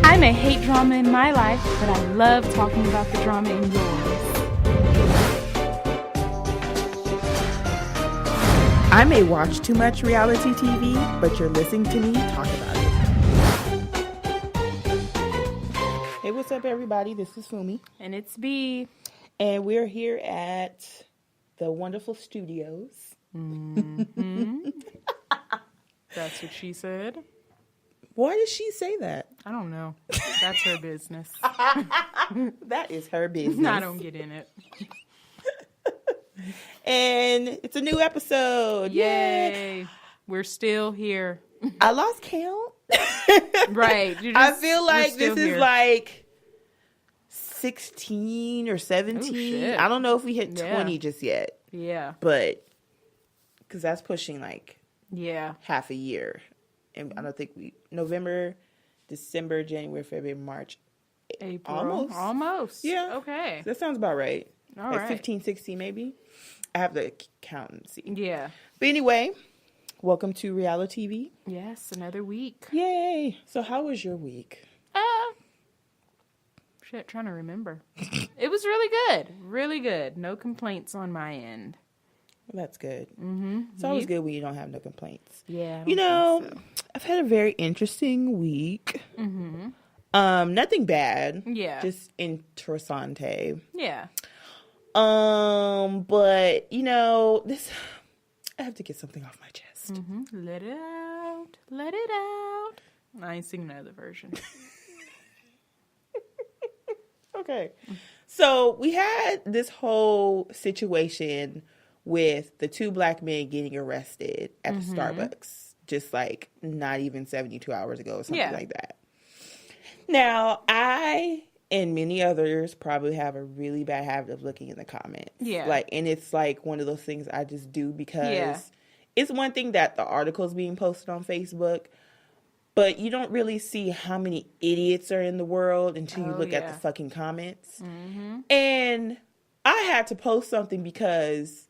I may hate drama in my life, but I love talking about the drama in yours. I may watch too much reality TV, but you're listening to me talk about it. Hey, what's up, everybody? This is Funmi. And it's B. And we're here at the wonderful studios. Mm-hmm. That's what she said. Why did she say that? I don't know. That's her business. That is her business. I don't get in it. And it's a new episode. Yay. We're still here. I lost count. Right. I feel like this is like 16 or 17. Oh, shit. I don't know if we hit 20 just yet. Yeah. But, because that's pushing like half a year. And I don't think November, December, January, February, March. April. Almost. Yeah. Okay. That sounds about right. All like right. 15, 16 maybe. I have to count and see. Yeah. But anyway, welcome to RealiTEA-V. Yes, another week. Yay. So how was your week? Trying to remember. It was really good. Really good. No complaints on my end. Well, that's good. Mm-hmm. It's always good when you don't have no complaints. Yeah. So. I've had a very interesting week. Mm-hmm. Nothing bad. Yeah. Just interessante. Yeah. But this, I have to get something off my chest. Mm-hmm. Let it out. Let it out. I ain't singing another version. Okay. So we had this whole situation with the two black men getting arrested at the Starbucks, just like not even 72 hours ago or something like that. Now, I and many others probably have a really bad habit of looking in the comments. Yeah. And it's like one of those things I just do because it's one thing that the article's being posted on Facebook, but you don't really see how many idiots are in the world until you look at the fucking comments. Mm-hmm. And I had to post something because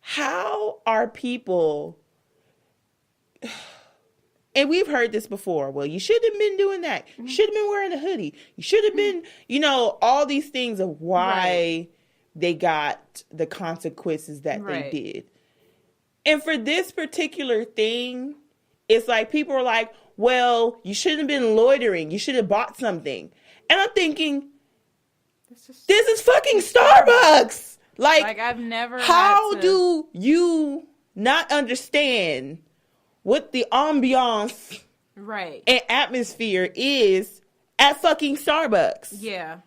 how are people... And we've heard this before. Well, you should have been doing that. You should have been wearing a hoodie. You should have been, all these things of why they got the consequences that they did. And for this particular thing, it's like people are like, well, you shouldn't have been loitering. You should have bought something. And I'm thinking, this is fucking Starbucks. Like I've never How do you not understand what the ambiance and atmosphere is at fucking Starbucks? Yeah.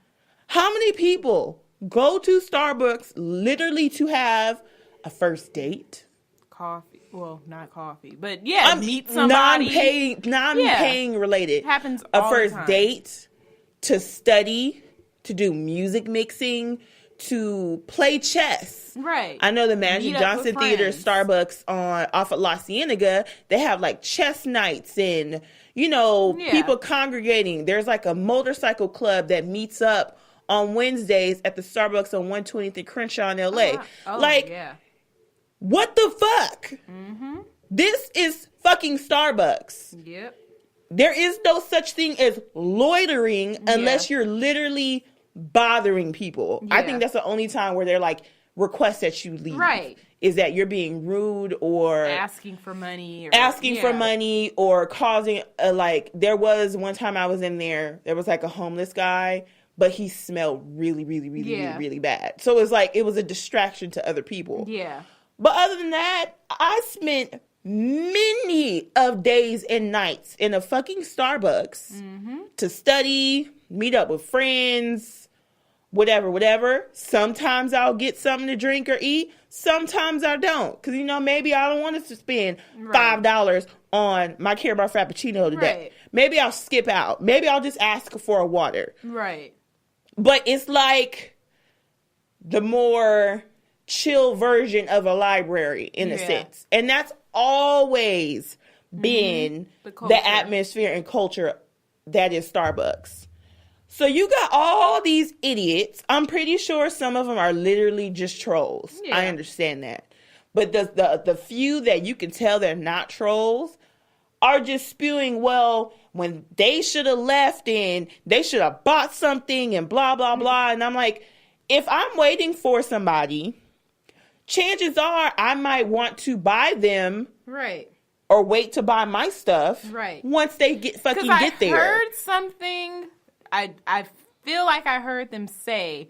How many people go to Starbucks literally to have a first date? Coffee. Well, not coffee, but meet somebody. Non-paying related. It happens all the first time. Date, to study, to do music mixing, to play chess. Right. I know the Magic Johnson Theater, Starbucks off of La Cienega, they have like chess nights and, people congregating. There's like a motorcycle club that meets up on Wednesdays at the Starbucks on 120th and Crenshaw in LA. What the fuck? Mm-hmm. This is fucking Starbucks. Yep. There is no such thing as loitering unless you're literally bothering people. Yeah. I think that's the only time where they're like, request that you leave. Right. Is that you're being rude or asking for money or causing there was one time I was in there was like a homeless guy, but he smelled really, really, really, really, really bad. So it's like, it was a distraction to other people. Yeah. But other than that, I spent many of days and nights in a fucking Starbucks to study, meet up with friends, whatever. Sometimes I'll get something to drink or eat. Sometimes I don't. Because, maybe I don't want to spend $5 on my Care Bar Frappuccino today. Right. Maybe I'll skip out. Maybe I'll just ask for a water. Right. But it's like the more chill version of a library in a sense. And that's always been the atmosphere and culture that is Starbucks. So you got all these idiots. I'm pretty sure some of them are literally just trolls. Yeah. I understand that. But the few that you can tell they're not trolls are just spewing, well, when they should have left and they should have bought something and blah, blah, blah. And I'm like, if I'm waiting for somebody, chances are I might want to buy them. Right. Or wait to buy my stuff. Right. Once they get there. I heard something. I feel like I heard them say,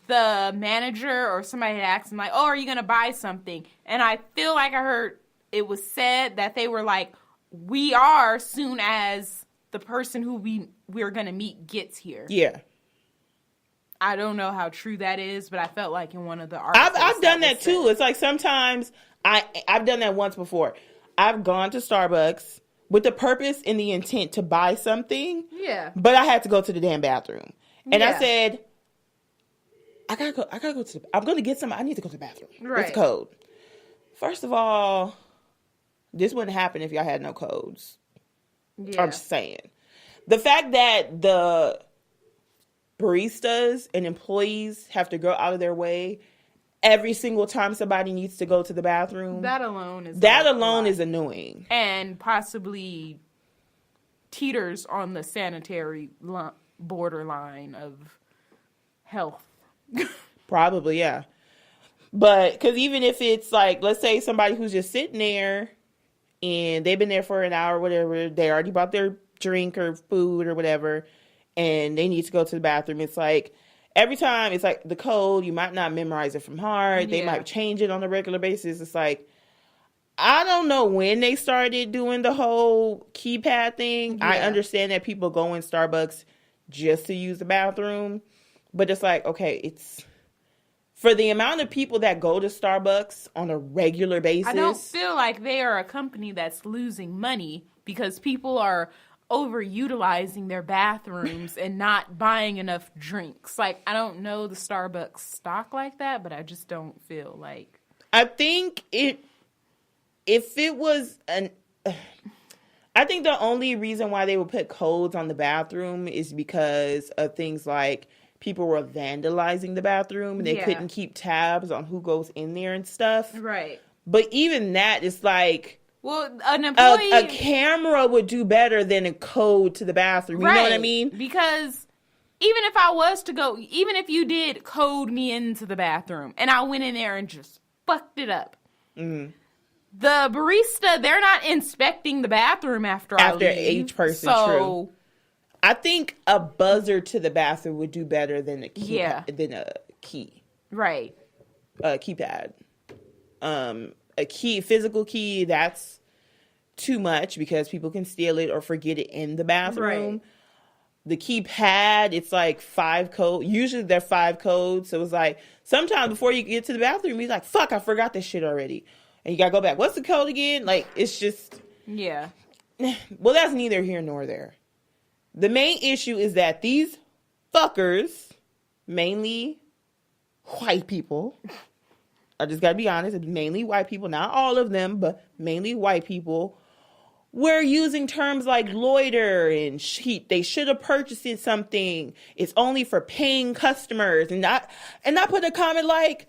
the manager or somebody had asked them, like, oh, are you going to buy something? And I feel like I heard it was said that they were like, we are soon as the person who we're going to meet gets here. Yeah. I don't know how true that is, but I felt like in one of the articles. I've done that too. It's like sometimes I've done that once before. I've gone to Starbucks with the purpose and the intent to buy something. Yeah. But I had to go to the damn bathroom. And I said, I'm going to get some. I need to go to the bathroom. Right. What's the code? First of all, this wouldn't happen if y'all had no codes. Yeah. I'm just saying. The fact that the baristas and employees have to go out of their way every single time somebody needs to go to the bathroom. That alone is annoying. And possibly teeters on the sanitary borderline of health. Probably, yeah. But, because even if it's like, let's say somebody who's just sitting there and they've been there for an hour or whatever, they already bought their drink or food or whatever, and they need to go to the bathroom, it's like, every time it's like the code, you might not memorize it from heart. They might change it on a regular basis. It's like, I don't know when they started doing the whole keypad thing. Yeah. I understand that people go in Starbucks just to use the bathroom. But it's like, okay, it's for the amount of people that go to Starbucks on a regular basis. I don't feel like they are a company that's losing money because people are overutilizing their bathrooms and not buying enough drinks. Like, I don't know the Starbucks stock like that, but I just don't feel like. I think if it was I think the only reason why they would put codes on the bathroom is because of things like people were vandalizing the bathroom and they couldn't keep tabs on who goes in there and stuff. Right. But even that is like, well, an employee, a camera would do better than a code to the bathroom. You know what I mean? Because even if I was to go, even if you did code me into the bathroom and I went in there and just fucked it up, the barista, they're not inspecting the bathroom after I leave. Each person, true. I think a buzzer to the bathroom would do better than a key. Right. A keypad. A key, physical key, that's too much because people can steal it or forget it in the bathroom. Right. The keypad, it's like 5 codes. Usually they're 5 codes. So it's like sometimes before you get to the bathroom, you're like, fuck, I forgot this shit already. And you got to go back. What's the code again? Like, it's just. Yeah. Well, that's neither here nor there. The main issue is that these fuckers, mainly white people, I just gotta be honest, it's mainly white people, not all of them, but mainly white people, were using terms like loiter and they should have purchased something. It's only for paying customers. And I put a comment like,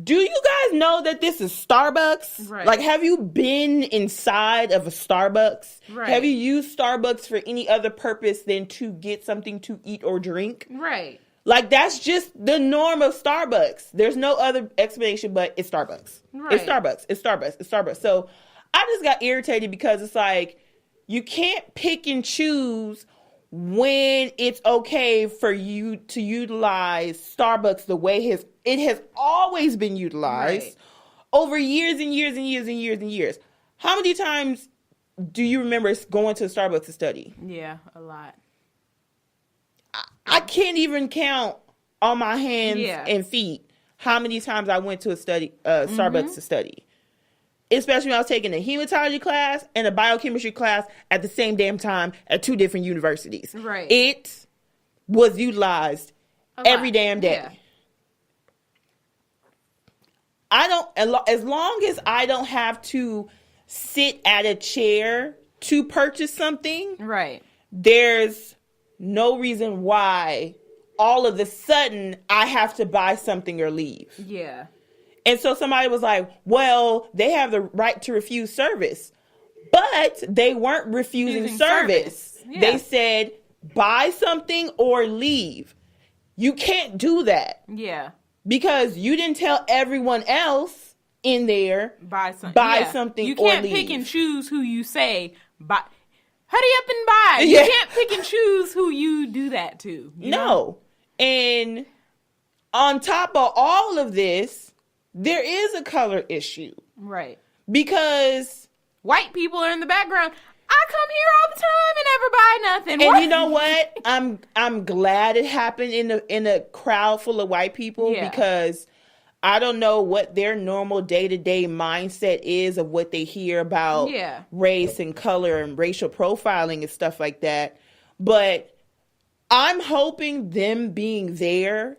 do you guys know that this is Starbucks? Right. Like, have you been inside of a Starbucks? Right. Have you used Starbucks for any other purpose than to get something to eat or drink? Right. Like, that's just the norm of Starbucks. There's no other explanation, but it's Starbucks. Right. It's Starbucks. It's Starbucks. It's Starbucks. So I just got irritated because it's like, you can't pick and choose when it's okay for you to utilize Starbucks the way it has always been utilized over years and years and years and years and years. How many times do you remember going to Starbucks to study? Yeah, a lot. I can't even count on my hands and feet how many times I went to Starbucks to study. Especially when I was taking a hematology class and a biochemistry class at the same damn time at 2 different universities. Right. It was utilized every damn day. Yeah. As long as I don't have to sit at a chair to purchase something, right, there's no reason why all of a sudden I have to buy something or leave. Yeah. And so somebody was like, well, they have the right to refuse service. But they weren't refusing service. Yeah. They said, buy something or leave. You can't do that. Yeah. Because you didn't tell everyone else in there, buy something you or can't leave. pick and choose who you say, buy. Hurry up and buy. Yeah. You can't pick and choose who you do that to. You know? And on top of all of this, there is a color issue. Right. Because white people are in the background. I come here all the time and never buy nothing. And you know what? I'm glad it happened in a crowd full of white people because I don't know what their normal day-to-day mindset is of what they hear about race and color and racial profiling and stuff like that. But I'm hoping them being there,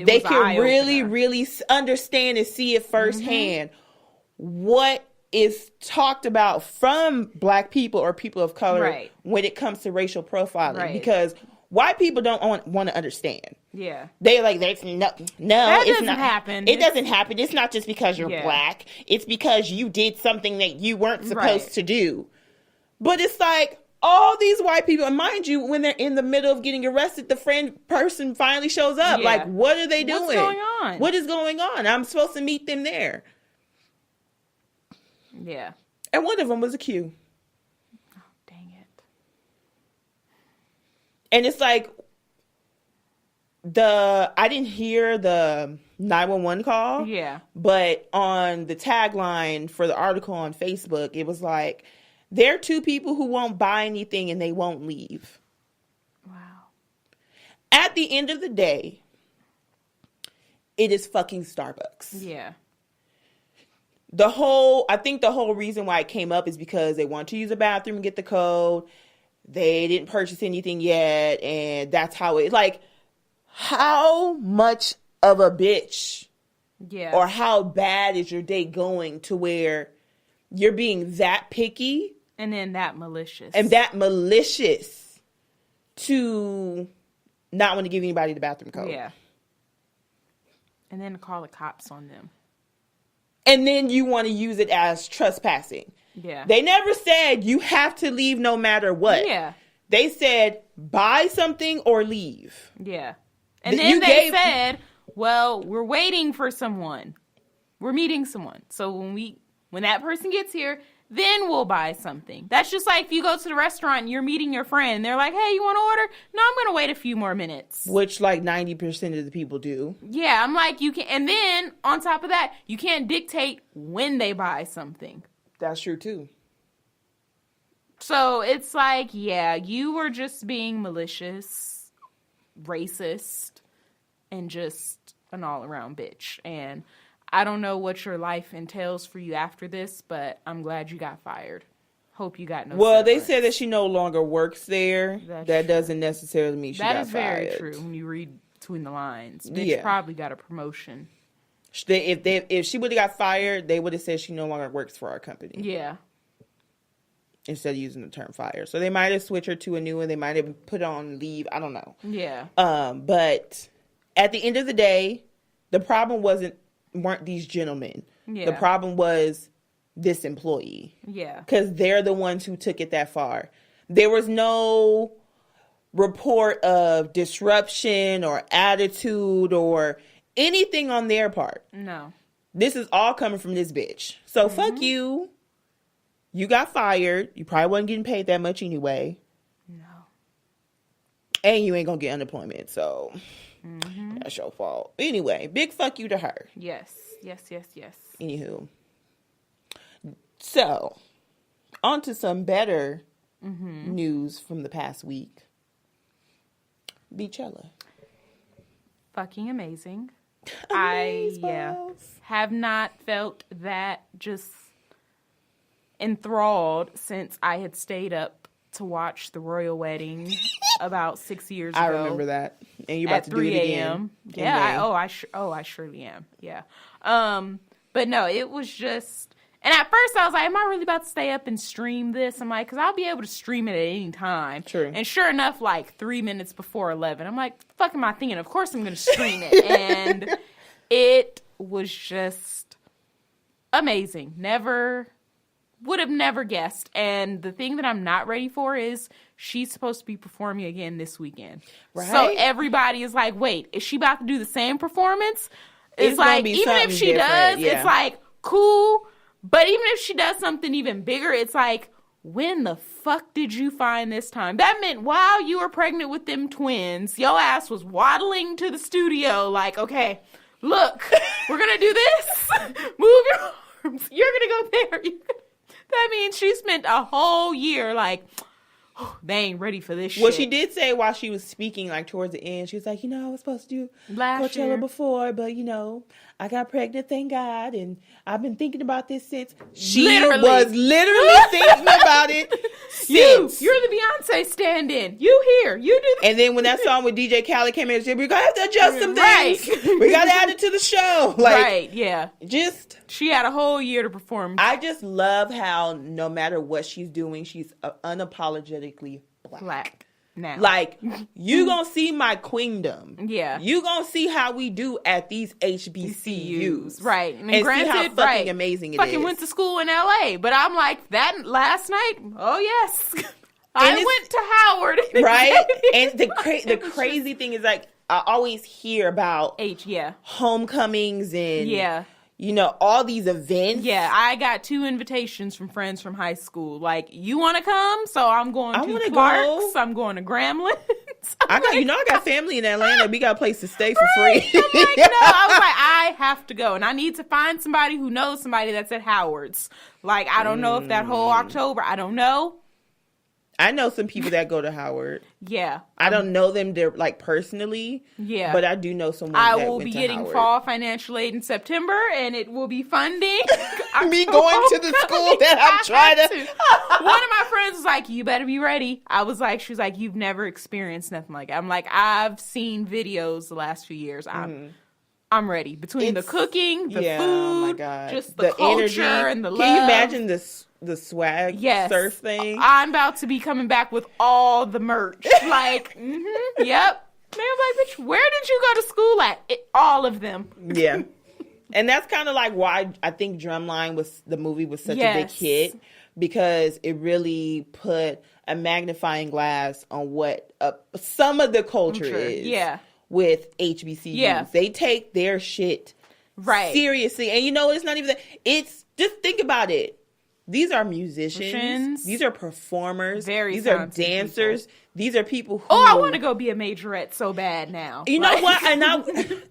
they can really understand and see it firsthand what is talked about from black people or people of color when it comes to racial profiling because white people don't want to understand. Yeah. They like, that's no, that it's doesn't not happen. It doesn't happen. It's not just because you're black. It's because you did something that you weren't supposed to do. But it's like all these white people, and mind you, when they're in the middle of getting arrested, the person finally shows up. Yeah. Like, what are they doing? What's going on? What is going on? I'm supposed to meet them there. Yeah. And one of them was a Q. Oh, dang it. And it's like, I didn't hear the 911 call. Yeah. But on the tagline for the article on Facebook, it was like, there are two people who won't buy anything and they won't leave. Wow. At the end of the day, it is fucking Starbucks. Yeah. I think the whole reason why it came up is because they want to use a bathroom and get the code. They didn't purchase anything yet. And that's how how much of a bitch or how bad is your day going to where you're being that picky and then that malicious to not want to give anybody the bathroom code. Yeah. And then call the cops on them. And then you want to use it as trespassing. Yeah. They never said you have to leave no matter what. Yeah. They said buy something or leave. Yeah. And then they said, well, we're waiting for someone. We're meeting someone. So when that person gets here, then we'll buy something. That's just like if you go to the restaurant and you're meeting your friend. They're like, hey, you want to order? No, I'm going to wait a few more minutes. Which like 90% of the people do. Yeah, I'm like, you can. And then on top of that, you can't dictate when they buy something. That's true too. So it's like, yeah, you were just being malicious, racist, and just an all-around bitch. And I don't know what your life entails for you after this, but I'm glad you got fired. Hope you got no severance. They said that she no longer works there. That doesn't necessarily mean she got fired. That is very true when you read between the lines. Bitch probably got a promotion. If she would have got fired, they would have said she no longer works for our company. Yeah. Instead of using the term fire. So they might have switched her to a new one. They might have put on leave. I don't know. Yeah. But at the end of the day, the problem weren't these gentlemen. Yeah. The problem was this employee. Yeah. Because they're the ones who took it that far. There was no report of disruption or attitude or anything on their part. No. This is all coming from this bitch. So fuck you. You got fired. You probably wasn't getting paid that much anyway. No. And you ain't gonna get unemployment. So that's your fault. Anyway, big fuck you to her. Yes. Anywho. So, on to some better news from the past week. Beachella. Fucking amazing. I have not felt that just enthralled since I had stayed up to watch the royal wedding about 6 years ago. I remember that. And you're about to do it again. Yeah. I surely am. Yeah. But no, it was just, and at first I was like, am I really about to stay up and stream this? I'm like, because I'll be able to stream it at any time. True. And sure enough, like 3 minutes before 11, I'm like, the fuck am I thinking? Of course I'm going to stream it. And it was just amazing. Never would have never guessed. And the thing that I'm not ready for is she's supposed to be performing again this weekend. Right. So everybody is like, wait, is she about to do the same performance? It's like, even if she does, it's like, cool. But even if she does something even bigger, it's like, when the fuck did you find this time? That meant while you were pregnant with them twins, your ass was waddling to the studio like, okay, look, we're going to do this. Move your arms. You're going to go there. That means she spent a whole year like, oh, they ain't ready for this shit. Well, she did say while she was speaking, like towards the end, she was like, I was supposed to do Coachella before, but I got pregnant, thank God, and I've been thinking about this since. She was literally thinking about it since. You're the Beyonce stand-in. You here. You do this. And then when that song with DJ Khaled came in, she said, we're going to have to adjust some things. We got to add it to the show. Right, yeah. She had a whole year to perform. I just love how no matter what she's doing, she's unapologetically black. Now. Like, you gonna see my queendom. Yeah. You gonna see how we do at these HBCUs. Right. And granted, see how fucking amazing it is. Fucking went to school in LA. But I'm like, that last night, oh yes. I went to Howard. Right? And the crazy thing is, like, I always hear about homecomings and all these events. Yeah, I got 2 invitations from friends from high school. Like, you want to come? So I'm going to Clark's. I'm going to Gramblin's. I got family in Atlanta. We got a place to stay for free. I'm like, no. I was like, I have to go. And I need to find somebody who knows somebody that's at Howard's. Like, I don't know if that whole October, I don't know. I know some people that go to Howard. Yeah. I don't know them like personally. Yeah. But I do know someone I that will went be to getting Howard. fall financial aid in September, and it will be funding. Me going to the school that I'm trying to. One of my friends was like, you better be ready. She was like, you've never experienced nothing like that. I'm like, I've seen videos the last few years. I'm ready. Between the cooking, the food, oh my God. Just the culture energy. And the love. Can you imagine the swag surf thing? I'm about to be coming back with all the merch. Like, yep. Man, I'm like, bitch, where did you go to school at? All of them. Yeah. And that's kind of like why I think Drumline the movie was such a big hit, because it really put a magnifying glass on what some of the culture is. Yeah. With HBCUs. Yeah. They take their shit seriously. And it's not even that. It's just think about it. These are musicians. These are performers. These are dancers. People. These are people who... Oh, I want to go be a majorette so bad now. You know what? And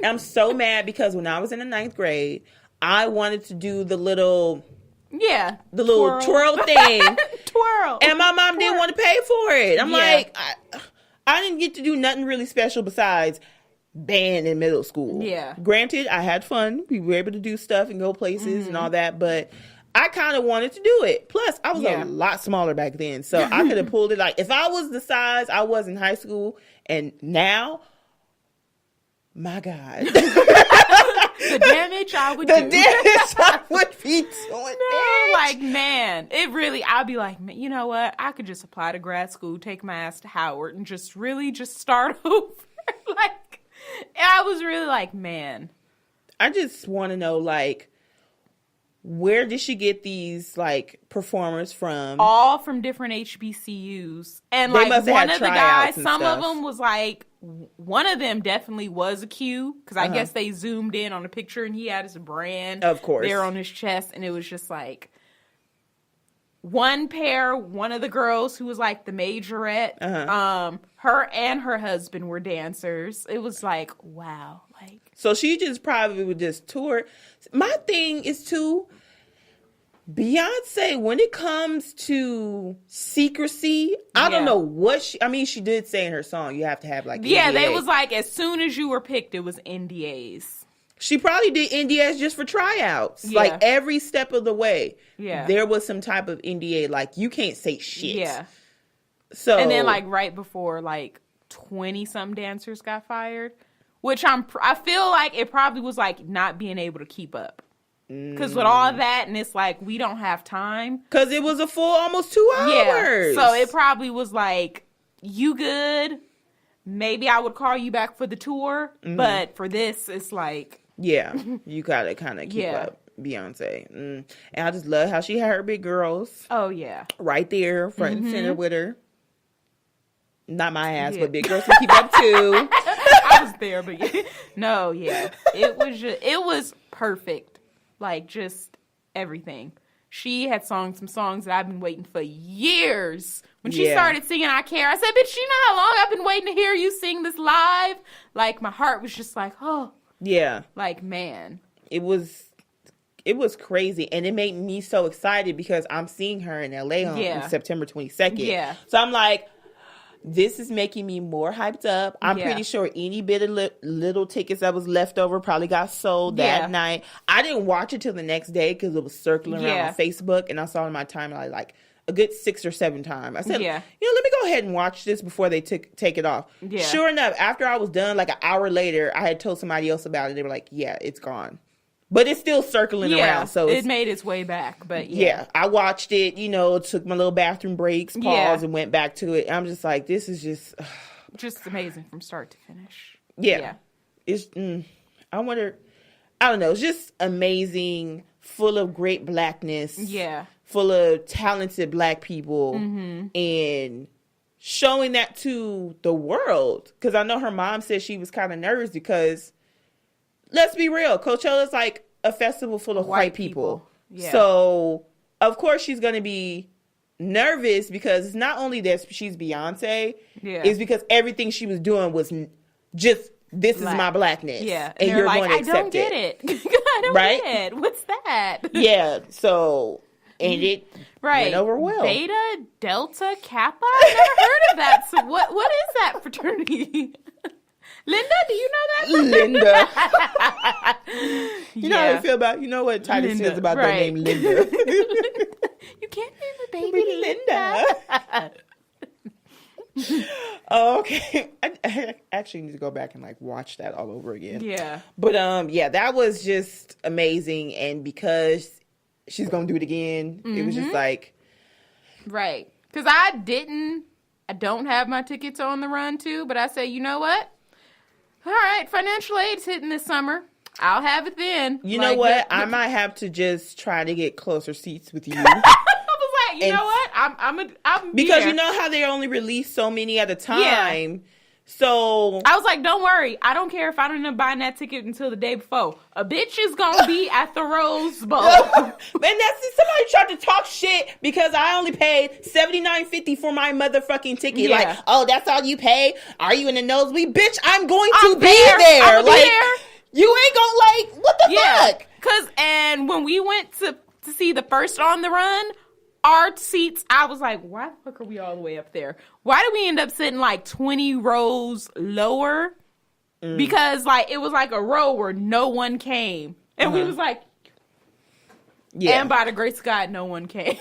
I'm so mad because when I was in the 9th grade, I wanted to do the little... Yeah. The little twirl thing. Twirl. And my mom didn't want to pay for it. I'm like... I didn't get to do nothing really special besides band in middle school. Yeah. Granted, I had fun. We were able to do stuff and go places and all that, but I kind of wanted to do it. Plus, I was a lot smaller back then, so I could have pulled it. Like, if I was the size I was in high school and now, my God. The damage I would do. The damage I would be doing. Like, man, it really, I'd be like, man, you know what? I could just apply to grad school, take my ass to Howard, and just start over. Like, I was really like, man. I just want to know, like, where did she get these, like, performers from? All from different HBCUs. And, like, one of the guys, some of them was like, one of them definitely was a Q, because I guess they zoomed in on a picture and he had his brand there on his chest, and it was just like one of the girls who was like the majorette, her and her husband were dancers. It was like, wow. Like, so she just probably would just tour. My thing is too, Beyonce, when it comes to secrecy, I don't know what she did say in her song, you have to have like NDAs. They was like, as soon as you were picked, it was NDAs. She probably did NDAs just for tryouts. Yeah. Like every step of the way. Yeah. There was some type of NDA, like you can't say shit. Yeah. So, and then like right before, like 20-some dancers got fired, which I feel like it probably was like not being able to keep up. Because with all that, and it's like, we don't have time. Because it was a full almost 2 hours. Yeah. So it probably was like, you good? Maybe I would call you back for the tour. But for this, it's like... Yeah. You got to kind of keep up. Beyonce. And I just love how she had her big girls. Oh, yeah. Right there, front and center with her. Not my ass, but big girls can keep up too. I was there, but no, yeah. It was perfect. Like, just everything. She had sung some songs that I've been waiting for years. When she started singing I Care, I said, bitch, you know how long I've been waiting to hear you sing this live? Like, my heart was just like, oh. Yeah. Like, man. It was crazy. And it made me so excited because I'm seeing her in LA on September 22nd. Yeah. So I'm like, this is making me more hyped up. I'm pretty sure any bit of little tickets that was left over probably got sold that night. I didn't watch it till the next day because it was circling around on Facebook, and I saw it in my timeline like a good 6 or 7 times. I said, let me go ahead and watch this before they take it off. Yeah. Sure enough, after I was done, like an hour later, I had told somebody else about it. They were like, yeah, it's gone. But it's still circling around. So it made its way back. But I watched it, took my little bathroom breaks, paused, and went back to it. I'm just like, this is just amazing from start to finish. Yeah. It's, I wonder, I don't know. It's just amazing, full of great blackness. Yeah. Full of talented black people. Mm-hmm. And showing that to the world. Because I know her mom said she was kind of nervous because... Let's be real. Coachella's like a festival full of white people. Yeah. So, of course, she's going to be nervous because it's not only that she's Beyonce. Yeah. It's because everything she was doing was just, this is my blackness. Yeah. And you're like, going to accept I don't get it. I don't get it. What's that? Yeah. So, and it went over well. Beta, Delta, Kappa? I've never heard of that. So what is that fraternity? Linda, do you know that? Linda. You know how I feel about, what Titus says about their name, Linda. You can't name a baby Linda. Okay. I actually need to go back and watch that all over again. Yeah. But that was just amazing. And because she's going to do it again, it was just like. Right. Because I don't have my tickets on the run too, but I say, you know what? All right, financial aid's hitting this summer. I'll have it then. You know what? I might have to just try to get closer seats with you. I was like, you know what? I'm because you know how they only release so many at a time. Yeah. So I was like, don't worry. I don't care if I don't end up buying that ticket until the day before. A bitch is gonna be at the Rose Bowl. Man, somebody tried to talk shit because I only paid $79.50 for my motherfucking ticket. Yeah. Like, oh, that's all you pay? Are you in the nosebleed? Bitch, I'm going to be there. You ain't gonna what the fuck? And when we went to see the first On the Run, our seats, I was like, why the fuck are we all the way up there? Why did we end up sitting 20 rows lower? Because it was like a row where no one came. And we was like, and by the grace of God, no one came.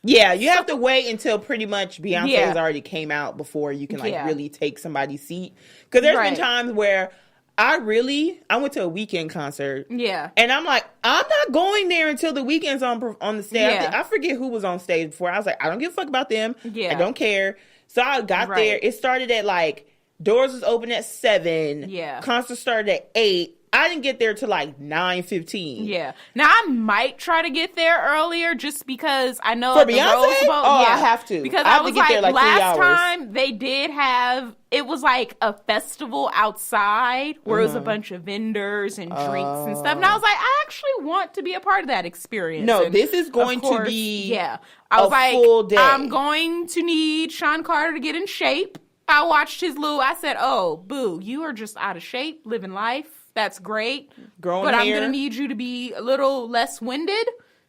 Yeah, you have to wait until pretty much Beyonce has already came out before you can really take somebody's seat. Because there's been times where I went to a weekend concert. Yeah. And I'm like, I'm not going there until the weekend's on the stage. Yeah. I forget who was on stage before. I was like, I don't give a fuck about them. Yeah. I don't care. So I got there. It started at doors was open at 7. Yeah. Concert started at 8. I didn't get there till 9:15. Yeah. Now I might try to get there earlier just because I know for Beyonce. Rose Bowl, I have to. Because I was get there last time they did have it was a festival outside where it was a bunch of vendors and drinks and stuff. And I was like, I actually want to be a part of that experience. No, and this is going to be I was full day. I'm going to need Sean Carter to get in shape. I watched his I said, oh, boo, you are just out of shape, living life. That's great. But I'm going to need you to be a little less winded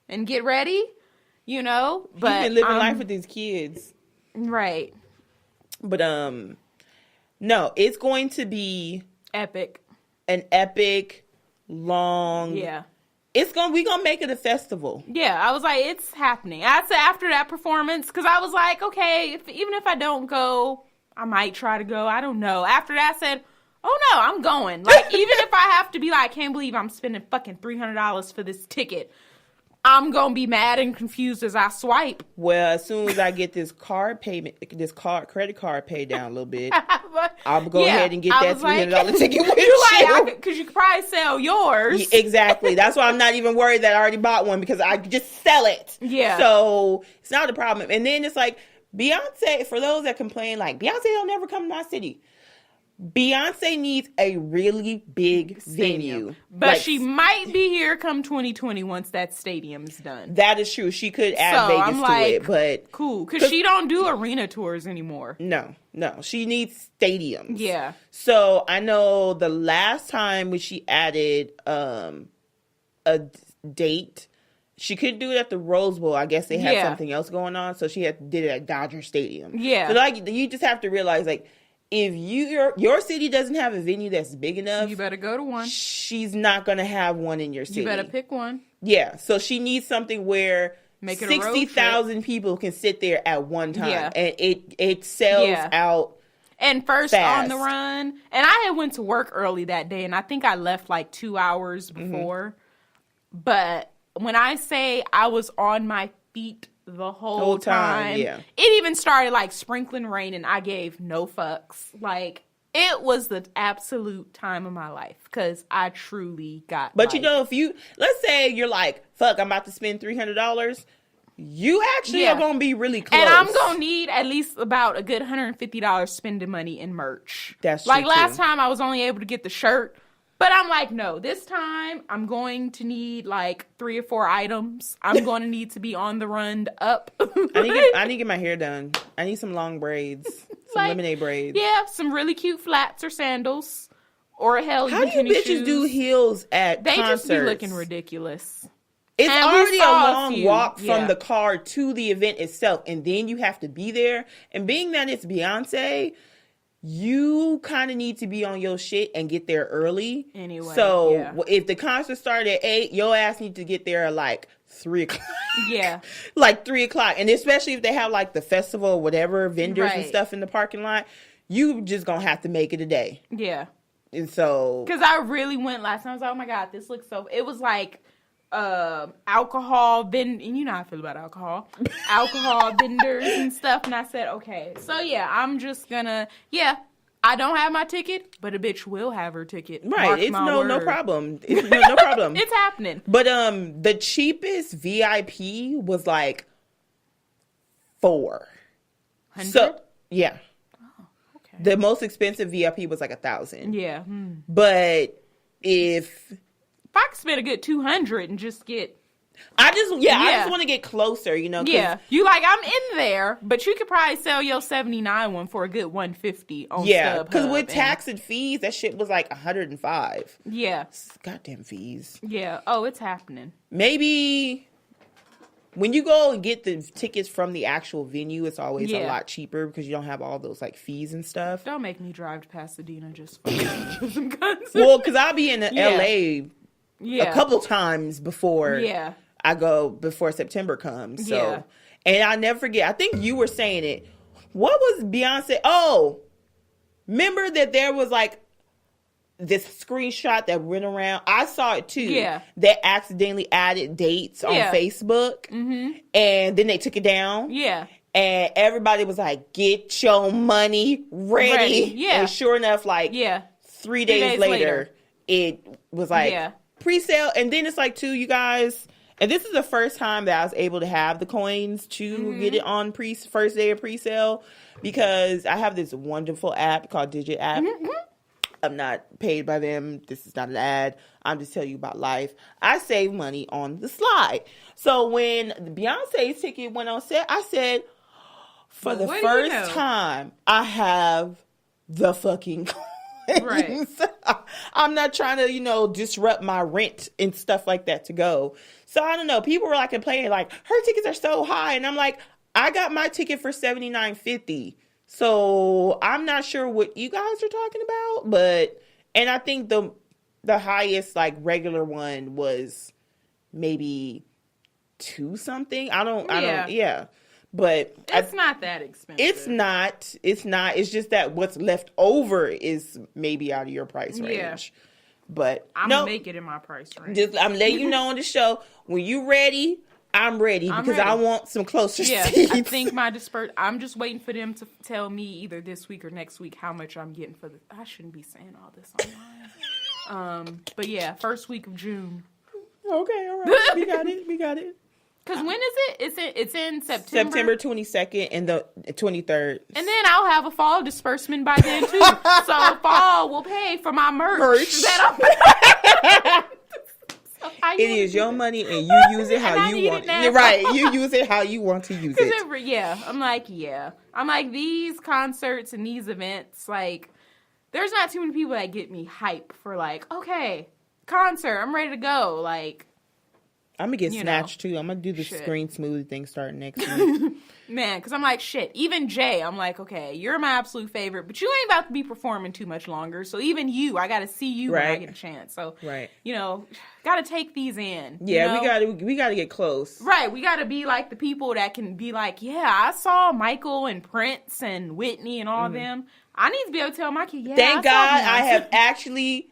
and get ready, But he's been living life with his kids. Right. But no, it's going to be epic. An epic, long. Yeah. We gonna make it a festival. Yeah, I was like, it's happening. I'd say after that performance, because I was like, okay, even if I don't go, I might try to go. I don't know. After that, I said, oh no, I'm going. Even if I have to be I can't believe I'm spending fucking $300 for this ticket. I'm going to be mad and confused as I swipe. Well, as soon as I get this credit card paid down a little bit, I'll go ahead and get that $300 ticket with you. Because you could probably sell yours. Yeah, exactly. That's why I'm not even worried that I already bought one, because I just sell it. Yeah. So it's not a problem. And then it's like, Beyonce, for those that complain, like, Beyonce don't never come to my city. Beyonce needs a really big venue. But like, she might be here come 2020 once that stadium's done. That is true. She could add Vegas to it, but... Cool, because she don't do arena tours anymore. No. She needs stadiums. Yeah. So I know the last time when she added a date, she couldn't do it at the Rose Bowl. I guess they had something else going on, so she did it at Dodger Stadium. Yeah. So like, you just have to realize, like, if your city doesn't have a venue that's big enough, you better go to one. She's not going to have one in your city. You better pick one. Yeah. So she needs something where 60,000 people can sit there at one time. Yeah. And it sells out. And first fast. On the run. And I had went to work early that day, and I think I left like 2 hours before. Mm-hmm. But when I say I was on my feet the whole time. Yeah. It even started like sprinkling rain, and I gave no fucks. Like, it was the absolute time of my life, because I truly got But you know, if let's say you're like, fuck, I'm about to spend $300, you actually are going to be really close. And I'm going to need at least about a good $150 spending money in merch. That's true. Like, last time I was only able to get the shirt. But I'm like, no, this time I'm going to need like 3 or 4 items. I'm going to need to be on the run up. I need to get my hair done. I need some long braids, some lemonade braids. Yeah, some really cute flats or sandals. Or hell, how do you bitches shoes. Do heels at concerts? They just be looking ridiculous. It's already a long walk from the car to the event itself. And then you have to be there. And being that it's Beyonce, you kind of need to be on your shit and get there early. Anyway, so if the concert started at 8, your ass needs to get there at like 3 o'clock. Yeah. Like 3 o'clock. And especially if they have like the festival or whatever, vendors and stuff in the parking lot, you just gonna have to make it a day. Yeah. And so... Because I really went last time. I was like, oh my God, this looks so... It was like... alcohol and you know how I feel about alcohol vendors and stuff, and I said okay, so I'm just gonna I don't have my ticket, but a bitch will have her ticket, right? It's no problem. It's no problem. It's happening. But the cheapest VIP was like $400. So yeah. Oh, okay. The most expensive VIP was like $1,000. Yeah. But if I could spend a good $200 and just get... I just want to get closer, you know. Yeah. You like, I'm in there, but you could probably sell your 79 one for a good $150 on StubHub. Yeah, because with tax and fees, that shit was like $105. Yeah. Goddamn fees. Yeah. Oh, it's happening. Maybe when you go and get the tickets from the actual venue, it's always a lot cheaper because you don't have all those like fees and stuff. Don't make me drive to Pasadena just for some concerts. Well, because I'll be in LA... a couple times before I go, before September comes. So, and I'll never forget, I think you were saying it. What was Beyonce? Oh, remember that there was like this screenshot that went around. I saw it too. Yeah. That accidentally added dates on Facebook. Mm-hmm. And then they took it down. Yeah. And everybody was like, get your money ready. Yeah. And sure enough, like 3 days later, it was like pre-sale. And then it's like, too, you guys, and this is the first time that I was able to have the coins to get it on first day of pre-sale, because I have this wonderful app called Digit App. Mm-hmm. I'm not paid by them. This is not an ad. I'm just telling you about life. I save money on the slide. So when the Beyonce's ticket went on sale, I said, for the first time, I have the fucking coins. Right. I'm not trying to, disrupt my rent and stuff like that to go. So I don't know. People were like complaining, like, her tickets are so high. And I'm like, I got my ticket for $79.50. So I'm not sure what you guys are talking about, and I think the highest like regular one was maybe $2 something. I don't, but it's not that expensive. It's not. It's just that what's left over is maybe out of your price range. But I'm gonna make it in my price range. I'm letting you know on the show when you ready. I'm ready because I want some closer seats. I think I'm just waiting for them to tell me either this week or next week how much I'm getting for the. I shouldn't be saying all this online. But yeah, first week of June. Okay, all right, we got it. Because when is it? It's in September. September 22nd and the 23rd. And then I'll have a fall disbursement by then too. So fall will pay for my merch. It is your money and you use it how you want it. Right. You use it how you want to use it. I'm like, these concerts and these events, like, there's not too many people that get me hype for, like, okay, concert, I'm ready to go. Like, I'm going to get snatched too. I'm going to do the screen smoothie thing starting next week. Man, because I'm like, shit. Even Jay, I'm like, okay, you're my absolute favorite, but you ain't about to be performing too much longer. So even you, I got to see you when I get a chance. So, got to take these in. Yeah, we got to get close. Right, we got to be like the people that can be like, yeah, I saw Michael and Prince and Whitney and all of them. I need to be able to tell my kid, Thank God I have actually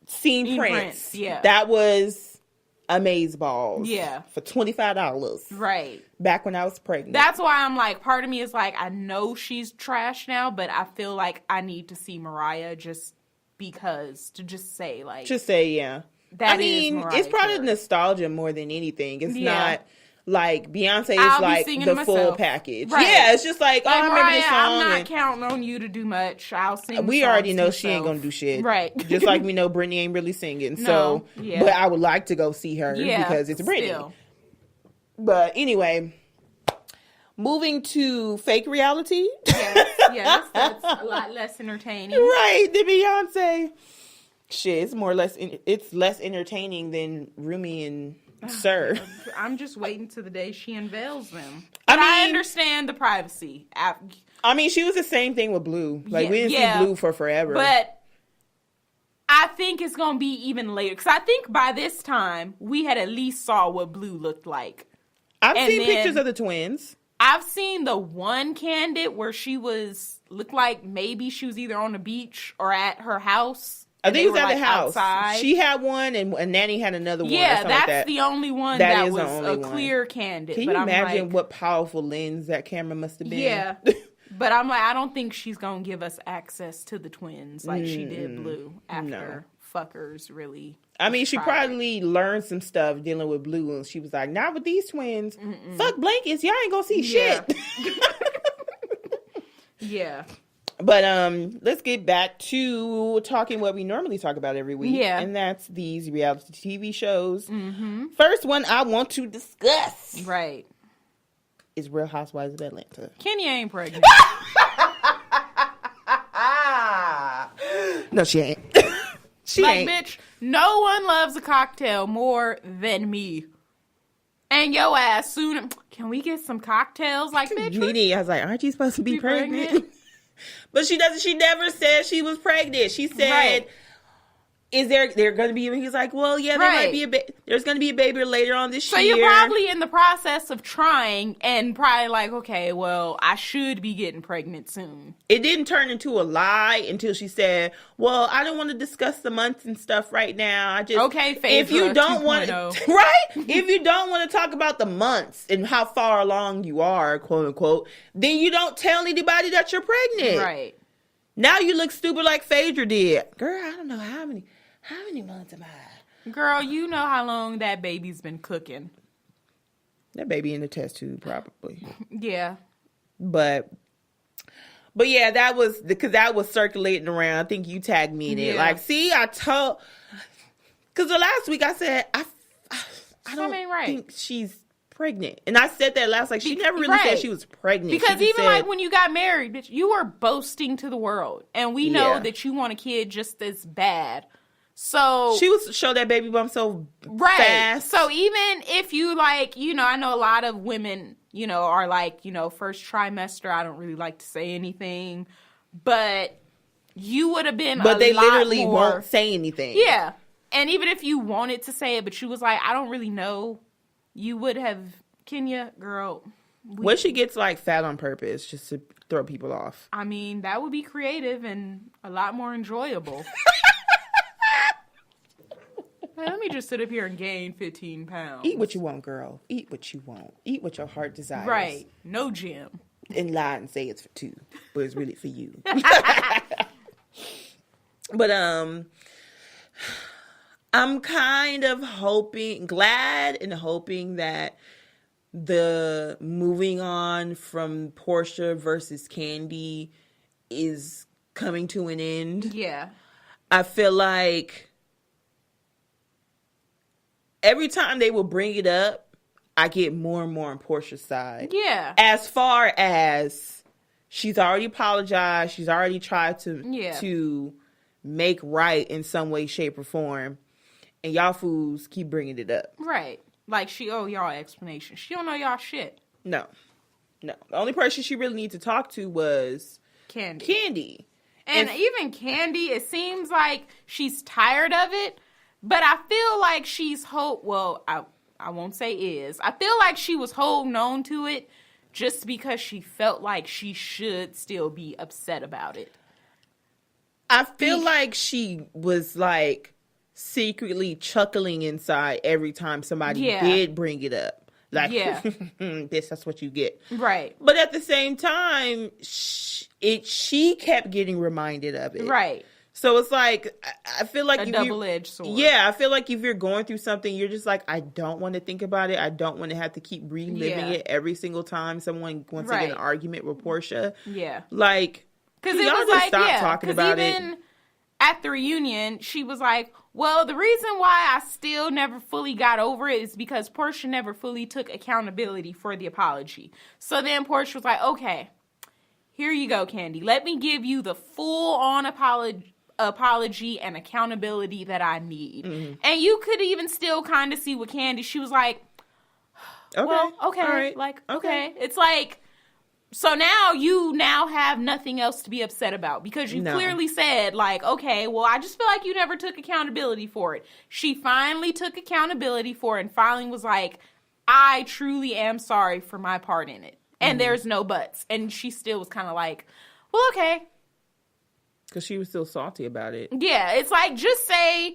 seen Prince. Yeah. That was Amazeballs. Yeah. For $25. Right. Back when I was pregnant. That's why I'm like, part of me is like, I know she's trash now, but I feel like I need to see Mariah just because, to just say, like. Just say, yeah. It's probably nostalgia more than anything. It's not like Beyonce is like the full package. Right. Yeah, it's just like, I remember this song. I'm not counting on you to do much. I'll sing. We already know she ain't gonna do shit. Right. Just like we know Brittany ain't really singing. So, but I would like to go see her because it's Brittany. Still. But anyway, moving to fake reality. Yes, that's a lot less entertaining. Right, than Beyonce. Shit, it's less entertaining than Rumi and Sir. I'm just waiting to the day she unveils them. But I understand the privacy. She was the same thing with Blue. Like, we didn't see Blue for forever. But I think it's going to be even later. Because I think by this time, we had at least saw what Blue looked like. I've seen pictures of the twins. I've seen the one candid where looked like maybe she was either on the beach or at her house. I think it was at the house. Outside. She had one, and Nanny had another one. Yeah, that's the only one that was a clear candid. Can you imagine what powerful lens that camera must have been? Yeah. But I'm like, I don't think she's going to give us access to the twins like she did Blue after fuckers really. She probably learned some stuff dealing with Blue, and she was like, not with these twins. Mm-mm. Fuck blankets. Y'all ain't going to see shit. Yeah. But let's get back to talking what we normally talk about every week. Yeah. And that's these reality TV shows. Mm-hmm. First one I want to discuss. Right. Is Real Housewives of Atlanta. Kenya ain't pregnant. No, she ain't. She ain't. Bitch, no one loves a cocktail more than me. And yo ass soon. Can we get some cocktails? Like, bitch. Nene, I was like, aren't you supposed to be pregnant? But she doesn't. She never said she was pregnant. She said, "Is there going to be?" He's like, "Well, yeah, there might be there's going to be a baby later on this year." So you're probably in the process of trying, and probably like, okay, well, I should be getting pregnant soon. It didn't turn into a lie until she said, "Well, I don't want to discuss the months and stuff right now. I just Phaedra, if you don't want to, if you don't want to talk about the months and how far along you are, quote unquote, then you don't tell anybody that you're pregnant." Right. Now you look stupid like Phaedra did. Girl, I don't know how many months am I? Girl, you know how long that baby's been cooking. That baby in the test tube, probably. Yeah. But yeah, that was because that was circulating around. I think you tagged me in it. Like, see, I told, because the last week I said I don't think she's pregnant, and I said that last. Like, she never really said she was pregnant. Because even like when you got married, bitch, you were boasting to the world, and we know that you want a kid just as bad. So she was show that baby bump so fast. So even if you like, I know a lot of women, are like, first trimester, I don't really like to say anything, but you would have been. But they literally won't say anything. Yeah, and even if you wanted to say it, but she was like, I don't really know. You would have, Kenya, girl. What she gets like fat on purpose just to throw people off. I mean, that would be creative and a lot more enjoyable. Hey, let me just sit up here and gain 15 pounds. Eat what you want, girl. Eat what you want. Eat what your heart desires. Right. No gym. And lie and say it's for two, but it's really for you. But I'm kind of glad and hoping that the moving on from Portia versus Candy is coming to an end. Yeah. I feel like every time they will bring it up, I get more and more on Portia's side. Yeah. As far as she's already apologized, she's already tried to make right in some way, shape, or form, and y'all fools keep bringing it up. Right. Like she owe y'all explanation. She don't know y'all shit. No. The only person she really needs to talk to was Candy. And even Candy, it seems like she's tired of it, but I feel like she's I won't say is. I feel like she was holding on to it just because she felt like she should still be upset about it. I feel like she was like secretly chuckling inside every time somebody did bring it up. Like, that's what you get. Right. But at the same time, she kept getting reminded of it. Right. So it's like, I feel like a double-edged sword. Yeah, I feel like if you're going through something, you're just like, I don't want to think about it. I don't want to have to keep reliving it every single time someone wants to get an argument with Portia. Yeah. Like, because it was like, stop talking about it. Even at the reunion, she was like, well, the reason why I still never fully got over it is because Portia never fully took accountability for the apology. So then Portia was like, okay, here you go, Candy. Let me give you the full-on apology and accountability that I need. Mm-hmm. And you could even still kind of see with Candy. She was like, well, okay. All right. Like, okay. It's like, so now you have nothing else to be upset about because you clearly said, like, okay, well, I just feel like you never took accountability for it. She finally took accountability for it and finally was like, I truly am sorry for my part in it. And there's no buts. And she still was kind of like, well, okay. Because she was still salty about it. Yeah, it's like, just say,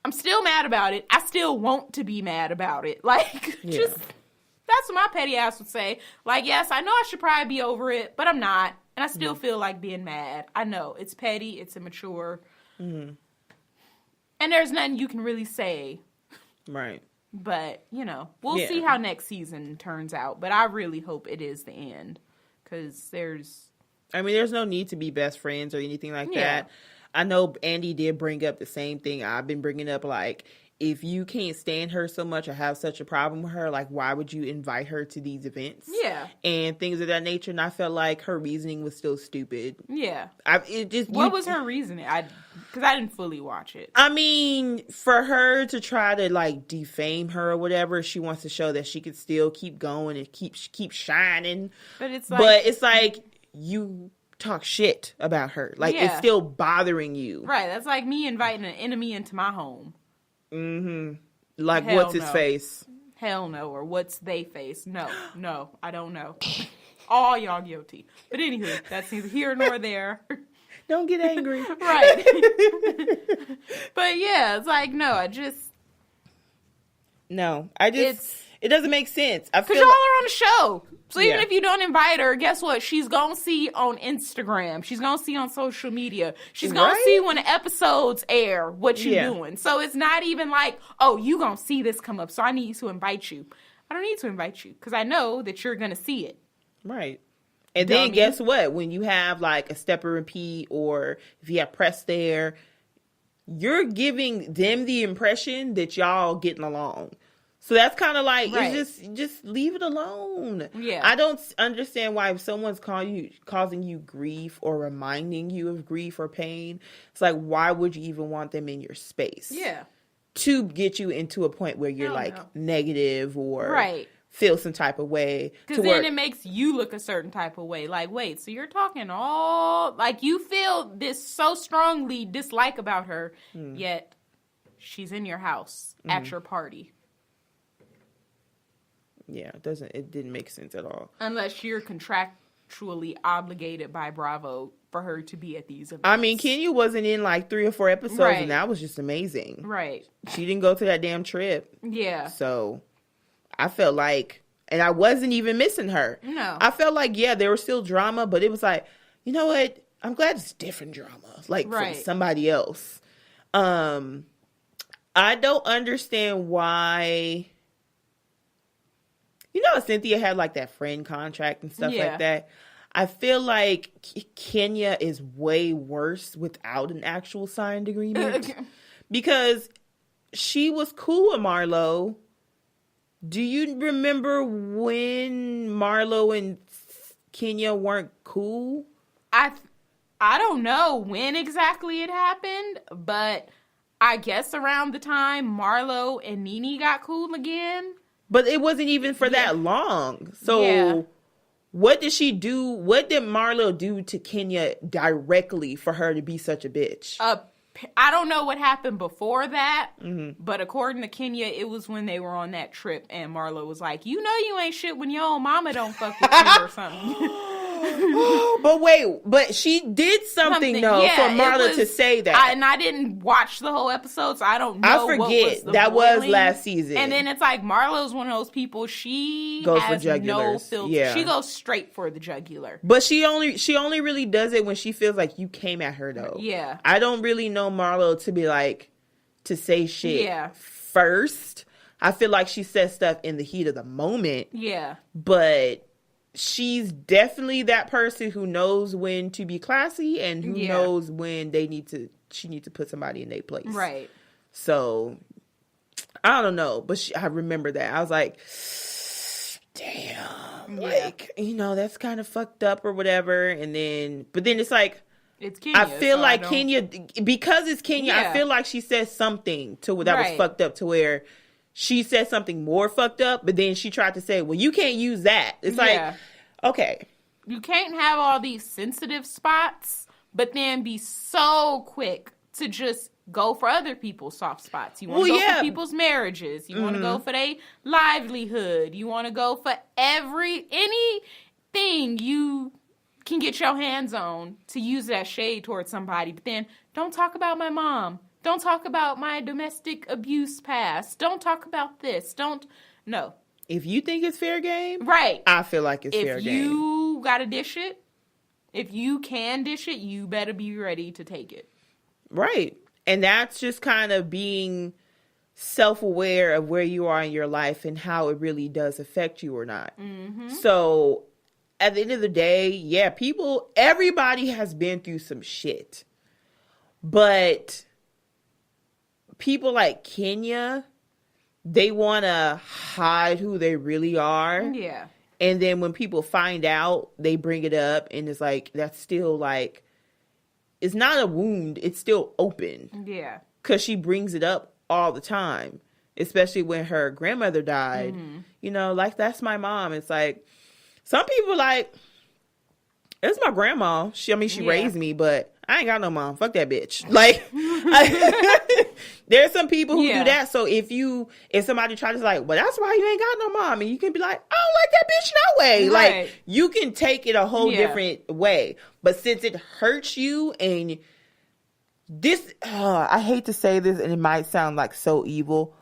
I'm still mad about it. I still want to be mad about it. Like, just, that's what my petty ass would say. Like, yes, I know I should probably be over it, but I'm not. And I still feel like being mad. I know, it's petty, it's immature. Mm-hmm. And there's nothing you can really say. Right. But, we'll see how next season turns out. But I really hope it is the end. Because there's no need to be best friends or anything like that. I know Andy did bring up the same thing I've been bringing up. Like, if you can't stand her so much or have such a problem with her, like, why would you invite her to these events? Yeah. And things of that nature. And I felt like her reasoning was still stupid. Yeah. What was her reasoning? Because I didn't fully watch it. I mean, for her to try to, like, defame her or whatever, she wants to show that she could still keep going and keep shining. But it's like you talk shit about her. Like, it's still bothering you. Right. That's like me inviting an enemy into my home. Mm-hmm. Like, what's his face? Hell no. Or what's they face? No, I don't know. All y'all guilty. But anywho, that's neither here nor there. Don't get angry. Right. But yeah, it's like, it doesn't make sense. Because y'all are on the show. So even if you don't invite her, guess what? She's going to see on Instagram. She's going to see on social media. She's going to see when the episodes air what you're doing. So it's not even like, oh, you going to see this come up, so I need to invite you. I don't need to invite you because I know that you're going to see it. Right. And then guess what? When you have like a step and repeat or if you have press there, you're giving them the impression that y'all getting along. So that's kind of like, it's just leave it alone. Yeah. I don't understand why if someone's causing you grief or reminding you of grief or pain, it's like, why would you even want them in your space? Yeah. To get you into a point where you're negative or feel some type of way. Because then it makes you look a certain type of way. Like, wait, so you're talking like you feel this so strongly dislike about her, yet she's in your house at your party. Yeah, it didn't make sense at all. Unless you're contractually obligated by Bravo for her to be at these events. I mean, Kenya wasn't in like 3 or 4 episodes, Right. and that was just amazing. Right. She didn't go to that damn trip. Yeah. So I felt like, and I wasn't even missing her. No. I felt like, yeah, there was still drama, but it was like, you know what? I'm glad it's different drama, like Right. from somebody else. I don't understand why. You know, Cynthia had like that friend contract and stuff Yeah. like that. I feel like Kenya is way worse without an actual signed agreement because she was cool with Marlo. Do you remember when Marlo and Kenya weren't cool? I don't know when exactly it happened, but I guess around the time Marlo and Nene got cool again. But it wasn't even for that long. So what did she do? What did Marlo do to Kenya directly for her to be such a bitch? I don't know what happened before that, Mm-hmm. but according to Kenya, it was when they were on that trip and Marlo was like, you know you ain't shit when your own mama don't fuck with you or something. But wait, but she did something though Yeah, for Marlo it to was- say that. and I didn't watch the whole episode, so I don't know. I forget. What was the That was boiling. last season. And then it's like Marlo's one of those people. She Goes for has no jugulars. filter. Yeah. She goes straight for the jugular. But she only really does it when she feels like you came at her though. Yeah. I don't really know Marlo to be like to say shit Yeah. first. I feel like she says stuff in the heat of the moment. Yeah. But she's definitely that person who knows when to be classy and who knows when she needs to put somebody in their place. Right. So I don't know, but I remember that. I was like, damn, like, you know, that's kind of fucked up or whatever. But then it's like, It's Kenya. I feel so like I don't- Kenya, because it's Kenya, I Yeah. feel like she said something that was Right. fucked up to where she said something more fucked up, but then she tried to say, well, you can't use that. It's Yeah. like, okay. You can't have all these sensitive spots, but then be so quick to just go for other people's soft spots. You want to go for people's marriages. You want to go for their livelihood. You want to go for anything you can get your hands on to use that shade towards somebody. But then don't talk about my mom. Don't talk about my domestic abuse past. Don't talk about this. No. If you think it's fair game, Right. I feel like it's fair If game. you gotta dish it, if you can dish it, you better be ready to take it. Right. And that's just kind of being self-aware of where you are in your life and how it really does affect you or not. Mm-hmm. So at the end of the day, yeah, everybody has been through some shit. But people like Kenya, they want to hide who they really are. Yeah. And then when people find out, they bring it up and it's like, that's still like, it's not a wound. It's still open. Yeah. Because she brings it up all the time, especially when her grandmother died. Mm-hmm. You know, like, that's my mom. It's like, some people like, it's my grandma. She raised me, but I ain't got no mom. Fuck that bitch. Like, there's some people who do that. So if somebody tries to like, well, that's why you ain't got no mom, and you can be like, I don't like that bitch no way. Right. Like, you can take it a whole different way. But since it hurts you and this, I hate to say this and it might sound like so evil,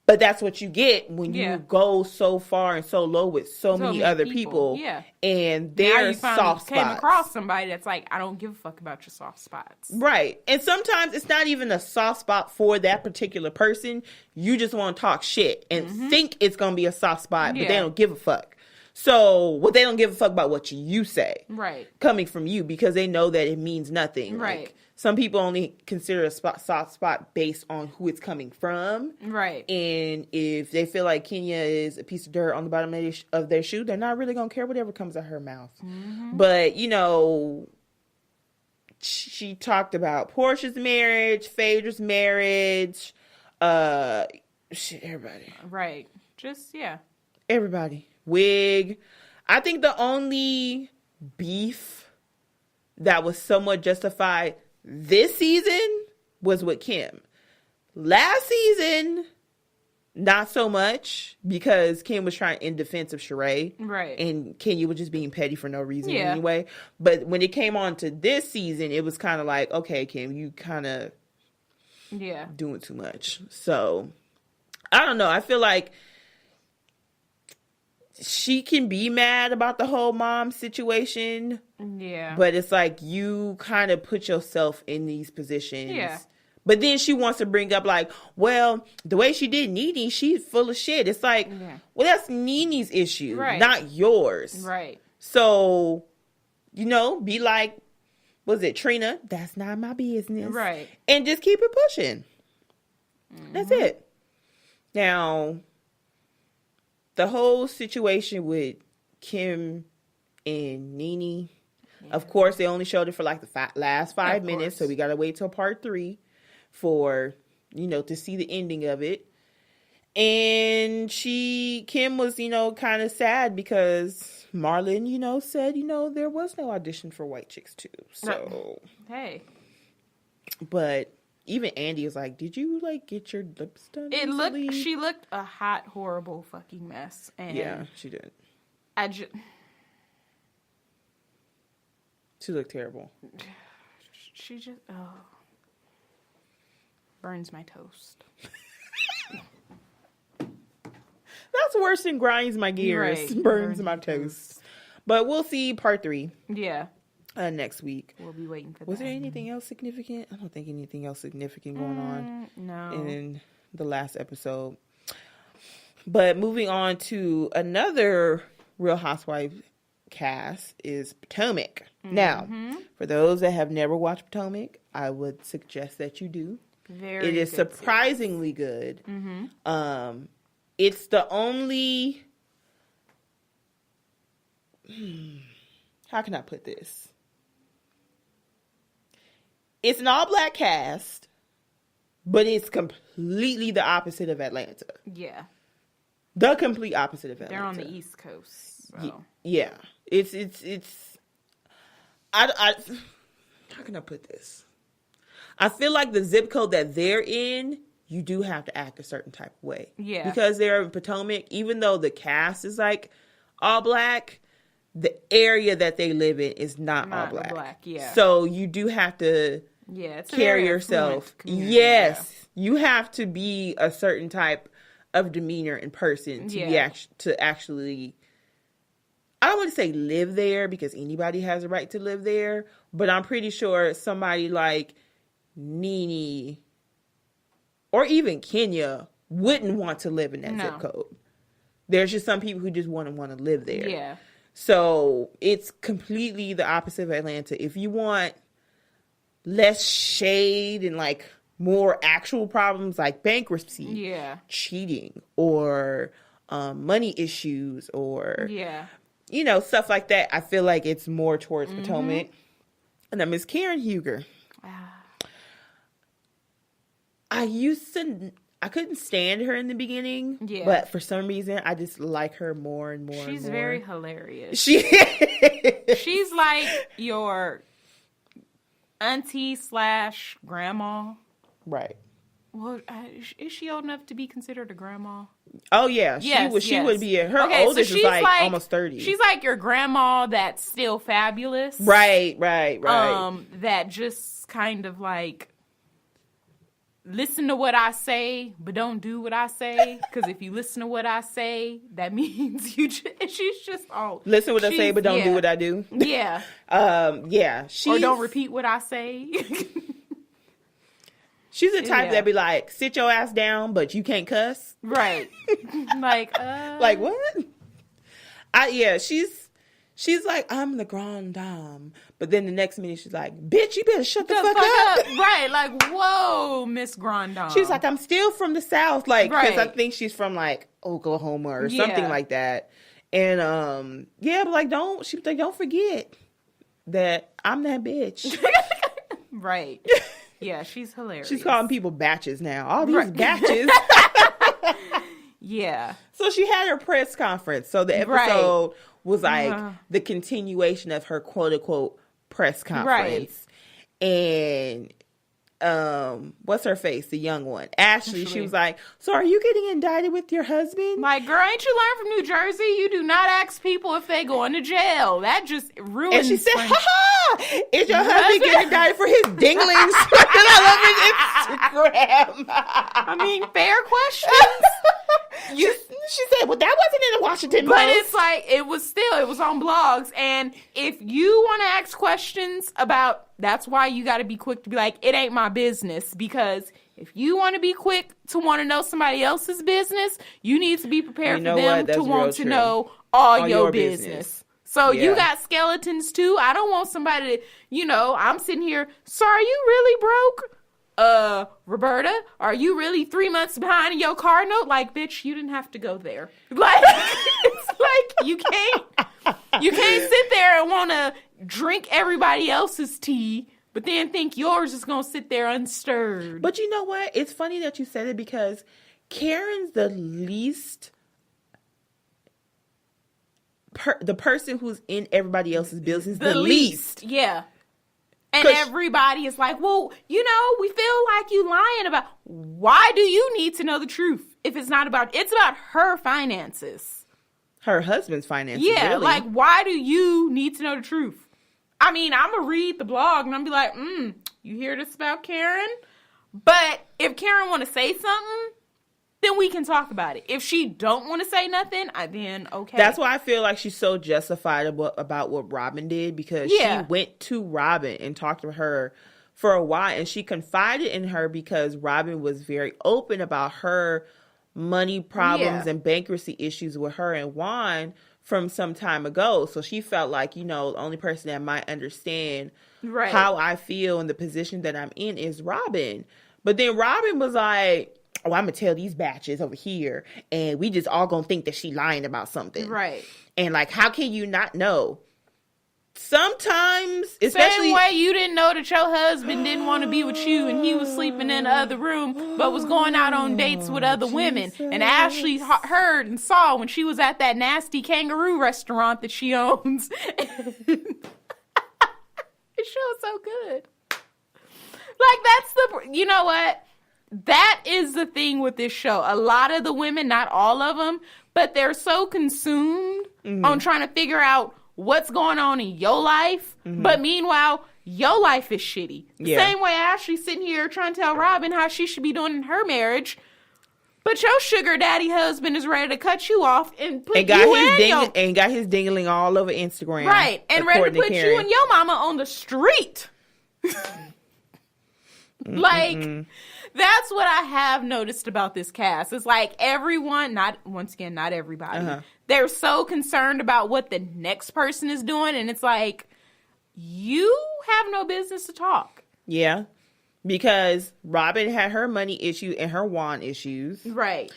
but that's what you get when you go so far and so low with so many other people. Yeah. And Now their you finally soft spots. came across somebody that's like, I don't give a fuck about your soft spots. Right. And sometimes it's not even a soft spot for that particular person. You just want to talk shit and think it's going to be a soft spot, but they don't give a fuck. So, they don't give a fuck about what you say. Right. Coming from you because they know that it means nothing. Right. Like, some people only consider a soft spot based on who it's coming from. Right. And if they feel like Kenya is a piece of dirt on the bottom of their shoe, they're not really going to care whatever comes out of her mouth. Mm-hmm. But, you know, she talked about Portia's marriage, Phaedra's marriage, everybody. Right. Just, Everybody. Wig. I think the only beef that was somewhat justified this season was with Kim. Last season, not so much because Kim was trying in defense of Sheree. Right. And Kenya was just being petty for no reason Yeah. anyway. But when it came on to this season, it was kind of like, okay, Kim, you kind of doing too much. So, I don't know. I feel like she can be mad about the whole mom situation. Yeah. But it's like you kind of put yourself in these positions. Yeah. But then she wants to bring up like, well, the way she did Nene, she's full of shit. It's like, well, that's Nene's issue, not yours. Right. So, you know, be like, was it Trina? That's not my business. Right. And just keep it pushing. Mm-hmm. That's it. Now, the whole situation with Kim and Nene, of course, they only showed it for like the last 5 minutes. So we got to wait till part 3 for, you know, to see the ending of it. And Kim was, you know, kind of sad because Marlon, you know, said, you know, there was no audition for White Chicks 2. So, hey. But even Andy was like, did you, like, get your lips done? She looked a hot, horrible fucking mess. And yeah, she did. She looked terrible. She just, burns my toast. That's worse than grinds my gears. Right. Burns my toast. But we'll see part 3. Yeah. Next week. We'll be waiting for that. Was there anything else significant? I don't think anything else significant going on. No. In the last episode. But moving on to another Real Housewives cast is Potomac. Mm-hmm. Now, for those that have never watched Potomac, I would suggest that you do. It is surprisingly good. Mm-hmm. It's the only... How can I put this? It's an all-black cast, but it's completely the opposite of Atlanta. Yeah. The complete opposite of Atlanta. They're on the East Coast. So. Yeah. It's how can I put this? I feel like the zip code that they're in, you do have to act a certain type of way. Yeah. Because they're in Potomac, even though the cast is like all black, the area that they live in is not all black. Yeah. So you do have to carry yourself. Yes. Yeah. You have to be a certain type of demeanor in person to be actually, I don't want to say live there because anybody has a right to live there, but I'm pretty sure somebody like Nene or even Kenya wouldn't want to live in that zip code. There's just some people who just want to live there. Yeah. So it's completely the opposite of Atlanta. If you want less shade and like more actual problems like bankruptcy, cheating, or money issues, or you know, stuff like that, I feel like it's more towards Potomac. And then Miss Karen Huger. I couldn't stand her in the beginning, but for some reason, I just like her more and more. She's and more. very hilarious. She's like your auntie / grandma. Right. Well, is she old enough to be considered a grandma? Oh, yeah. She would be. Her oldest is like almost 30. She's like your grandma that's still fabulous. Right. That just kind of like... listen to what I say, but don't do what I say. Because if you listen to what I say, that means she's just all... listen to what I say, but don't do what I do. Yeah. Or don't repeat what I say. She's the type that be like, sit your ass down, but you can't cuss. Right. Like what? She's like, I'm the grande dame. But then the next minute, she's like, bitch, you better shut the fuck up. Right. Like, whoa, Miss Grande Dame. She's like, I'm still from the South. Like, because I think she's from, like, Oklahoma or something like that. And, but, like, don't forget that I'm that bitch. Right. Yeah, she's hilarious. She's calling people batches now. All these batches. Yeah. So she had her press conference. So the episode was like the continuation of her quote unquote press conference. Right. And what's her face? The young one. Ashley. She was like, so are you getting indicted with your husband? Like, girl, ain't you learned from New Jersey? You do not ask people if they going to jail. That just ruins. And she said, is your husband getting indicted for his dinglings? I love his Instagram. I mean, fair question. She said, well, that wasn't in the Washington Post. But it's like, it was on blogs. And if you want to ask questions about, that's why you got to be quick to be like, it ain't my business. Because if you want to be quick to want to know somebody else's business, you need to be prepared for them to want to know all your business. So you got skeletons too. I don't want somebody to, I'm sitting here, so are you really broke? Roberta, are you really 3 months behind in your car note? Like, bitch, you didn't have to go there. Like, it's like, you can't sit there and want to drink everybody else's tea, but then think yours is going to sit there unstirred. But you know what? It's funny that you said it because Karen's the least, the person who's in everybody else's business, the least. Yeah. And everybody is like, well, we feel like you lying about. Why do you need to know the truth if it's not about? It's about her finances. Her husband's finances. Yeah, really. like, why do you need to know the truth? I mean, I'm gonna read the blog and I'm be like, you hear this about Karen? But if Karen want to say something, then we can talk about it. If she don't want to say nothing, then okay. That's why I feel like she's so justified about what Robin did, because she went to Robin and talked to her for a while, and she confided in her because Robin was very open about her money problems and bankruptcy issues with her and Juan from some time ago. So she felt like, the only person that might understand how I feel and the position that I'm in is Robin. But then Robin was like, oh, I'm going to tell these batches over here, and we just all going to think that she lying about something. Right. And, like, how can you not know? Sometimes, especially... Same way you didn't know that your husband didn't want to be with you, and he was sleeping in the other room, but was going out on dates with other women. And Ashley heard and saw when she was at that nasty kangaroo restaurant that she owns. It show's so good. Like, that's you know what? That is the thing with this show. A lot of the women, not all of them, but they're so consumed on trying to figure out what's going on in your life. But meanwhile, your life is shitty. The same way Ashley's sitting here trying to tell Robin how she should be doing in her marriage. But your sugar daddy husband is ready to cut you off and put and got his dingling all over Instagram. Right. And ready to put you and your mama on the street. Like... That's what I have noticed about this cast. It's like everyone, not everybody. They're so concerned about what the next person is doing. And it's like, you have no business to talk. Yeah. Because Robin had her money issue and her Juan issues. Right.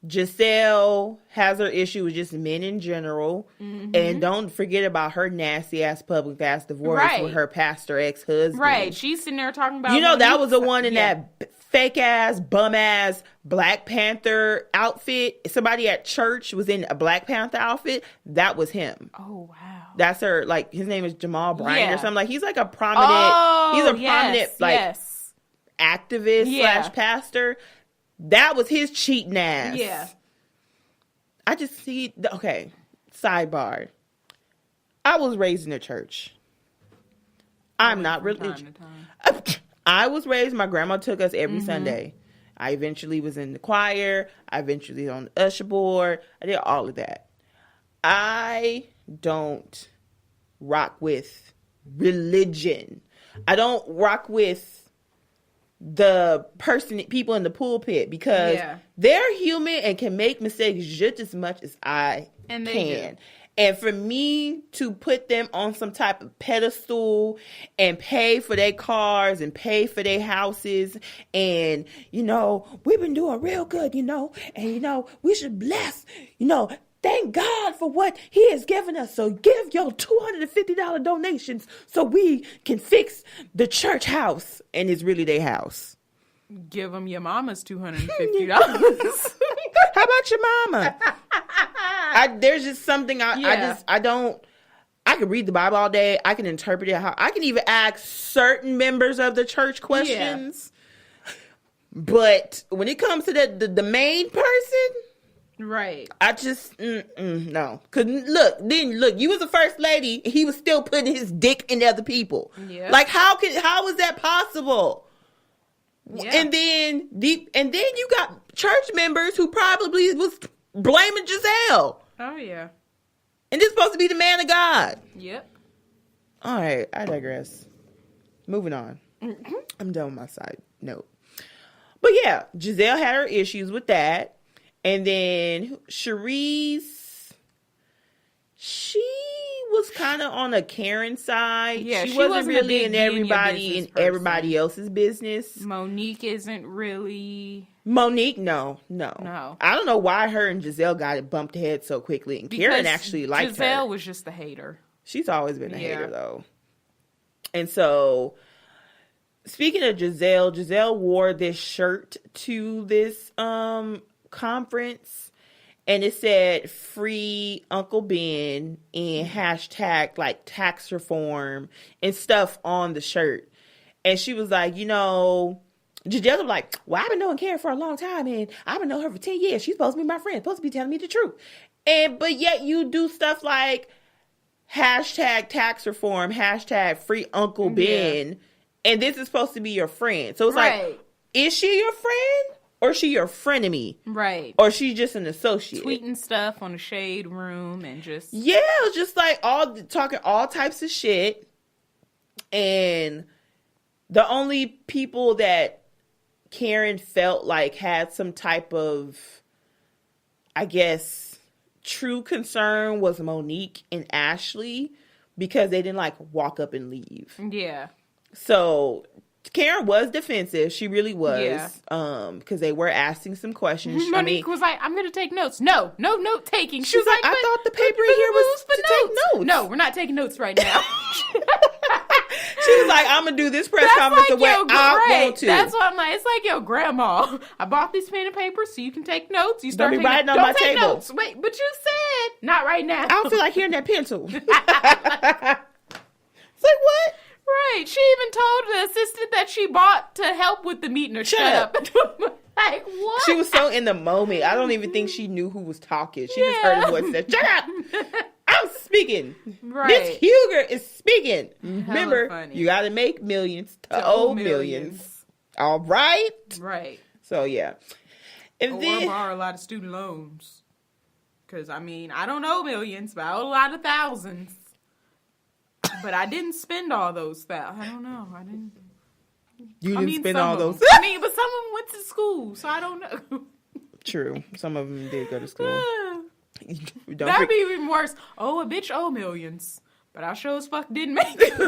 Giselle has her issue with just men in general. And don't forget about her nasty ass public ass divorce with her pastor ex-husband. Right. She's sitting there talking about... that was the one in that fake ass, bum ass Black Panther outfit. Somebody at church was in a Black Panther outfit. That was him. Oh, wow. That's her, like, his name is Jamal Bryant or something. Like, he's like a prominent... activist / pastor. That was his cheating ass. Yeah. I just see... Okay. Sidebar. I was raised in a church. I'm not religious. I was raised... My grandma took us every Sunday. I eventually was in the choir. I eventually was on the usher board. I did all of that. I don't rock with religion. I don't rock with people in the pulpit, because they're human and can make mistakes just as much as I can. Do. And for me to put them on some type of pedestal and pay for their cars and pay for their houses and, we've been doing real good, and, we should bless, thank God for what he has given us. So give your $250 donations so we can fix the church house. And it's really their house. Give them your mama's $250. How about your mama? There's just something I don't. I can read the Bible all day. I can interpret it. I can even ask certain members of the church questions. Yeah. But when it comes to the main person, right? I just no. Cause look, you was the first lady. And he was still putting his dick in other people. Yeah. Like how is that possible? Yeah. And then you got church members who probably was blaming Giselle. Oh yeah. And this is supposed to be the man of God. Yep. All right, I digress. Moving on. Mm-hmm. I'm done with my side note. But yeah, Giselle had her issues with that. And then Cherise, she was kind of on a Karen side. Yeah, she wasn't really in everybody else's business. Monique isn't really... Monique, no. I don't know why her and Giselle got it bumped heads so quickly. And because Karen actually liked her. Giselle was just a hater. She's always been a hater, though. And so, speaking of Giselle wore this shirt to this conference. And it said, free Uncle Ben and hashtag like tax reform and stuff on the shirt. And she was like, Giselle was like, well, I've been knowing Karen for a long time and I've been knowing her for 10 years. She's supposed to be my friend, supposed to be telling me the truth. But yet you do stuff like hashtag tax reform, hashtag free Uncle Ben. And this is supposed to be your friend. So it's like, is she your friend? Or is she your frenemy? Right. Or she's just an associate? Tweeting stuff on the shade room and just... Yeah, just like talking all types of shit. And the only people that Karen felt like had some type of, I guess, true concern was Monique and Ashley. Because they didn't like walk up and leave. Yeah. So... Karen was defensive. She really was. Yeah. Because they were asking some questions. Monique was like, I'm going to take notes. No note taking. She was like, I thought the paper here was to take notes. No, we're not taking notes right now. She was like, I'm going to do this press conference the way I want to. That's what I'm like. It's like, yo, grandma, I bought this pen and paper so you can take notes. You start Don't be writing on my table. Notes. Wait, but you said, not right now. I don't feel like hearing that pencil. It's like, what? Right. She even told the assistant that she bought to help with the meeting to shut up. Like, what? She was so in the moment. I don't even think she knew who was talking. She just heard a voice and said, shut up. I'm speaking. Right. Miss Huger is speaking. Hella Remember, funny. You got to make millions to owe millions. All right? Right. So, yeah. And then borrow a lot of student loans. Because, I mean, I don't owe millions, but I owe a lot of thousands. But I didn't spend all those. I don't know. I didn't. You didn't spend all those. I mean, but some of them went to school, so I don't know. True. Some of them did go to school. That'd be even worse. Oh, a bitch owe millions. But I sure as fuck didn't make it.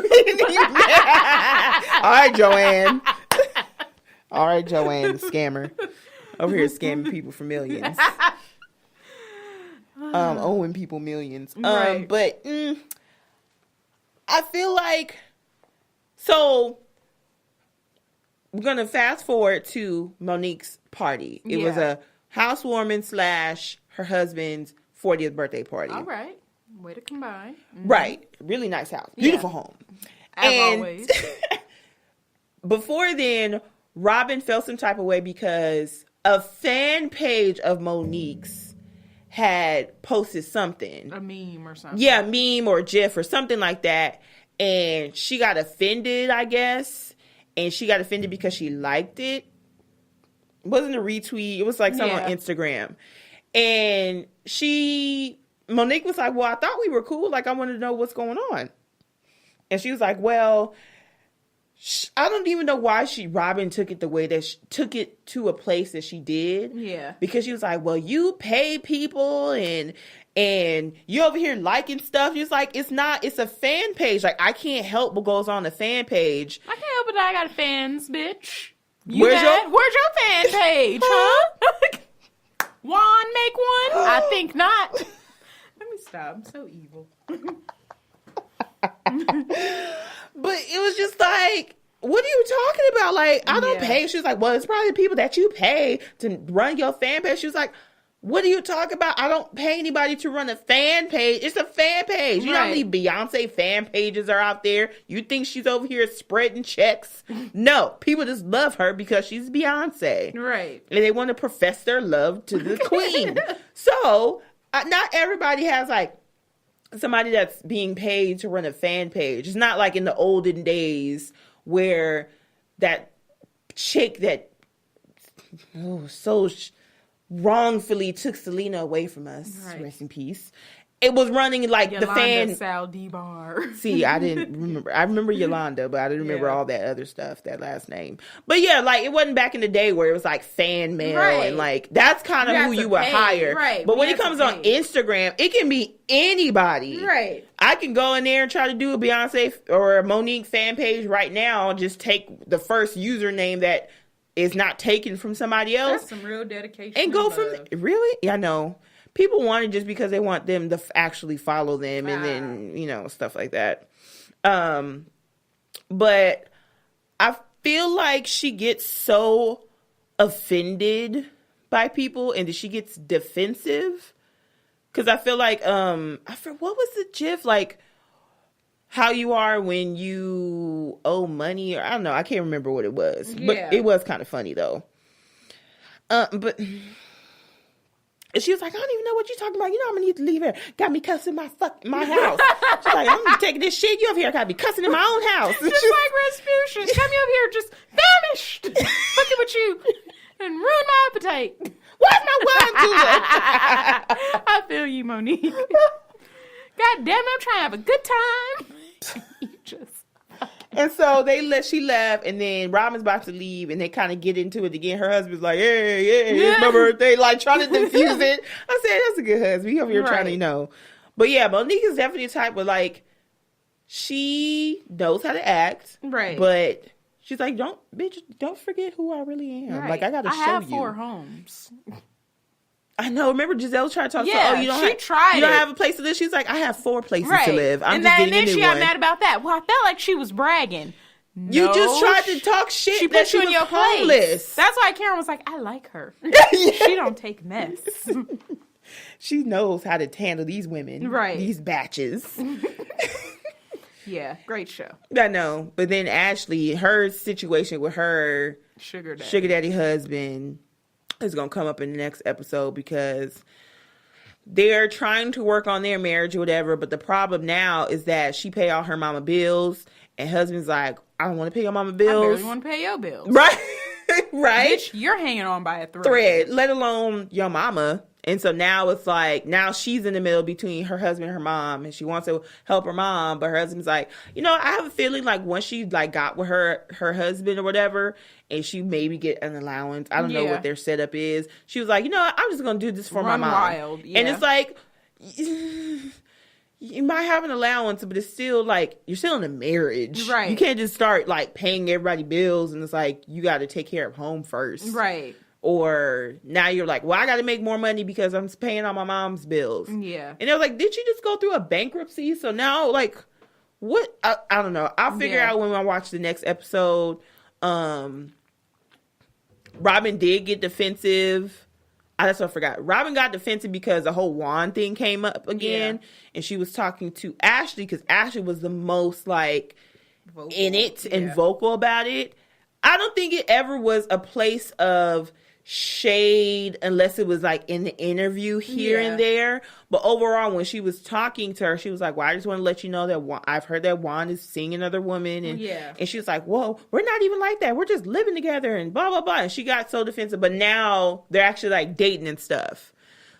All right, Joanne. All right, Joanne, scammer. Over here scamming people for millions. Owing people millions. Right. But... I feel like, so we're going to fast forward to Monique's party. It was a housewarming / her husband's 40th birthday party. All right. Way to combine. Mm-hmm. Right. Really nice house. Beautiful home. As always. Before then, Robin felt some type of way because a fan page of Monique's had posted something. A meme or something. Yeah, a meme or a GIF or something like that. And she got offended, I guess. And she got offended because she liked it. It wasn't a retweet. It was like something on Instagram. And Monique was like, well, I thought we were cool. Like, I wanted to know what's going on. And she was like, well, I don't even know why Robin took it the way that she took it to a place that she did. Yeah. Because she was like, well, you pay people and you over here liking stuff. It's like, it's a fan page. Like, I can't help what goes on the fan page. I can't help it that I got fans, bitch. Where's your fan page, huh? Juan, make one? I think not. Let me stop. I'm so evil. But it was just like, what are you talking about? Like, I don't pay. She was like, well, it's probably the people that you pay to run your fan page. She was like, What do you talk about? I don't pay anybody to run a fan page. It's a fan page. You know how many Beyonce fan pages are out there? You think she's over here spreading checks? No. People just love her because she's Beyonce. Right. And they want to profess their love to the queen. So, not everybody has, like, somebody that's being paid to run a fan page. It's not like in the olden days where that chick that wrongfully took Selena away from us, rest in peace. It was running like Yolanda the fan. Saldivar. See, I didn't remember. I remember Yolanda, but I didn't remember all that other stuff, that last name. But yeah, like it wasn't back in the day where it was like fan mail and like that's kind of who you would hire. Right. But when it comes on Instagram, it can be anybody. Right. I can go in there and try to do a Beyonce or a Monique fan page right now. Just take the first username that is not taken from somebody else. That's some real dedication. And go from really? Yeah, I know. People want it just because they want them to actually follow them and then, you know, stuff like that. But I feel like she gets so offended by people and that she gets defensive. Because I feel like, what was the gif? Like, how you are when you owe money, or I don't know. I can't remember what it was. Yeah. But it was kind of funny, though. But... And she was like, I don't even know what you're talking about. You know I'm going to need to leave here. Got me cussing my house. She's like, I'm taking this shit. You over here got me cussing in my own house. Just like Rasputin. Got me over here just famished. Fucking with you. And ruin my appetite. Where's my wine cooler? I feel you, Monique. God damn it, I'm trying to have a good time. You just... And so she left, and then Robin's about to leave, and they kind of get into it again. Her husband's like, yeah, it's my birthday, like trying to diffuse it. I said, that's a good husband. He over here trying to, you know. But yeah, Monique is definitely the type of like, she knows how to act. Right. But she's like, don't forget who I really am. Right. Like, I got to show you. I have 4 homes. I know. Remember, Giselle tried to talk to you don't have a place to live. She's like, I have 4 places to live. And then she got mad about that. Well, I felt like she was bragging. You just tried to talk shit. She put you in your homeless. Place. That's why Karen was like, I like her. She don't take mess. She knows how to handle these women. Right. These batches. Yeah, great show. I know. But then Ashley, her situation with her sugar daddy husband is going to come up in the next episode because they're trying to work on their marriage or whatever. But the problem now is that she pay all her mama bills and husband's like, I don't want to pay your mama bills. I barely want to pay your bills. Right. Right. Bitch, you're hanging on by a thread. Let alone your mama. And so now it's like, now she's in the middle between her husband and her mom, and she wants to help her mom, but her husband's like, you know, I have a feeling like once she like got with her husband or whatever, and she maybe get an allowance. I don't know what their setup is. She was like, you know what? I'm just going to do this for my mom. Wild. Yeah. And it's like, you might have an allowance, but it's still like, you're still in a marriage. Right. You can't just start like paying everybody bills, and it's like, you got to take care of home first. Right. Or now you're like, well, I got to make more money because I'm paying all my mom's bills. Yeah. And they're like, did you just go through a bankruptcy? So now, like, what? I don't know. I'll figure out when I watch the next episode. Robin did get defensive. That's what I forgot. Robin got defensive because the whole wand thing came up again. Yeah. And she was talking to Ashley because Ashley was the most, like, vocal in it and vocal about it. I don't think it ever was a place of shade unless it was like in the interview here and there. But overall, when she was talking to her, she was like, well, I just want to let you know that I've heard that Juan is seeing another woman. And she was like, whoa, we're not even like that. We're just living together and blah, blah, blah. And she got so defensive. But now they're actually like dating and stuff.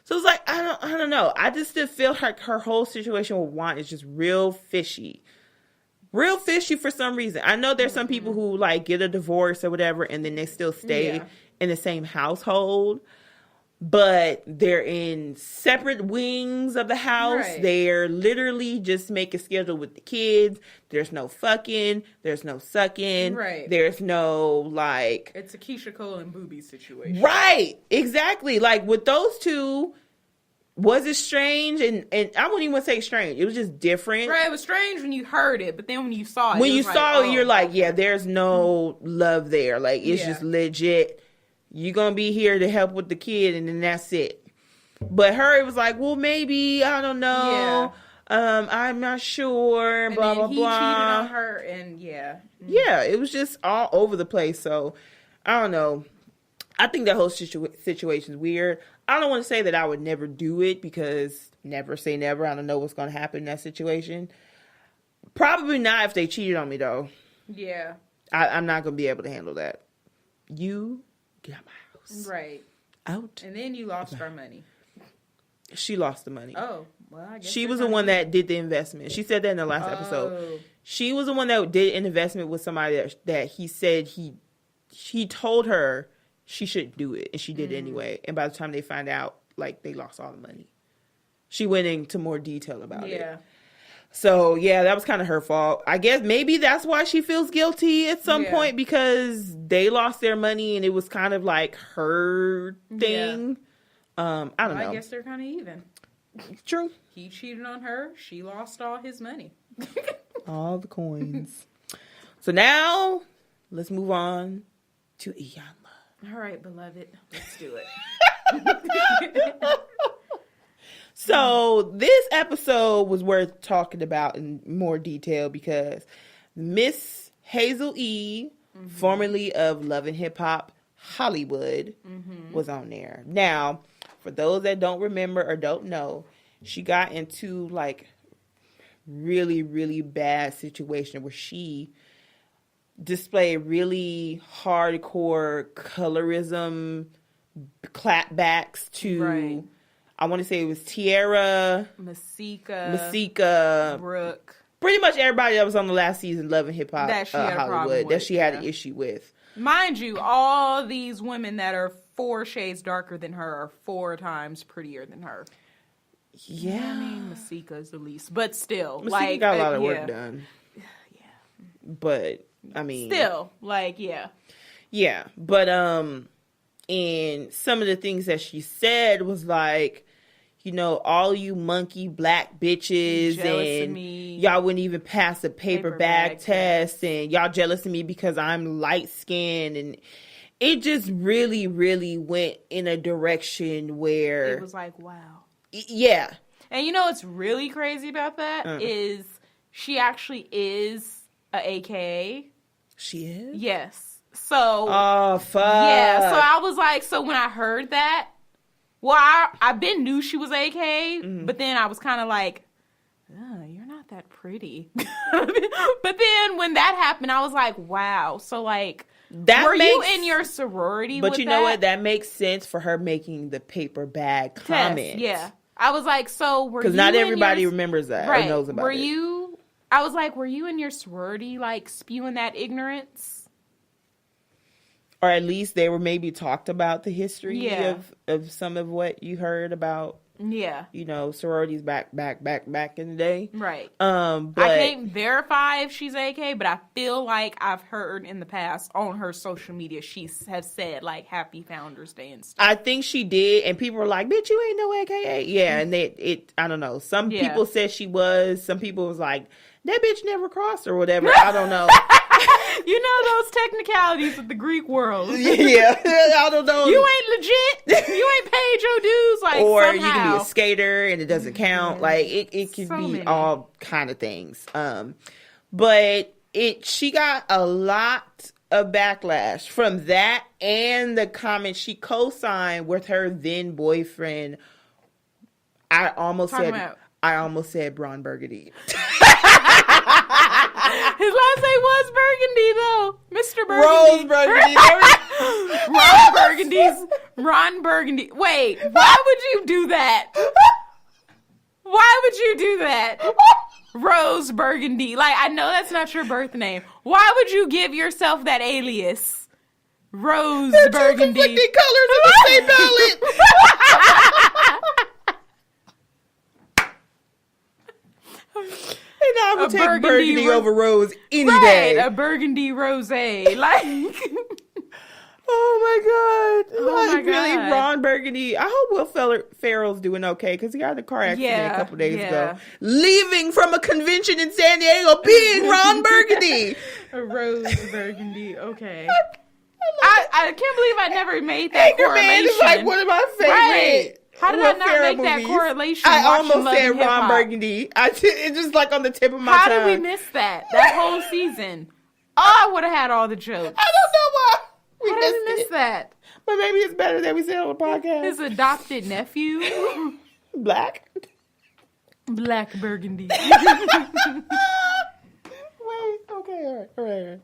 So it's like, I don't know. I just still feel like her whole situation with Juan is just real fishy. Real fishy for some reason. I know there's some people who like get a divorce or whatever and then they still stay in the same household, but they're in separate wings of the house. Right. They're literally just make a schedule with the kids. There's no fucking. There's no sucking. Right. There's no like. It's a Keisha Cole and Booby situation. Right. Exactly. Like with those two. Was it strange? And I wouldn't even say strange. It was just different. Right, it was strange when you heard it, but then when you saw it, when you saw it, you're like, yeah, there's no love there. Like, it's just legit. You're going to be here to help with the kid, and then that's it. But her, it was like, well, maybe, I don't know. I'm not sure, blah, blah, blah. He cheated on her, and Yeah, it was just all over the place. So, I don't know. I think that whole situation is weird. I don't want to say that I would never do it, because never say never. I don't know what's going to happen in that situation. Probably not if they cheated on me, though. Yeah. I'm not going to be able to handle that. You get out of my house. Right. Out. And then you lost our money. She lost the money. Oh, well, I guess she was the one that did the investment. She said that in the last episode. She was the one that did an investment with somebody that he said he told her she shouldn't do it, and she did it anyway. And by the time they find out, like, they lost all the money. She went into more detail about it. So, yeah, that was kind of her fault. I guess maybe that's why she feels guilty at some point, because they lost their money and it was kind of like her thing. I don't know. I guess they're kind of even. True. He cheated on her. She lost all his money. All the coins. So now, let's move on to Iyanla. All right, beloved. Let's do it. So this episode was worth talking about in more detail because Miss Hazel E., formerly of Love and Hip Hop Hollywood, was on there. Now, for those that don't remember or don't know, she got into like really, really bad situation where she displayed really hardcore colorism clapbacks to, I want to say it was Tierra, Masika, Brooke. Pretty much everybody that was on the last season Love and Hip Hop Hollywood that she had an issue with. Mind you, all these women that are 4 shades darker than her are 4 times prettier than her. Yeah. I mean, Masika is the least, but still. Masika like, got a lot of work done. Yeah. But, I mean. Still, like, yeah. Yeah. But, and some of the things that she said was like, you know, all you monkey black bitches and y'all wouldn't even pass a paper bag test and y'all jealous of me because I'm light skinned, and it just really, really went in a direction where it was like, wow. Yeah. And you know what's really crazy about that is she actually is a AKA. She is? Yes. So. Oh, fuck. Yeah. So I was like, so when I heard that, well, I been knew she was AK, but then I was kind of like, you're not that pretty. But then when that happened, I was like, wow. So like, were you in your sorority? But you know what? That makes sense for her making the paper bag comment. Yeah. I was like, so were you? Because not everybody remembers that or knows about it. I was like, were you in your sorority like spewing that ignorance? Or at least they were maybe talked about the history of some of what you heard about. Yeah. You know, sororities back in the day. Right. But I can't verify if she's AK, but I feel like I've heard in the past on her social media she has said like Happy Founders Day and stuff. I think she did, and people were like, "Bitch, you ain't no AKA." Yeah, and I don't know. Some people said she was. Some people was like, "That bitch never crossed" or whatever. I don't know. You know those technicalities of the Greek world. Yeah, I don't know. You ain't legit. You ain't paid your dues. Like, or somehow. You can be a skater and it doesn't count. Like it could be all kind of things. But she got a lot of backlash from that and the comment she co-signed with her then boyfriend. I almost said Ron Burgundy. His last name was Burgundy, though. Mr. Burgundy. Rose Burgundy. Ron Burgundy. Wait, why would you do that? Why would you do that? Rose Burgundy. Like, I know that's not your birth name. Why would you give yourself that alias? Rose Burgundy. They're two conflicting colors of the same ballot. And I would take burgundy over rose any day. A burgundy rosé. Like, oh my God. Really, Ron Burgundy. I hope Will Ferrell's doing okay because he got in a car accident a couple days ago. Leaving from a convention in San Diego being Ron Burgundy. A Rose Burgundy. Okay. I can't believe I never made that correlation. Man is like one of my favorite How did I not make that correlation? I almost Love said and Hip Ron Hop? Burgundy. It's just like on the tip of my tongue. How did we miss that whole season? Oh, I would have had all the jokes. I don't know why How did we miss that? But maybe it's better that we say it on the podcast. His adopted nephew. Black Burgundy. Wait, okay, all right.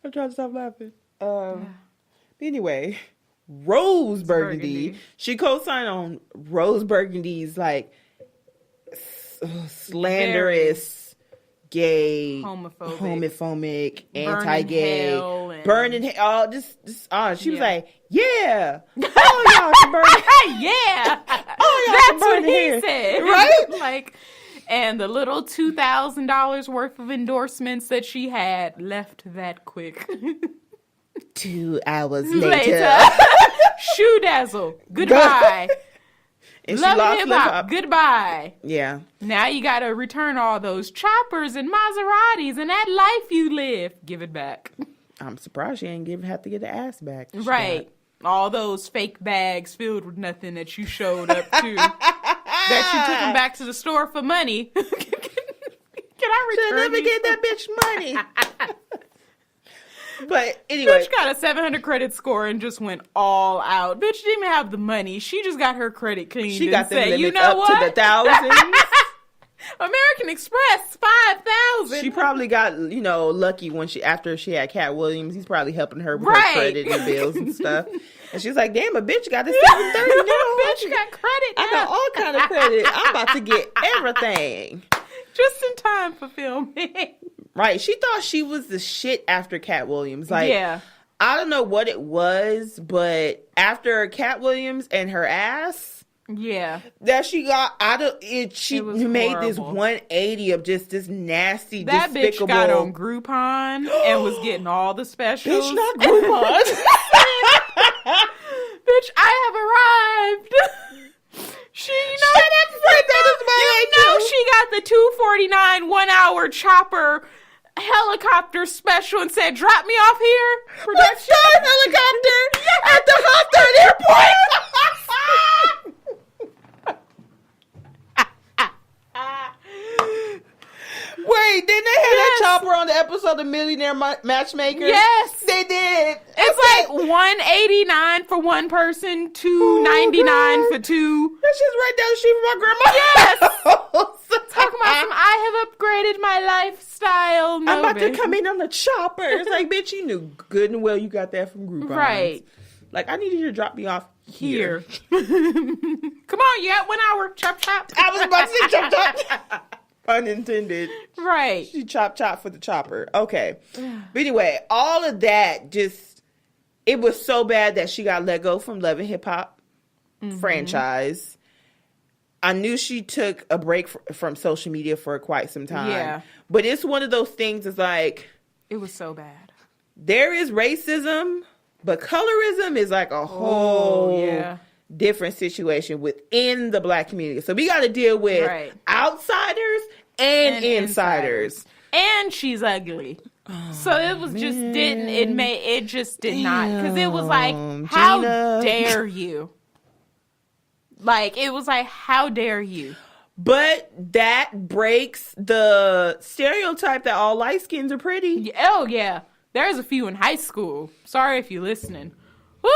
I'm trying to stop laughing. Anyway, Rose Burgundy. She co-signed on Rose Burgundy's like slanderous, gay, homophobic, anti-gay, burning hell. All this. She was like, "Yeah, all y'all can burn." Yeah, all y'all that's burn what he hair. said, right? Like, and the little $2,000 worth of endorsements that she had left that quick. 2 hours later. Shoe dazzle. Goodbye. And Love she lost Hip Hop. Goodbye. Yeah. Now you got to return all those choppers and Maseratis and that life you live. Give it back. I'm surprised she ain't have to get the ass back. Right. All those fake bags filled with nothing that you showed up to. That you took them back to the store for money. Can I return never get that bitch money. But anyway. Bitch got a 700 credit score and just went all out. Bitch didn't even have the money. She just got her credit cleaned. She got the limits you know up what? to the thousands. American Express, 5,000. She probably got, lucky when after she had Cat Williams. He's probably helping her with her credit and bills and stuff. And she's like, damn, a bitch got this 730 now. Bitch got credit now. I got all kind of credit. I'm about to get everything. Just in time for filming. Right. She thought she was the shit after Cat Williams. Like, yeah. I don't know what it was, but after Cat Williams and her ass, yeah, that she got out of it, she made horrible. This 180 of just this nasty, that despicable. Bitch got on Groupon and was getting all the specials. Bitch, not Groupon. Bitch, I have arrived. She, Shut up, she got the $249 1 hour chopper helicopter special and said, "Drop me off here." Production helicopter at the Hawthorne Airport. Wait, didn't they have that chopper on the episode of Millionaire Matchmaker? Yes, they did. It's like $189 for one person, $299 for two. That's just right down the street from my grandma. Yes. Talking about some, I have upgraded my lifestyle. No, I'm about bitch. to come in on the chopper. It's like, bitch, you knew good and well you got that from Groupon. Right. Like, I needed you to drop me off here. Come on, you got 1 hour. Chop, chop. I was about to say chop, chop. Unintended. Right. She chop for the chopper. Okay. But anyway, all of that just, it was so bad that she got let go from Love and Hip Hop franchise. I knew she took a break from social media for quite some time. Yeah. But it's one of those things, it's like, it was so bad. There is racism, but colorism is like a whole different situation within the Black community. So we got to deal with outsiders and insiders. And she's ugly. So it was just it just did not. Because it was like, how dare you? Like, it was like, how dare you? But that breaks the stereotype that all light skins are pretty. Oh, yeah. There's a few in high school. Sorry if you're listening. Woo!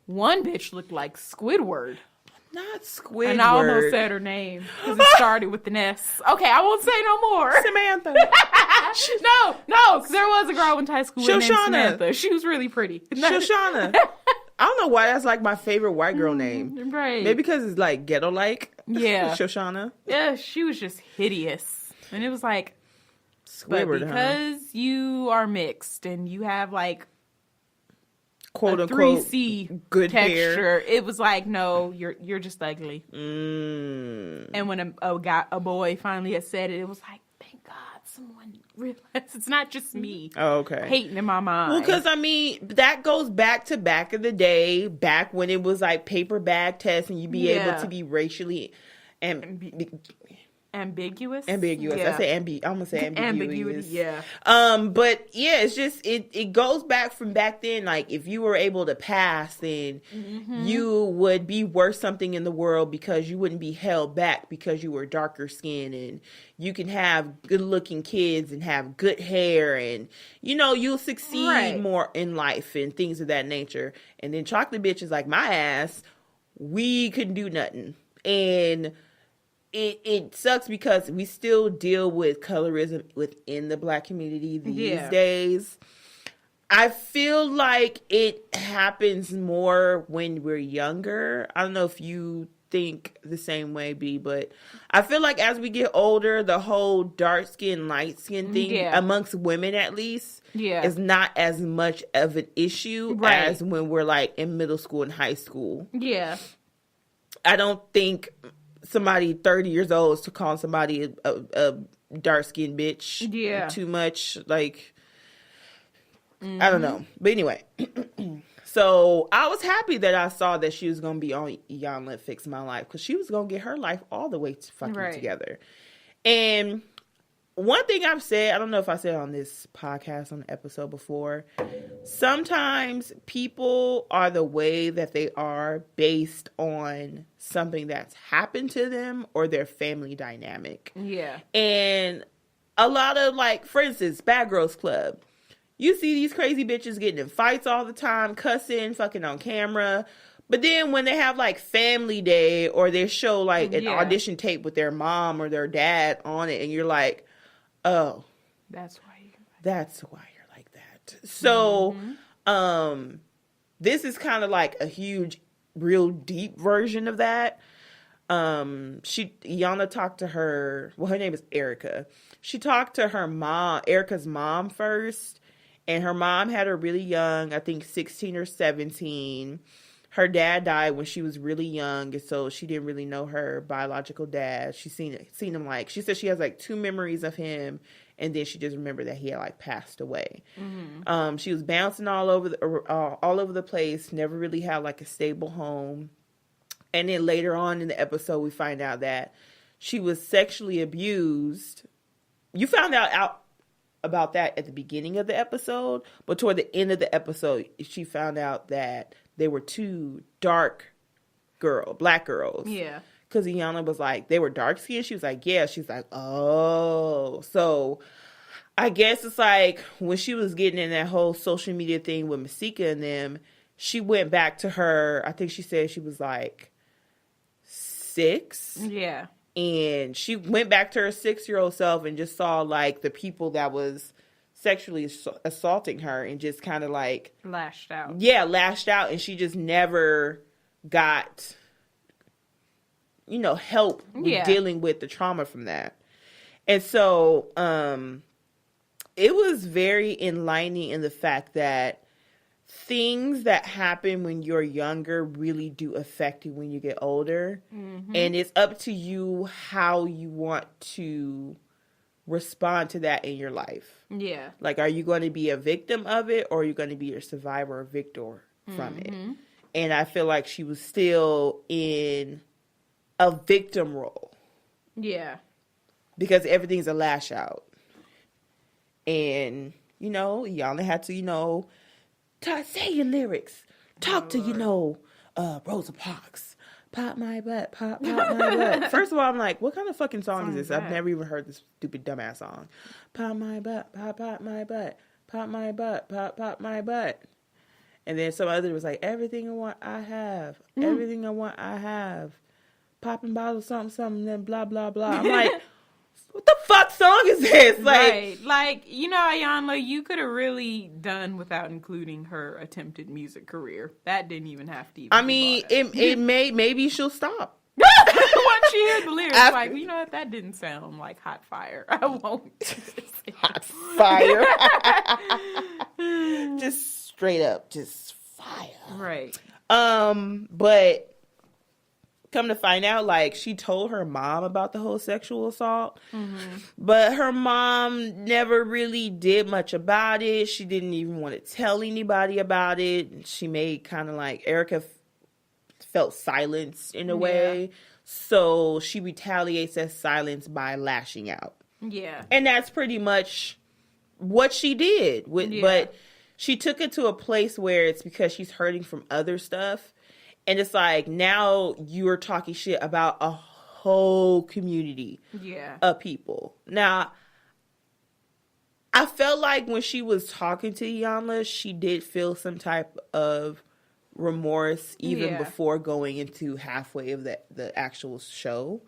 One bitch looked like Squidward. Not Squidward. And I almost said her name because it started with an S. Okay, I won't say no more. Samantha. No, because there was a girl in high school named Samantha. She was really pretty. Shoshana. I don't know why that's like my favorite white girl name. Right. Maybe because it's like ghetto-like. Yeah. Shoshana. Yeah, she was just hideous. And it was like, Squidward, but because you are mixed and you have like quote a unquote 3C good texture, hair. It was like, no, you're just ugly. And when a boy finally had said it, it was like, thank God someone realized it's not just me. Oh, okay. Hating in my mind. Well, because I mean, that goes back to back in the day, back when it was like paper bag tests and you'd be able to be racially and ambiguous. Yeah. I'm gonna say ambiguous. Yeah. But yeah, it's just it goes back from back then. Like, if you were able to pass, then you would be worth something in the world because you wouldn't be held back because you were darker skinned, and you can have good looking kids and have good hair, and you'll succeed more in life and things of that nature. And then chocolate bitches like my ass, we couldn't do nothing. And it sucks because we still deal with colorism within the Black community these days. I feel like it happens more when we're younger. I don't know if you think the same way, B, but I feel like as we get older, the whole dark skin, light skin thing, amongst women at least, is not as much of an issue as when we're like in middle school and high school. Yeah. I don't think somebody 30 years old is to call somebody a dark-skinned bitch too much. Like, I don't know. But anyway, so I was happy that I saw that she was going to be on Iyanla Fix My Life, because she was going to get her life all the way fucking together. And one thing I've said, I don't know if I said it on this podcast, on the episode before, sometimes people are the way that they are based on something that's happened to them or their family dynamic. Yeah. And a lot of, like, for instance, Bad Girls Club. You see these crazy bitches getting in fights all the time, cussing, fucking on camera. But then when they have, like, family day, or they show, like, an audition tape with their mom or their dad on it, and you're like, oh, that's why you're like that. So, this is kind of like a huge, real deep version of that. Iyanla talked to her, well, her name is Erica. She talked to her mom, Erica's mom first, and her mom had her really young, I think 16 or 17. Her dad died when she was really young, and so she didn't really know her biological dad. She seen him, like, she said she has like 2 memories of him, and then she just remembered that he had like passed away. She was bouncing all over the place, never really had like a stable home. And then later on in the episode, we find out that she was sexually abused. You found out about that at the beginning of the episode, but toward the end of the episode, she found out that they were 2 black girls. Yeah. Because Iyanla was like, they were dark skinned. She was like, yeah. She's like, oh. So I guess it's like when she was getting in that whole social media thing with Masika and them, she went back to her, I think she said she was like 6. Yeah. And she went back to her 6-year-old self and just saw like the people that was sexually assaulting her, and just kind of like lashed out. Yeah, lashed out, and she just never got, help with dealing with the trauma from that. And so it was very enlightening in the fact that things that happen when you're younger really do affect you when you get older. And it's up to you how you want to respond to that in your life. Yeah. Like, are you going to be a victim of it, or are you going to be a survivor or victor from it? And I feel like she was still in a victim role. Yeah. Because everything's a lash out. And, Iyanla had to, say your lyrics. Talk to, Rosa Parks. Pop my butt, pop my butt. First of all, I'm like, what kind of fucking song is this? I've never even heard this stupid dumbass song. Pop my butt, pop my butt, pop my butt, pop my butt. And then some other was like, everything I want, I have. Everything I want, I have. Popping bottles, something, then blah, blah, blah. I'm like, what the fuck song is this? Like, Iyanla, you could have really done without including her attempted music career. That didn't even have to. Maybe she'll stop. Once she hears the lyrics, like, what? That didn't sound like hot fire. I won't. Hot fire. Just straight up, just fire. Right. But come to find out, like, she told her mom about the whole sexual assault, but her mom never really did much about it. She didn't even want to tell anybody about it. She made kind of like Erica felt silenced in a way. So she retaliates that silence by lashing out. Yeah. And that's pretty much what she did. But she took it to a place where it's because she's hurting from other stuff. And it's like, now you're talking shit about a whole community of people. Now, I felt like when she was talking to Iyanla, she did feel some type of remorse even before going into halfway of the actual show.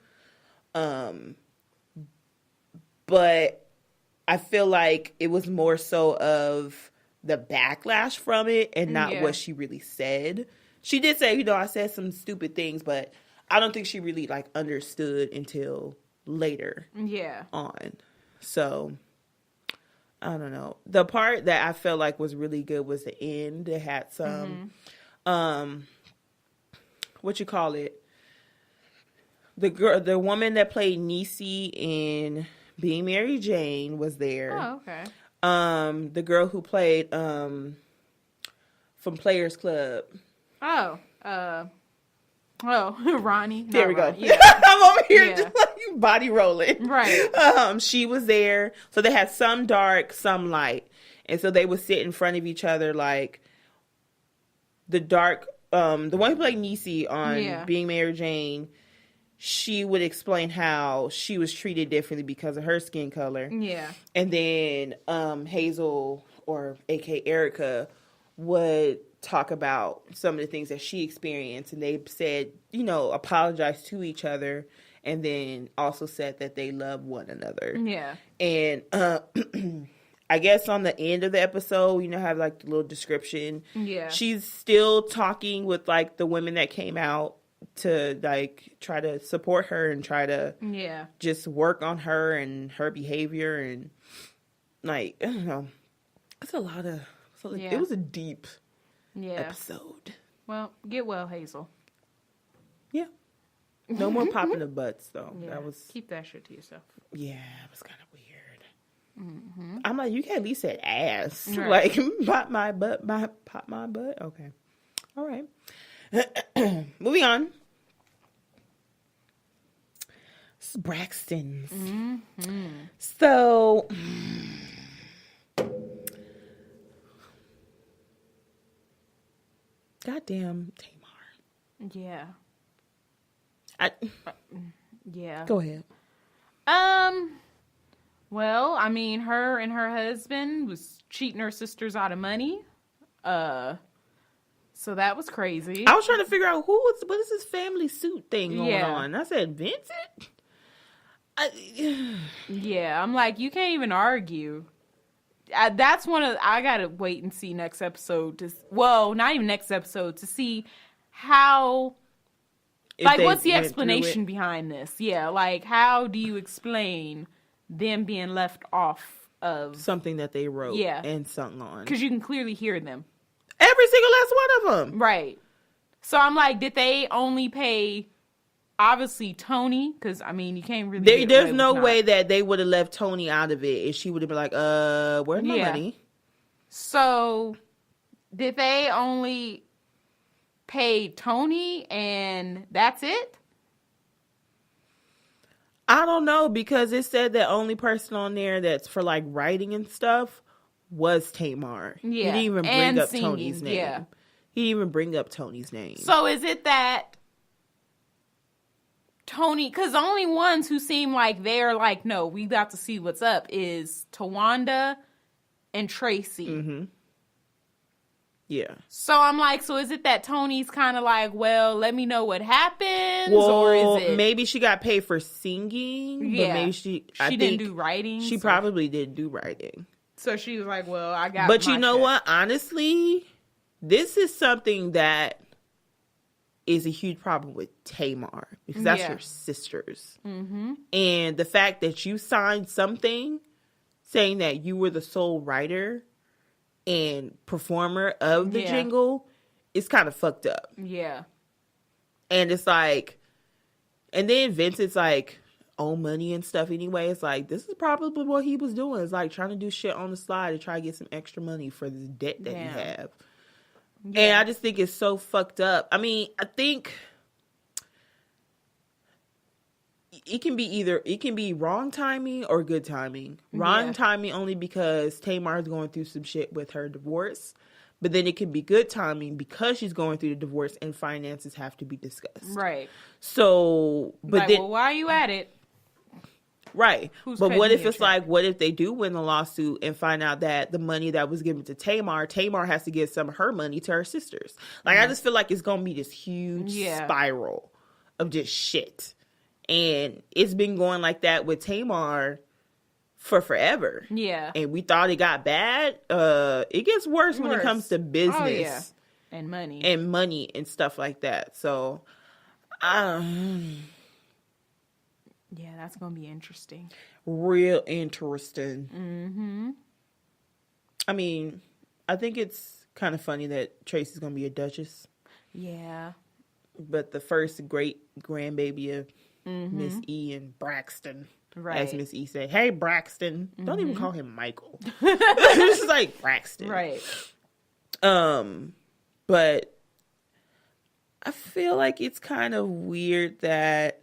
But I feel like it was more so of the backlash from it and not what she really said. She did say, I said some stupid things, but I don't think she really like understood until later on. So I don't know. The part that I felt like was really good was the end. It had some, what you call it? The woman that played Niecy in Being Mary Jane was there. Oh, okay. The girl who played from Players Club. Ronnie. There we go. Ronnie. Yeah. I'm over here just like you body rolling. Right. She was there. So they had some dark, some light. And so they would sit in front of each other like the dark, the one who played Niecy on Being Mary Jane, she would explain how she was treated differently because of her skin color. Yeah. And then Hazel, or aka Erica, would talk about some of the things that she experienced, and they said, apologized to each other, and then also said that they love one another. Yeah. And I guess on the end of the episode, have like the little description. Yeah. She's still talking with like the women that came out to like try to support her and try to just work on her and her behavior, and like, I don't know. It's a lot of, it was a deep episode. Well, get well, Hazel. Yeah. No more popping of butts, though. Yeah. That was, keep that shit to yourself. Yeah, it was kind of weird. Mm-hmm. I'm like, you can at least say ass. Right. Like, pop my butt. Okay. All right. Moving on. This is Braxton's. Mm-hmm. So, goddamn Tamar. Yeah. Yeah. Go ahead. Well, I mean, her and her husband was cheating her sisters out of money. So that was crazy. I was trying to figure out what is this family suit thing going on. I said, Vincent? Yeah, I'm like, you can't even argue. That's I gotta wait and see next episode not even next episode, to see how, like, what's the explanation behind this? Yeah, like, how do you explain them being left off of something that they wrote and sung on? Because you can clearly hear them. Every single last one of them. Right. So I'm like, did they only pay, obviously, Tony? Because, I mean, you can't really... There's no way that they would have left Tony out of it, and she would have been like, where's my money? So, did they only pay Tony and that's it? I don't know, because it said the only person on there that's for, like, writing and stuff was Tamar. Yeah. He didn't even bring up Tony's name. Yeah. He didn't even bring up Tony's name. So is it that Tony, because the only ones who seem like they're like, no, we got to see what's up, is Tawanda and Tracy. Mm-hmm. Yeah. So I'm like, so is it that Tony's kind of like, well, let me know what happens? Or is it... maybe she got paid for singing. Yeah. But maybe she didn't do writing. She probably did do writing. So she was like, well, I got But you know what? Honestly, this is something that is a huge problem with Tamar, because that's your sisters. Mm-hmm. And the fact that you signed something saying that you were the sole writer and performer of the jingle is kind of fucked up. Yeah. And it's like, and then Vincent's like, owe money and stuff anyway. It's like, this is probably what he was doing. It's like trying to do shit on the slide to try to get some extra money for this debt that you have. Yeah. And I just think it's so fucked up. I mean, I think it can be wrong timing or good timing. Wrong timing only because Tamar is going through some shit with her divorce. But then it can be good timing because she's going through the divorce and finances have to be discussed. Right. So, but like, then, well, why are you at it? Right. Who's but what if it's check? like, what if they do win the lawsuit and find out that the money that was given to Tamar has to give some of her money to her sisters? Like, I just feel like it's going to be this huge spiral of just shit. And it's been going like that with Tamar for forever. Yeah. And we thought it got bad. It gets worse when it comes to business. Oh, yeah. And money. And money and stuff like that. So, yeah, that's going to be interesting. Real interesting. Mm-hmm. I mean, I think it's kind of funny that Tracy's going to be a duchess. Yeah. But the first great grandbaby of Miss E and Braxton. Right. As Miss E said, hey, Braxton. Don't even call him Michael. It's just like Braxton. Right. But I feel like it's kind of weird that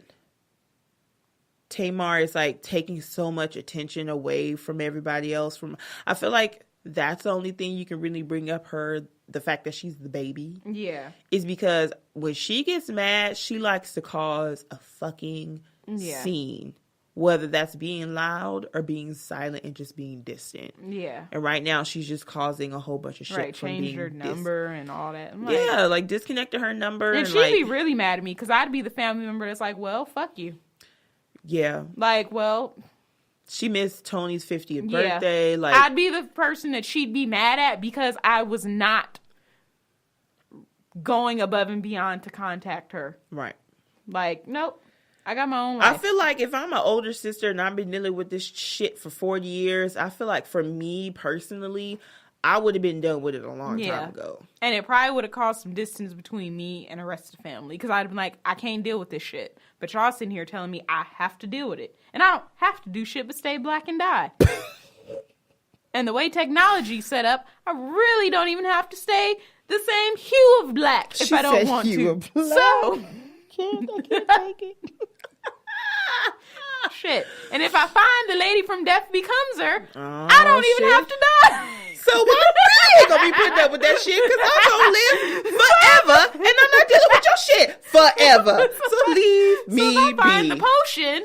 Tamar is like taking so much attention away from everybody else. I feel like that's the only thing you can really bring up the fact that she's the baby. Yeah. Is because when she gets mad, she likes to cause a fucking scene. Whether that's being loud or being silent and just being distant. Yeah. And right now she's just causing a whole bunch of shit. Right, from changed being her number and all that. I'm like disconnected her number. And she'd like, be really mad at me because I'd be the family member that's like, well, fuck you. Yeah. Like, well. She missed Tony's 50th birthday. Like, I'd be the person that she'd be mad at because I was not going above and beyond to contact her. Right. Like, nope. I got my own life. I feel like if I'm an older sister and I've been dealing with this shit for 40 years, I feel like for me personally, I would have been done with it a long time ago. And it probably would have caused some distance between me and the rest of the family. Because I'd have been like, I can't deal with this shit. But y'all sitting here telling me I have to deal with it. And I don't have to do shit but stay black and die. And the way technology's set up, I really don't even have to stay the same hue of black if I don't want to. So, I can't take it. Shit. And if I find the lady from Death Becomes Her, I don't even have to die. So why ain't gonna be putting up with that shit? Because I'm gonna live forever, and I'm not dealing with your shit forever. So leave me if I find be. the potion.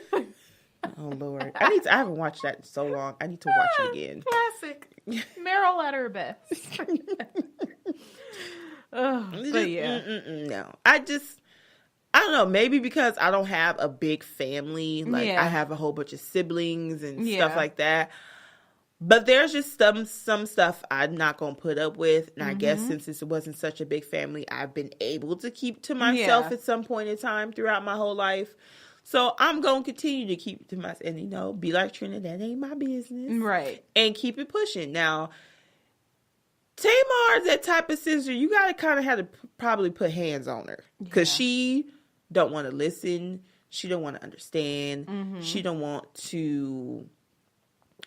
Oh Lord, I haven't watched that in so long. I need to watch it again. Classic. Meryl at her best. But yeah, no. I don't know. Maybe because I don't have a big family. Like I have a whole bunch of siblings and stuff like that. But there's just some stuff I'm not going to put up with. And I guess since it wasn't such a big family, I've been able to keep to myself at some point in time throughout my whole life. So I'm going to continue to keep it to myself. And, be like Trina, that ain't my business. Right. And keep it pushing. Now, Tamar's that type of sister, you got to kind of have to probably put hands on her. Because she don't want to listen. She don't want to understand. She don't want to...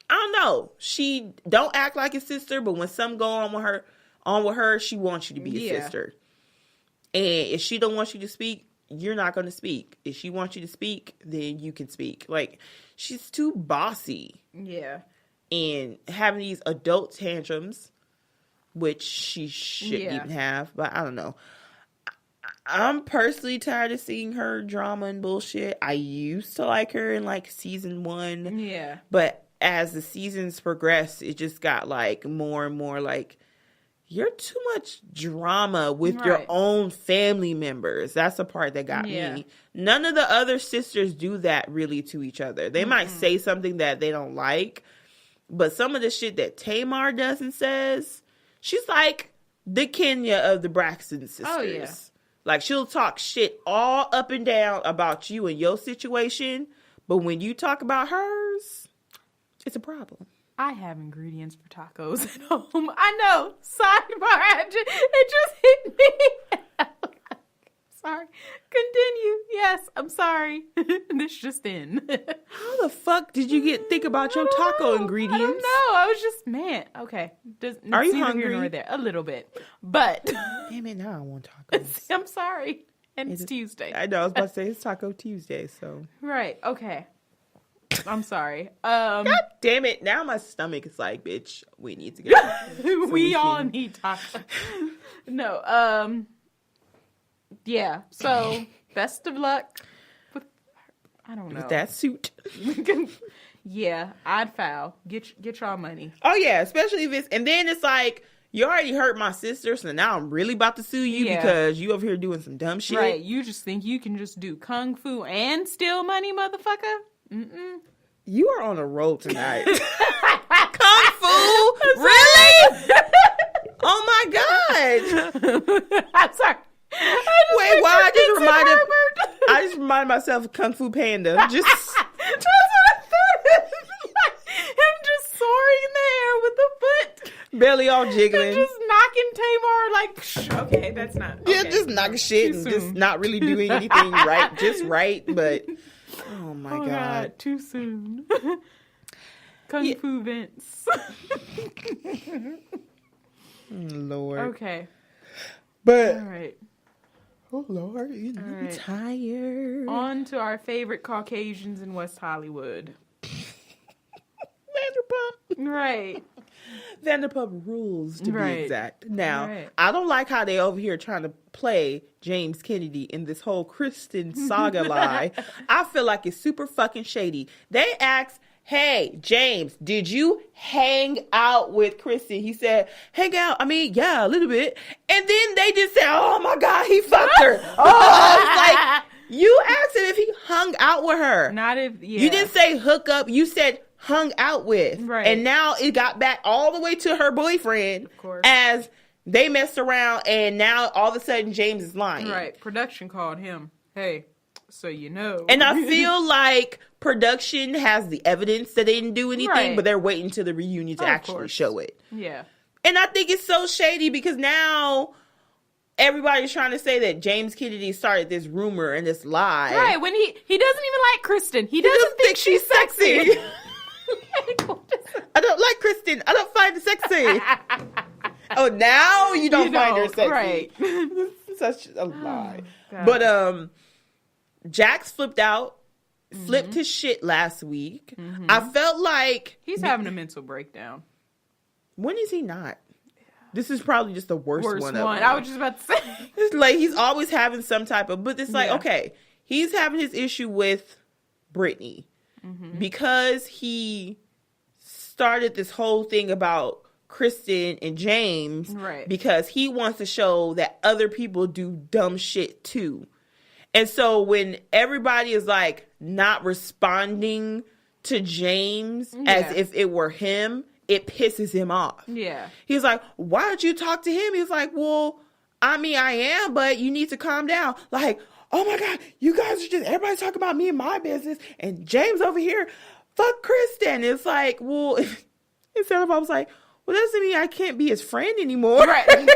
I don't know. She don't act like a sister, but when something go on with her, she wants you to be a sister. And if she don't want you to speak, you're not going to speak. If she wants you to speak, then you can speak. Like, she's too bossy. Yeah. And having these adult tantrums, which she shouldn't even have, but I don't know. I'm personally tired of seeing her drama and bullshit. I used to like her in like season 1. Yeah. But as the seasons progressed, it just got like more and more like, you're too much drama with your own family members. That's the part that got me. None of the other sisters do that really to each other. They might say something that they don't like, but some of the shit that Tamar does and says, she's like the Kenya of the Braxton sisters. Oh, yeah. Like, she'll talk shit all up and down about you and your situation, but when you talk about hers, it's a problem. I have ingredients for tacos at home. I know. Sidebar. It just hit me. Sorry. Continue. Yes, I'm sorry. This just in. How the fuck did you think about your taco ingredients? I don't know. I was just, man. Okay. Are you hungry? Here nor there. A little bit. But. Damn it, now I want tacos. I'm sorry. And it's Tuesday. I know. I was about to say it's Taco Tuesday, so. Right. Okay. I'm sorry. God damn it. Now my stomach is like, bitch, we need to get we all need tacos. No. Yeah. So, best of luck with, I don't know. With that suit. Yeah, I'd foul. Get y'all money. Oh, yeah. Especially if it's, and then it's like, you already hurt my sister, so now I'm really about to sue you because you over here doing some dumb shit. Right. You just think you can just do kung fu and steal money, motherfucker? Mm-mm. You are on a roll tonight. Kung fu? Really? Oh my God. I'm sorry. Wait, why? I just reminded myself of Kung Fu Panda. Just that's what I thought. Him just soaring in the air with the foot. belly all jiggling. And just knocking Tamar like, okay, that's not. Okay. Yeah, just knocking shit and just not really doing anything right. Just right, but oh my God. Too soon. Kung Fu Vince. Lord. Okay. But all right. Oh Lord, I'm tired. On to our favorite Caucasians in West Hollywood. Vanderpump. Right. Vanderpump Rules, to be exact. Now, I don't like how they over here trying to play James Kennedy in this whole Kristen saga lie. I feel like it's super fucking shady. They asked, hey, James, did you hang out with Kristen? He said, hang out? I mean, yeah, a little bit. And then they just said, oh my God, he fucked her. It's like, you asked him if he hung out with her. Not if, You didn't say hook up. You said hung out with. Right. And now it got back all the way to her boyfriend as they messed around, and now all of a sudden James is lying. Right. Production called him. Hey, so you know. And I feel like production has the evidence that they didn't do anything, but they're waiting till the reunion to actually show it. Yeah. And I think it's so shady because now everybody's trying to say that James Kennedy started this rumor and this lie. Right. When he doesn't even like Kristen. He doesn't think she's sexy. I don't like Kristen. I don't find her sexy. Oh, now you don't find her sexy. Right. Such a lie. God. But Jax flipped his shit last week. Mm-hmm. I felt like he's having a mental breakdown. When is he not? This is probably just the worst one. I was just about to say. It's like he's always having some type of, but it's like, okay, he's having his issue with Brittany because he started this whole thing about Kristen and James because he wants to show that other people do dumb shit too. And so when everybody is like not responding to James as if it were him, it pisses him off. Yeah. He's like, why don't you talk to him? He's like, well, I mean, I am, but you need to calm down. Like, oh my God, you guys are just, everybody's talking about me and my business. And James over here, fuck Kristen. It's like, well, instead of I was like, well, that doesn't mean I can't be his friend anymore. Right.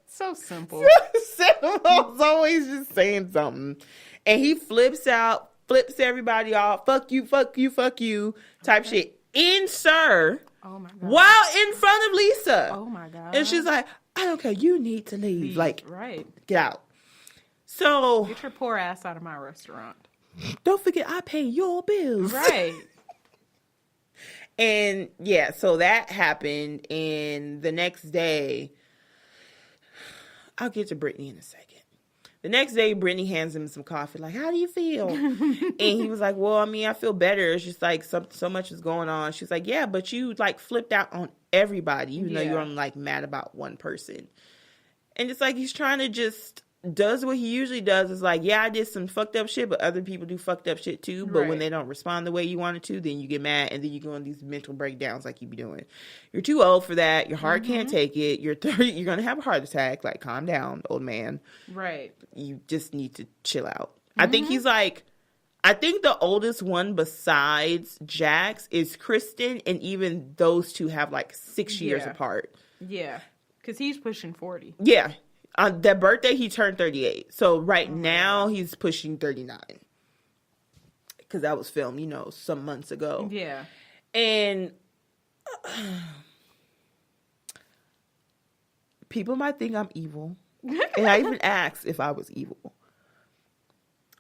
So simple. I was always just saying something. And he flips everybody off. Fuck you, fuck you, fuck you type shit. In Sir. Oh my God. While in front of Lisa. Oh my God. And she's like, I don't care. You need to leave. Like, get out. So. Get your poor ass out of my restaurant. Don't forget, I pay your bills. Right. And yeah, so that happened. And the next day, I'll get to Brittany in a second. The next day, Brittany hands him some coffee. Like, how do you feel? And he was like, well, I mean, I feel better. It's just like so much is going on. She's like, yeah, but you like flipped out on everybody, even though you're only like mad about one person. And it's like he's trying to just does what he usually does. Is like, yeah, I did some fucked up shit, but other people do fucked up shit too. But when they don't respond the way you wanted to, then you get mad, and then you go on these mental breakdowns like you be doing. You're too old for that. Your heart can't take it. You're 30. You're gonna have a heart attack. Like, calm down, old man. Right. You just need to chill out. I think he's like, I think the oldest one besides Jax is Kristen, and even those two have like 6 years apart. Yeah, because he's pushing 40. Yeah. On that birthday, he turned 38. So right now, he's pushing 39. Because that was filmed, some months ago. Yeah. And people might think I'm evil. And I even asked if I was evil.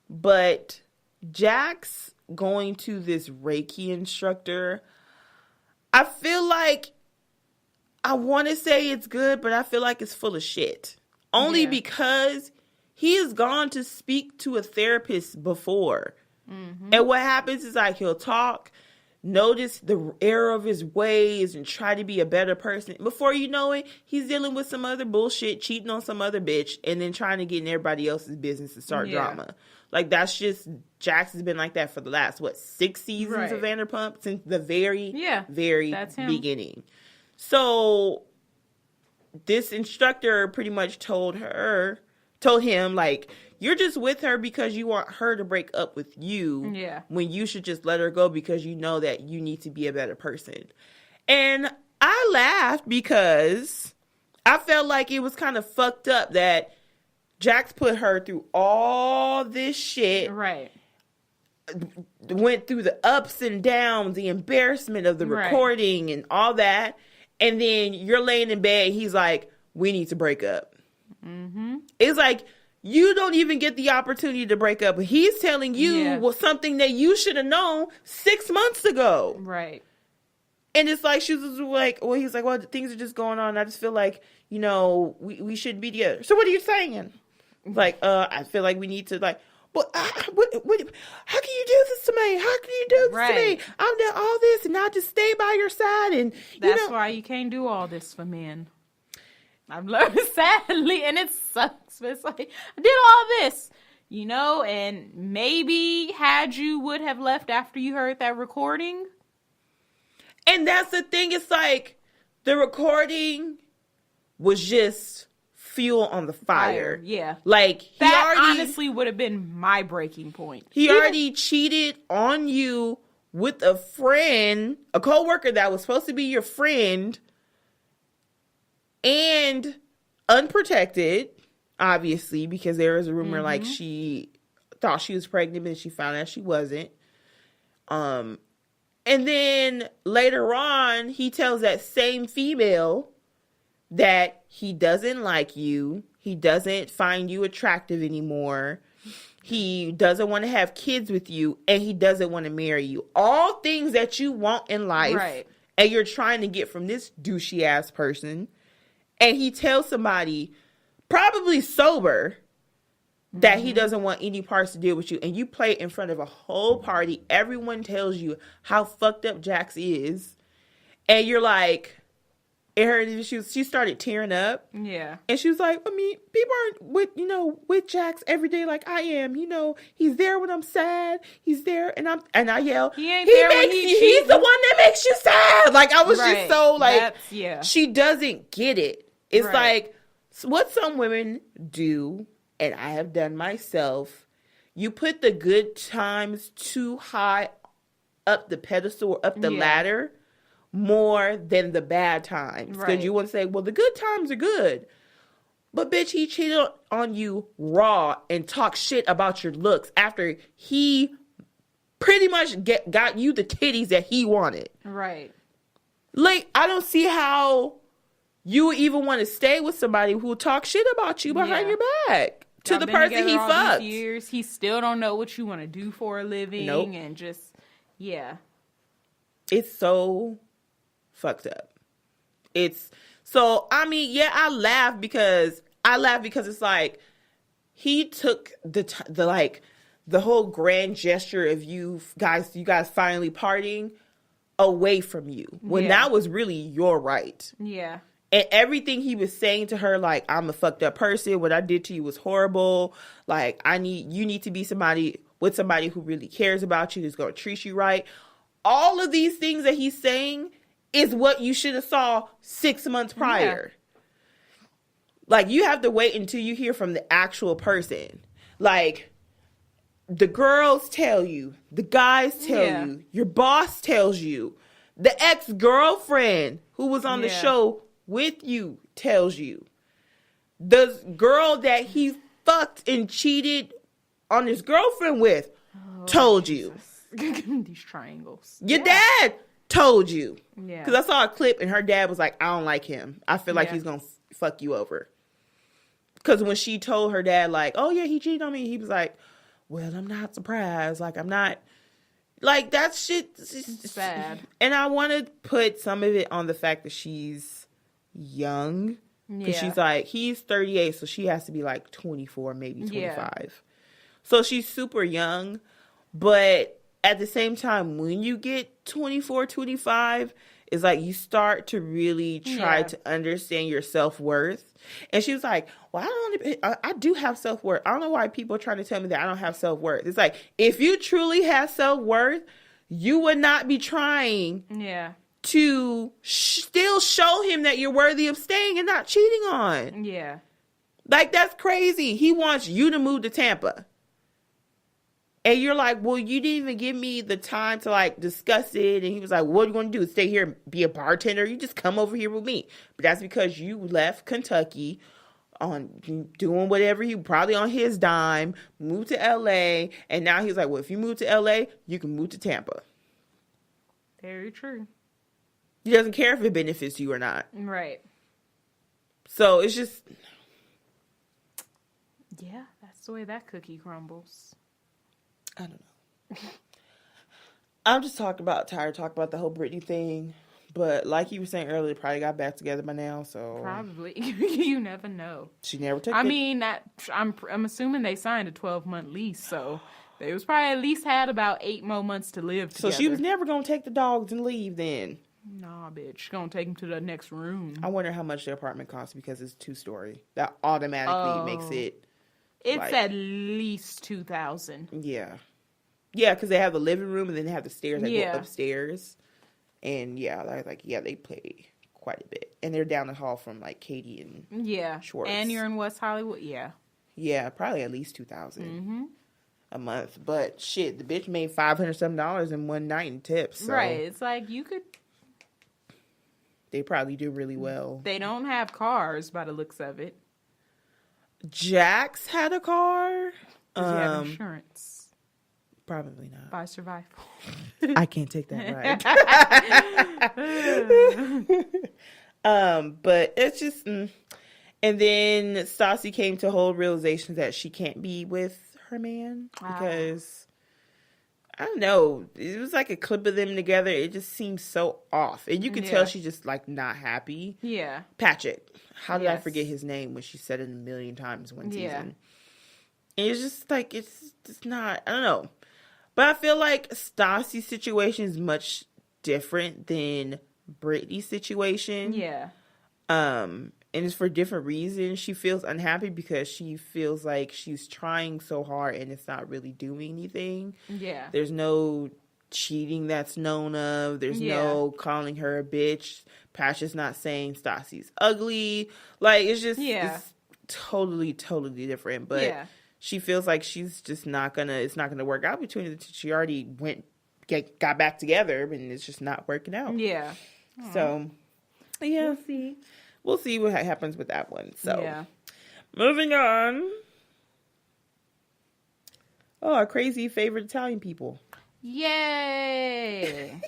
But Jax going to this Reiki instructor, I feel like, I want to say it's good, but I feel like it's full of shit. Only because he has gone to speak to a therapist before. Mm-hmm. And what happens is like he'll talk, notice the error of his ways, and try to be a better person. Before you know it, he's dealing with some other bullshit, cheating on some other bitch, and then trying to get in everybody else's business to start drama. Like, that's just, Jax has been like that for the last, 6 seasons of Vanderpump? Since the very beginning. So, this instructor pretty much told him, like, you're just with her because you want her to break up with you. Yeah. When you should just let her go because you know that you need to be a better person. And I laughed because I felt like it was kind of fucked up that Jax put her through all this shit. Right. Went through the ups and downs, the embarrassment of the recording and all that. And then you're laying in bed. He's like, we need to break up. Mm-hmm. It's like, you don't even get the opportunity to break up. He's telling you something that you should have known 6 months ago. Right. And it's like, she was like, well, he's like, well, things are just going on. I just feel like, we shouldn't be together. So what are you saying? Like, I feel like we need to, like, but how can you do this to me? How can you do this to me? I've done all this and I'll just stay by your side. And that's why you can't do all this for men. I've learned, sadly, and it sucks. But it's like, I did all this, and maybe had you would have left after you heard that recording. And that's the thing. It's like, the recording was just fuel on the fire. Yeah. Like, that honestly would have been my breaking point. He already cheated on you with a friend, a coworker that was supposed to be your friend, and unprotected, obviously, because there was a rumor like she thought she was pregnant, but she found out she wasn't. And then later on, he tells that same female that he doesn't like you. He doesn't find you attractive anymore. He doesn't want to have kids with you, and he doesn't want to marry you. All things that you want in life, right, and you're trying to get from this douchey ass person. And he tells somebody, probably sober, that he doesn't want any parts to deal with you. And you play it in front of a whole party. Everyone tells you how fucked up Jax is. And you're like, she started tearing up. Yeah. And she was like, I mean, people aren't with Jax every day like I am. He's there when I'm sad. He's there and I yell, he's the one that makes you sad. Like, I was just so like, she doesn't get it. It's like what some women do, and I have done myself. You put the good times too high up the pedestal or up the ladder more than the bad times. Because you want to say, well, the good times are good. But bitch, he cheated on you raw and talked shit about your looks after he pretty much got you the titties that he wanted. Right. Like, I don't see how you even want to stay with somebody who will talk shit about you behind your back to the person he fucked. Years, he still don't know what you want to do for a living. Nope. And just, it's so fucked up. It's so, I mean, I laugh because it's like he took the whole grand gesture of you guys finally partying away from you when that was really your right. Yeah. And everything he was saying to her, like, I'm a fucked up person. What I did to you was horrible. Like, you need to be somebody who really cares about you, who's going to treat you right. All of these things that he's saying is what you should have saw 6 months prior. Yeah. Like, you have to wait until you hear from the actual person. Like, the girls tell you, the guys tell you, your boss tells you, the ex-girlfriend who was on the show with you tells you, the girl that he fucked and cheated on his girlfriend with told you. These triangles. Your dad told you. Yeah. Because I saw a clip and her dad was like, I don't like him. I feel like he's going to fuck you over. because when she told her dad, like, oh yeah, he cheated on me, he was like, well, I'm not surprised. Like, I'm not, like, that shit sad. And I want to put some of it on the fact that she's young. Because she's like, he's 38, so she has to be like 24, maybe 25. Yeah. So she's super young. But at the same time, when you get 24, 25, it's like you start to really try to understand your self-worth. And she was like, well, I do have self-worth. I don't know why people are trying to tell me that I don't have self-worth. It's like, if you truly have self-worth, you would not be trying to still show him that you're worthy of staying and not cheating on. Yeah. Like, that's crazy. He wants you to move to Tampa. And you're like, well, you didn't even give me the time to, like, discuss it. And he was like, what are you going to do? Stay here and be a bartender? You just come over here with me. But that's because you left Kentucky on doing whatever, he probably on his dime, moved to L.A. And now he's like, well, if you move to L.A., you can move to Tampa. Very true. He doesn't care if it benefits you or not. Right. So it's just... yeah, that's the way that cookie crumbles. I don't know. I'm just tired of talking about the whole Brittany thing. But like you were saying earlier, they probably got back together by now, so... probably. You never know. She never took I'm assuming they signed a 12-month lease, so... they was probably at least had about 8 more months to live together. So she was never going to take the dogs and leave then. Nah, bitch. She's going to take them to the next room. I wonder how much the apartment costs because it's 2-story. That automatically makes it... it's like, at least $2,000. Yeah. Yeah, because they have the living room and then they have the stairs that go upstairs. And they pay quite a bit. And they're down the hall from like Katie and Schwartz. And you're in West Hollywood. Yeah. Yeah, probably at least $2,000 a month. But shit, the bitch made $500 in one night in tips. So right. It's like you could. They probably do really well. They don't have cars by the looks of it. Jax had a car. Does he have insurance? Probably not. By survival. I can't take that right. But it's just... and then Stassi came to whole realization that she can't be with her man because... I don't know. It was like a clip of them together. It just seems so off. And you can tell she's just like not happy. Yeah. Patrick. How did I forget his name when she said it a million times one season? And it's just like, it's just not, I don't know. But I feel like Stassi's situation is much different than Brittany's situation. Yeah. And it's for different reasons. She feels unhappy because she feels like she's trying so hard and it's not really doing anything. Yeah. There's no cheating that's known of. There's no calling her a bitch. Patrick's not saying Stassi's ugly. Like, it's just it's totally, totally different. But she feels like she's just it's not gonna work out between the two. She already got back together and it's just not working out. Yeah. Aww. So, yeah. We'll see what happens with that one. So, moving on. Oh, our crazy favorite Italian people. Yay!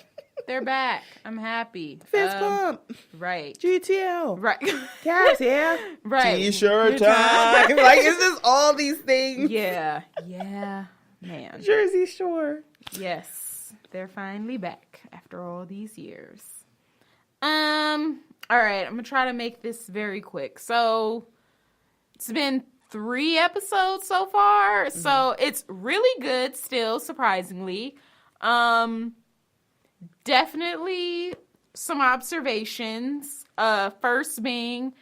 They're back. I'm happy. Fist bump. Right. GTL. Right. Guys, yeah. Right. T-shirt time. Like, it's just all these things. Yeah. Yeah. Man. Jersey Shore. Yes. They're finally back after all these years. All right, I'm going to try to make this very quick. So, it's been 3 episodes so far. Mm-hmm. So, it's really good still, surprisingly. Definitely some observations. First being,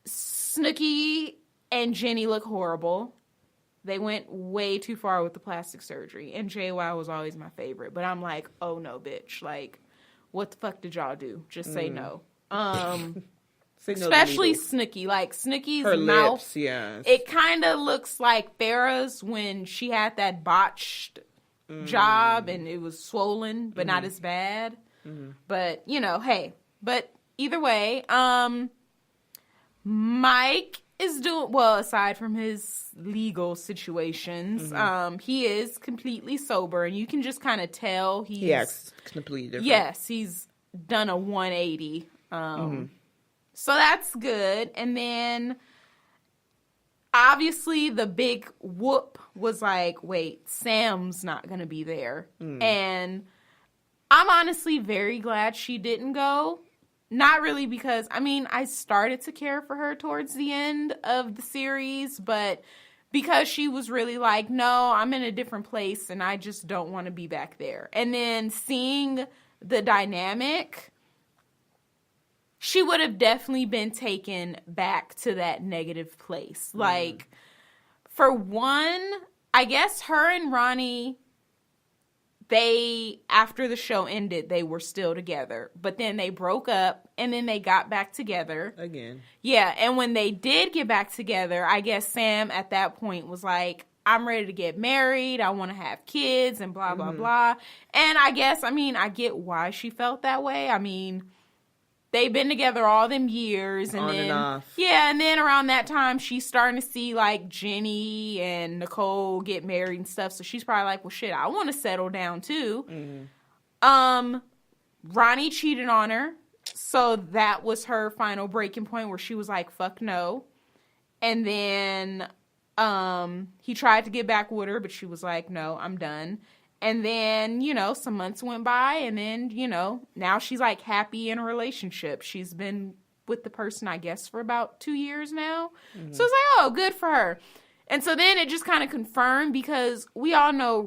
Snooki and Jenny look horrible. They went way too far with the plastic surgery. And JY was always my favorite. But I'm like, oh no, bitch. Like, what the fuck did y'all do? Just say no. Especially Snooki. Like, Snooki's her mouth. Lips, yes. It kind of looks like Farrah's when she had that botched job and it was swollen, but not as bad. But, you know, hey. But either way, Mike is doing well aside from his legal situations. He is completely sober, and you can just kind of tell he's completely different. Yes, he's done a 180. So that's good. And then obviously the big whoop was like, wait, Sam's not going to be there. And I'm honestly very glad she didn't go. Not really because, I mean, I started to care for her towards the end of the series, but because she was really like, no, I'm in a different place and I just don't want to be back there. And then seeing the dynamic, she would have definitely been taken back to that negative place. Like, for one, I guess her and Ronnie, after the show ended, they were still together. But then they broke up, and then they got back together. Again. Yeah, and when they did get back together, I guess Sam at that point was like, I'm ready to get married, I want to have kids, and blah, blah, blah. And I guess, I mean, I get why she felt that way. I mean, they've been together all them years. And on then, and off. Yeah, and then around that time, she's starting to see, like, Jenny and Nicole get married and stuff. So she's probably like, well, shit, I want to settle down, too. Ronnie cheated on her. So that was her final breaking point where she was like, fuck no. And then he tried to get back with her, but she was like, no, I'm done. And then, you know, some months went by, and then, you know, now she's, like, happy in a relationship. She's been with the person, I guess, for about 2 years now. So it's like, oh, good for her. And so then it just kind of confirmed, because we all know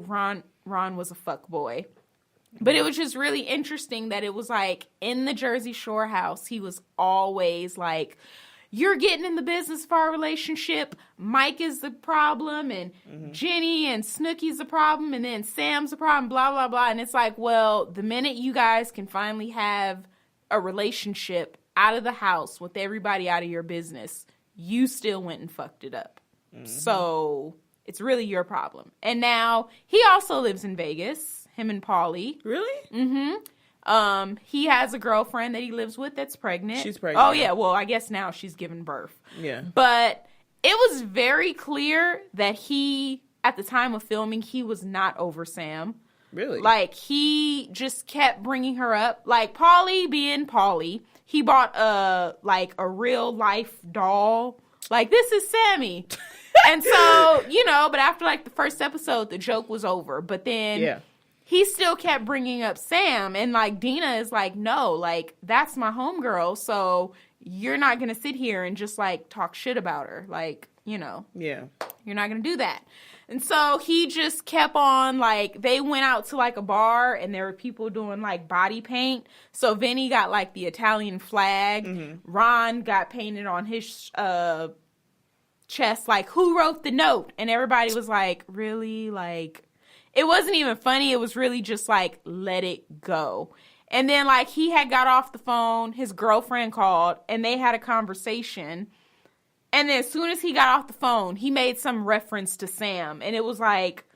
Ron was a fuckboy. But it was just really interesting that it was, like, in the Jersey Shore house, he was always, like, you're getting in the business of our relationship. Mike is the problem, and Jenny and Snooki's the problem, and then Sam's the problem, blah, blah, blah. And it's like, well, the minute you guys can finally have a relationship out of the house with everybody out of your business, you still went and fucked it up. So it's really your problem. And now he also lives in Vegas, him and Paulie. Really? He has a girlfriend that he lives with that's pregnant. She's pregnant. Oh, yeah. Well, I guess now she's giving birth. Yeah. But it was very clear that he, at the time of filming, he was not over Sam. Really? Like, he just kept bringing her up. Like, Paulie being Paulie, he bought a real life doll. Like, this is Sammy. And so, you know, but after, like, the first episode, the joke was over. But then... Yeah. He still kept bringing up Sam, and, like, Dina is like, no, like, that's my homegirl, so you're not going to sit here and just, like, talk shit about her. Like, you know. Yeah. You're not going to do that. And so he just kept on, like, they went out to, like, a bar, and there were people doing, like, body paint. So Vinny got, like, the Italian flag. Ron got painted on his chest, like, who wrote the note? And everybody was like, really? Like... It wasn't even funny. It was really just like, let it go. And then, like, he had got off the phone. His girlfriend called, and they had a conversation. And then as soon as he got off the phone, he made some reference to Sam. And it was like,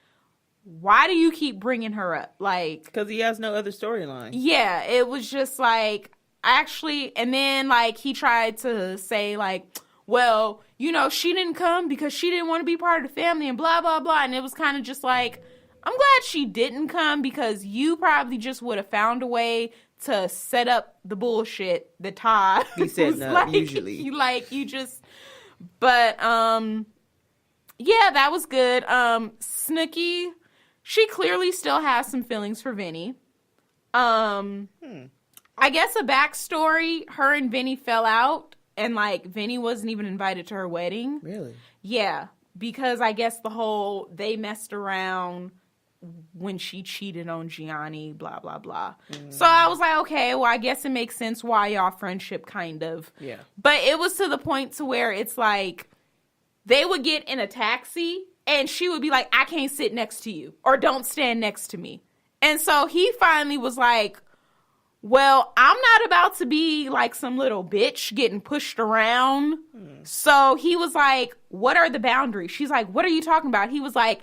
why do you keep bringing her up? Like... Because he has no other storyline. Yeah, it was just like, actually... And then, like, he tried to say, like, well, you know, she didn't come because she didn't want to be part of the family and blah, blah, blah. And it was kind of just like... I'm glad she didn't come, because you probably just would have found a way to set up the bullshit that Todd be setting up, like, usually. You just... But, yeah, that was good. Snooki, she clearly still has some feelings for Vinny. I guess a backstory, her and Vinny fell out, and, like, Vinny wasn't even invited to her wedding. Really? Yeah, because I guess they messed around when she cheated on Gianni, blah, blah, blah. So I was like, okay, well, I guess it makes sense why y'all friendship kind of. Yeah. But it was to the point to where it's like, they would get in a taxi, and she would be like, I can't sit next to you, or don't stand next to me. And so he finally was like, well, I'm not about to be like some little bitch getting pushed around. So he was like, what are the boundaries? She's like, what are you talking about? He was like,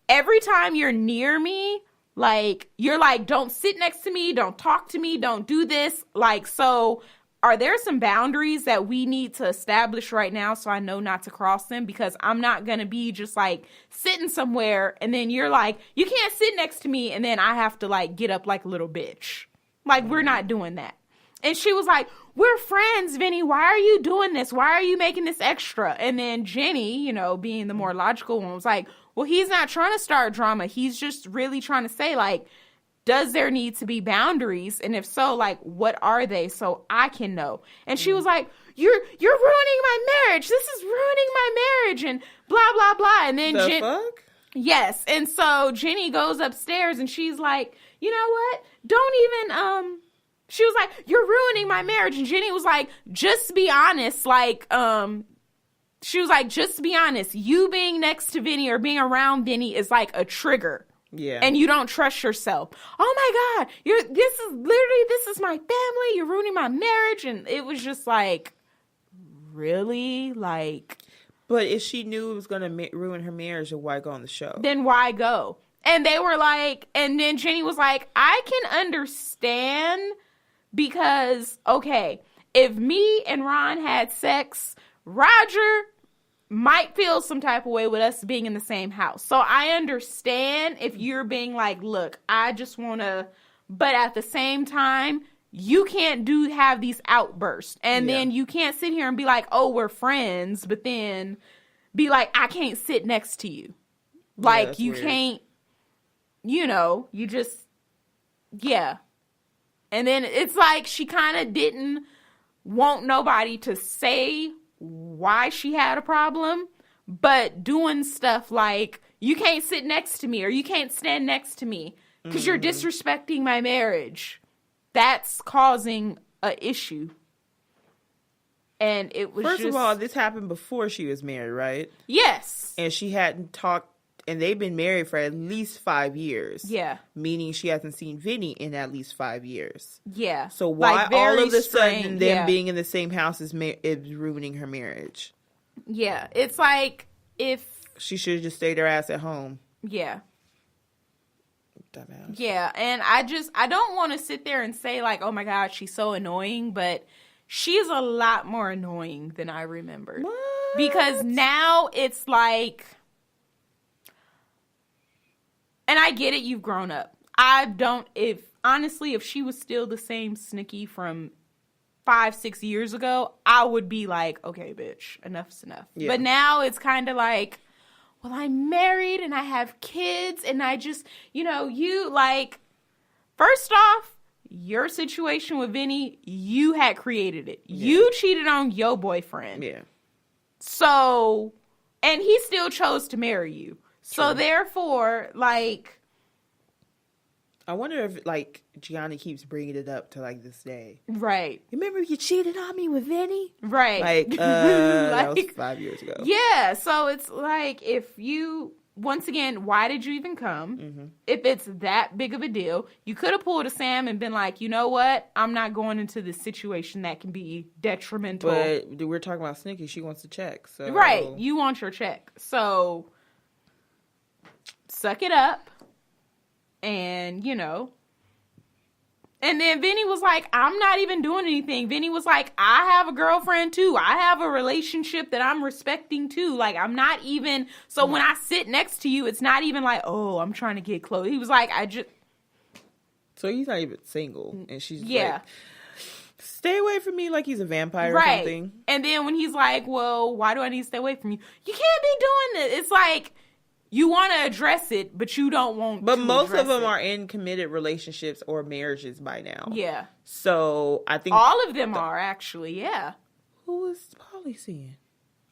every time you're near me, like, you're like, don't sit next to me, don't talk to me, don't do this. Like, so are there some boundaries that we need to establish right now so I know not to cross them? Because I'm not going to be just, like, sitting somewhere, and then you're like, you can't sit next to me, and then I have to, like, get up like a little bitch. Like, we're not doing that. And she was like, we're friends, Vinny. Why are you doing this? Why are you making this extra? And then Jenny, you know, being the more logical one, was like, well, he's not trying to start drama. He's just really trying to say, like, does there need to be boundaries? And if so, like, what are they so I can know? And she was like, you're ruining my marriage. This is ruining my marriage and blah, blah, blah. And then fuck? Yes. And so Jenny goes upstairs and she's like, you know what? Don't even, she was like, you're ruining my marriage. And Jenny was like, just be honest. Like, she was like, just be honest. You being next to Vinny or being around Vinny is like a trigger. Yeah. And you don't trust yourself. Oh my God. This is my family. You're ruining my marriage. And it was just like, really? Like. But if she knew it was going to ruin her marriage, then why go on the show? Then why go? And they were like, and then Jenny was like, I can understand because, okay, if me and Ron had sex, Roger might feel some type of way with us being in the same house. So I understand if you're being like, look, I just want to, but at the same time, you can't have these outbursts. And then you can't sit here and be like, oh, we're friends, but then be like, I can't sit next to you. Like, you weird. Can't, you know, you just, yeah. And then it's like she kind of didn't want nobody to say why she had a problem, but doing stuff like, you can't sit next to me or you can't stand next to me because you're disrespecting my marriage. That's causing a issue. And it was First of all, this happened before she was married, right? Yes. And she hadn't talked, and they've been married for at least 5 years. Yeah. Meaning she hasn't seen Vinny in at least 5 years. Yeah. So why all of a sudden them being in the same house is ruining her marriage? Yeah. It's like if... She should have just stayed her ass at home. Yeah. Dumbass. Yeah. And I don't want to sit there and say like, oh my God, she's so annoying, but she's a lot more annoying than I remembered. What? Because now it's like... And I get it, you've grown up. Honestly, if she was still the same Snicky from 5-6 years ago, I would be like, okay, bitch, enough's enough. Yeah. But now it's kind of like, well, I'm married and I have kids and I just, you know, you like, first off, your situation with Vinny, you had created it. Yeah. You cheated on your boyfriend. Yeah. So, and he still chose to marry you. So therefore, like, I wonder if like Gianni keeps bringing it up to like this day. Right. Remember you cheated on me with Vinny? Right. Like, that was 5 years ago. Yeah. So it's like, if you, once again, why did you even come? Mm-hmm. If it's that big of a deal, you could have pulled a Sam and been like, you know what? I'm not going into this situation that can be detrimental. But we're talking about Snicky. She wants to check. So right. You want your check. So suck it up. And, you know. And then Vinny was like, I'm not even doing anything. Vinny was like, I have a girlfriend too. I have a relationship that I'm respecting too. Like, I'm not even. So when I sit next to you, it's not even like, oh, I'm trying to get close. He was like, So he's not even single. And she's like, stay away from me like he's a vampire or something. And then when he's like, well, why do I need to stay away from you? You can't be doing this. It's like, you want to address it, but you don't want But to most of them it. are in committed relationships or marriages by now. Yeah. So I think all of them are actually, yeah. Who was Polly seeing?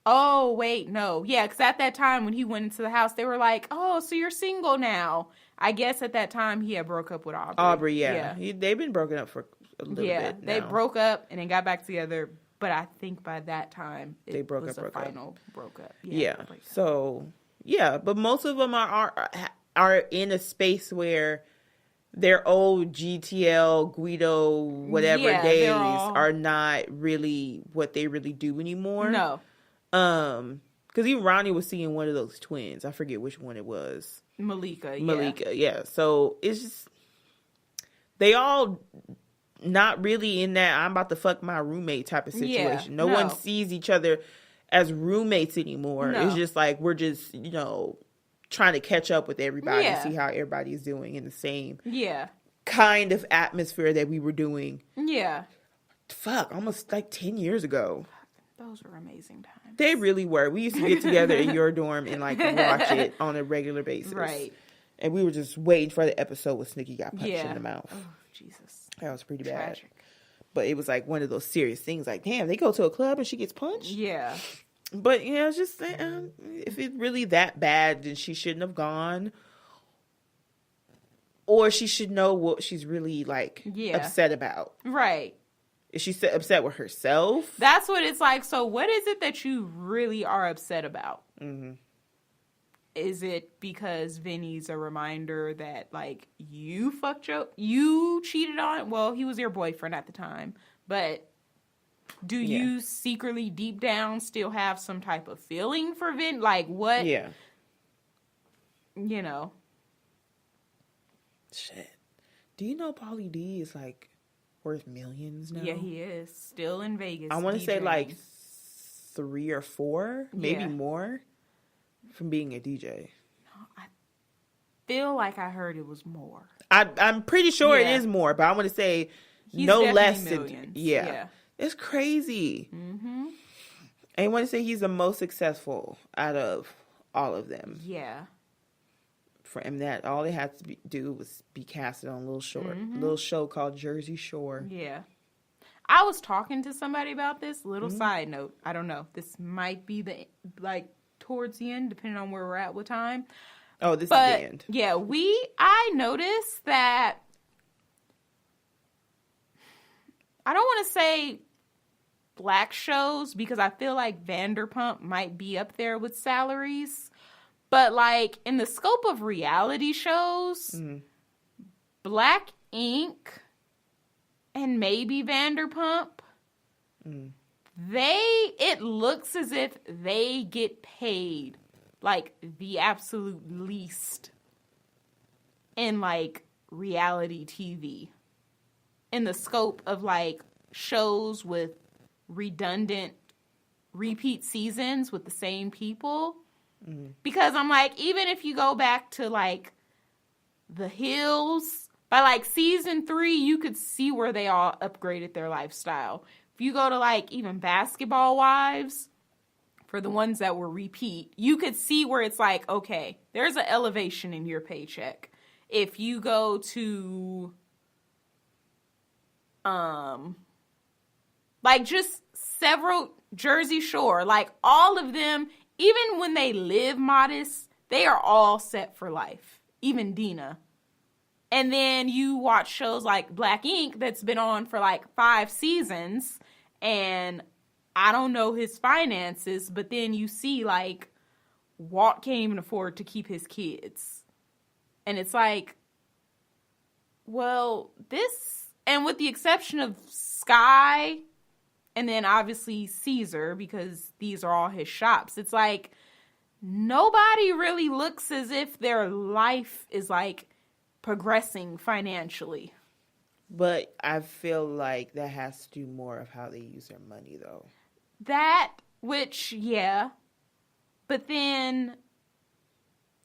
Oh, wait, no. Yeah, because at that time when he went into the house, they were like, oh, so you're single now. I guess at that time he had broke up with Aubrey. Aubrey, yeah. They've been broken up for a little bit now. They broke up and then got back together. But I think by that time, they broke was up. a final broke up. Yeah. So, yeah. But most of them are in a space where their old GTL, Guido, whatever days are not really what they really do anymore. No. Because even Ronnie was seeing one of those twins. I forget which one it was. Malika, yeah. So it's just, they all not really in that I'm about to fuck my roommate type of situation. No one sees each other as roommates anymore. No. It's just like, we're just, trying to catch up with everybody and see how everybody's doing in the same kind of atmosphere that we were doing almost like 10 years ago. Those were amazing times. They really were. We used to get together in your dorm and like watch it on a regular basis. Right. And we were just waiting for the episode where Snooki got punched in the mouth. Oh, Jesus. That was pretty Tragic. bad. But it was like one of those serious things. Like, damn, they go to a club and she gets punched? Yeah. But, you know, it's just, if it's really that bad, then she shouldn't have gone. Or she should know what she's really, like, upset about. Right. Is she upset with herself? That's what it's like. So what is it that you really are upset about? Mm-hmm. Is it because Vinny's a reminder that, like, you cheated on? Well, he was your boyfriend at the time. But do you secretly, deep down, still have some type of feeling for Vin? Like, what? Yeah. You know. Shit. Do you know Pauly D is, like, worth millions now? Yeah, he is. Still in Vegas. I want to say, DJing. like, 3 or 4, maybe more, from being a DJ. I feel like I heard it was more. I'm pretty sure it is more, but I want to say He's no definitely less millions. than... Yeah. It's crazy. Mm-hmm. I want to say he's the most successful out of all of them. Yeah. For him, that all they had to do was be casted on a little show called Jersey Shore. Yeah. I was talking to somebody about this. Little side note. I don't know. This might be towards the end, depending on where we're at with time. Oh, this is the end. Yeah, I noticed that, I don't want to say black shows because I feel like Vanderpump might be up there with salaries. But, like, in the scope of reality shows, Black Ink and maybe Vanderpump, it looks as if they get paid, like, the absolute least in, like, reality TV. In the scope of, like, shows with redundant repeat seasons with the same people. Because I'm like, even if you go back to, like, The Hills, by, like, season 3, you could see where they all upgraded their lifestyle. If you go to, like, even Basketball Wives, for the ones that were repeat, you could see where it's like, okay, there's an elevation in your paycheck. If you go to, like, just several, Jersey Shore, like, all of them, even when they live modest, they are all set for life. Even Dina. And then you watch shows like Black Ink that's been on for like 5 seasons. And I don't know his finances, but then you see like Walt can't even afford to keep his kids. And it's like, well, this, and with the exception of Sky, and then obviously Caesar, because these are all his shops. It's like, nobody really looks as if their life is like progressing financially. But I feel like that has to do more of how they use their money, though. That, which, yeah. But then,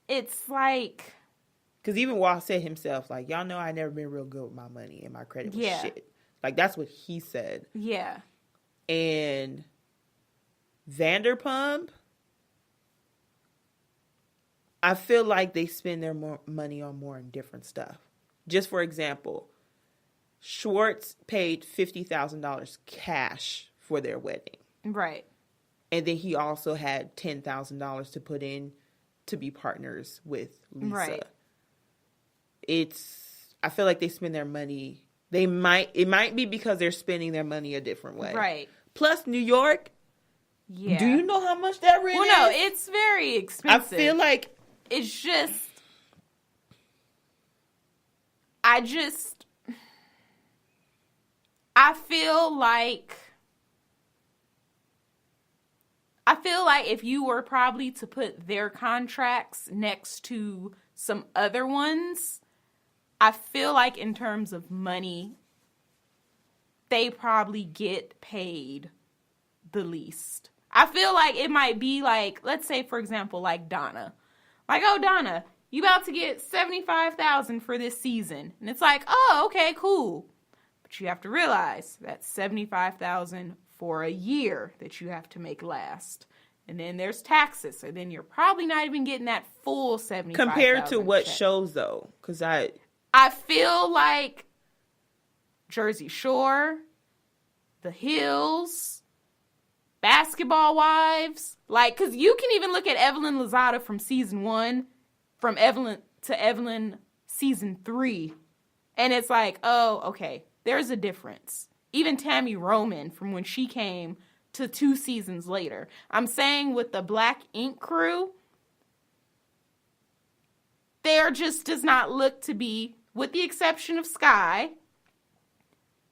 it's like... Because even Walt said himself, like, y'all know I never been real good with my money and my credit was shit. Like, that's what he said. Yeah. And Vanderpump, I feel like they spend their money on more different stuff. Just for example, Schwartz paid $50,000 cash for their wedding. Right. And then he also had $10,000 to put in to be partners with Lisa. Right. I feel like they spend their money. It might be because they're spending their money a different way. Right. Plus New York. Yeah. Do you know how much that rent is? Well, no, it's very expensive. I feel like it's just, I feel like if you were probably to put their contracts next to some other ones, I feel like in terms of money, they probably get paid the least. I feel like it might be like, let's say, for example, like Donna. Like, oh, Donna, you about to get $75,000 for this season. And it's like, oh, okay, cool. But you have to realize that's $75,000 for a year that you have to make last. And then there's taxes. So then you're probably not even getting that full $75,000 compared to what check. shows, though? Because I feel like Jersey Shore, The Hills, Basketball Wives. Like, because you can even look at Evelyn Lozada from season 1, from Evelyn to Evelyn season 3. And it's like, oh, okay, there's a difference. Even Tammy Roman from when she came to 2 seasons later. I'm saying with the Black Ink crew, there just does not look to be, with the exception of Sky,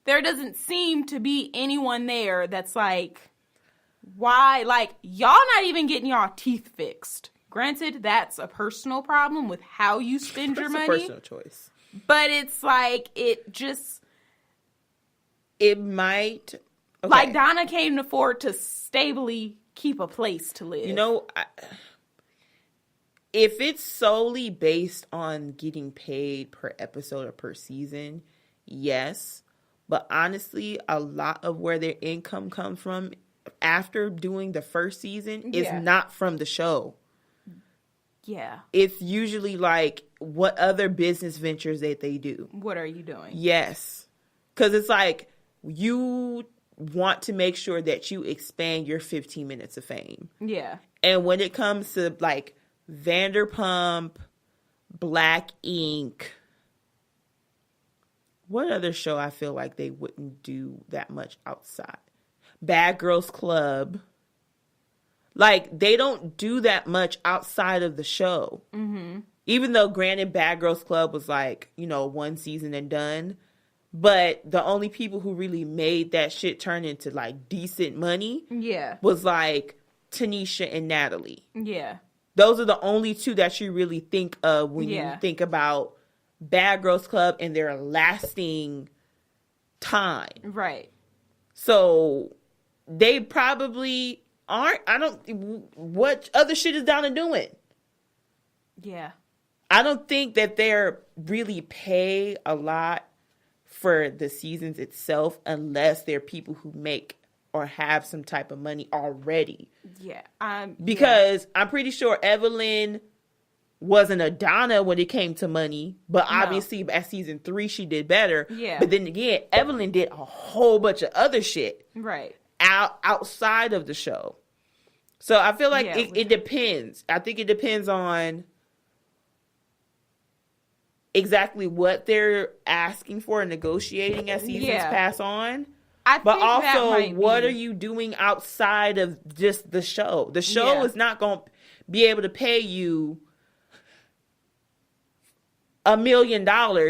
there doesn't seem to be anyone there that's like, why? Like, y'all not even getting y'all teeth fixed. Granted, that's a personal problem with how you spend your money. It's a personal choice. But it's like, it might... Okay. Like, Donna can't afford to stably keep a place to live. You know, if it's solely based on getting paid per episode or per season, yes. But honestly, a lot of where their income comes from after doing the first season is not from the show. Yeah. It's usually like what other business ventures that they do. What are you doing? Yes. Because it's like you want to make sure that you expand your 15 minutes of fame. Yeah. And when it comes to like Vanderpump, Black Ink, what other show I feel like they wouldn't do that much outside? Bad Girls Club. Like, they don't do that much outside of the show. Mm-hmm. Even though, granted, Bad Girls Club was like, 1 season and done. But the only people who really made that shit turn into, like, decent money was, like, Tanisha and Natalie. Yeah. Those are the only 2 that you really think of when you think about Bad Girls Club and their lasting time. Right. So, they probably aren't... What other shit is Donna doing? Yeah. I don't think that they're really pay a lot for the seasons itself unless they're people who make or have some type of money already. Yeah. Because I'm pretty sure Evelyn wasn't a Donna when it came to money, but obviously at season 3 she did better. Yeah. But then again, Evelyn did a whole bunch of other shit. Right. Outside of the show. So I feel like it depends. I think it depends on exactly what they're asking for and negotiating as seasons pass on. But also, what are you doing outside of just the show? The show is not going to be able to pay you $1 million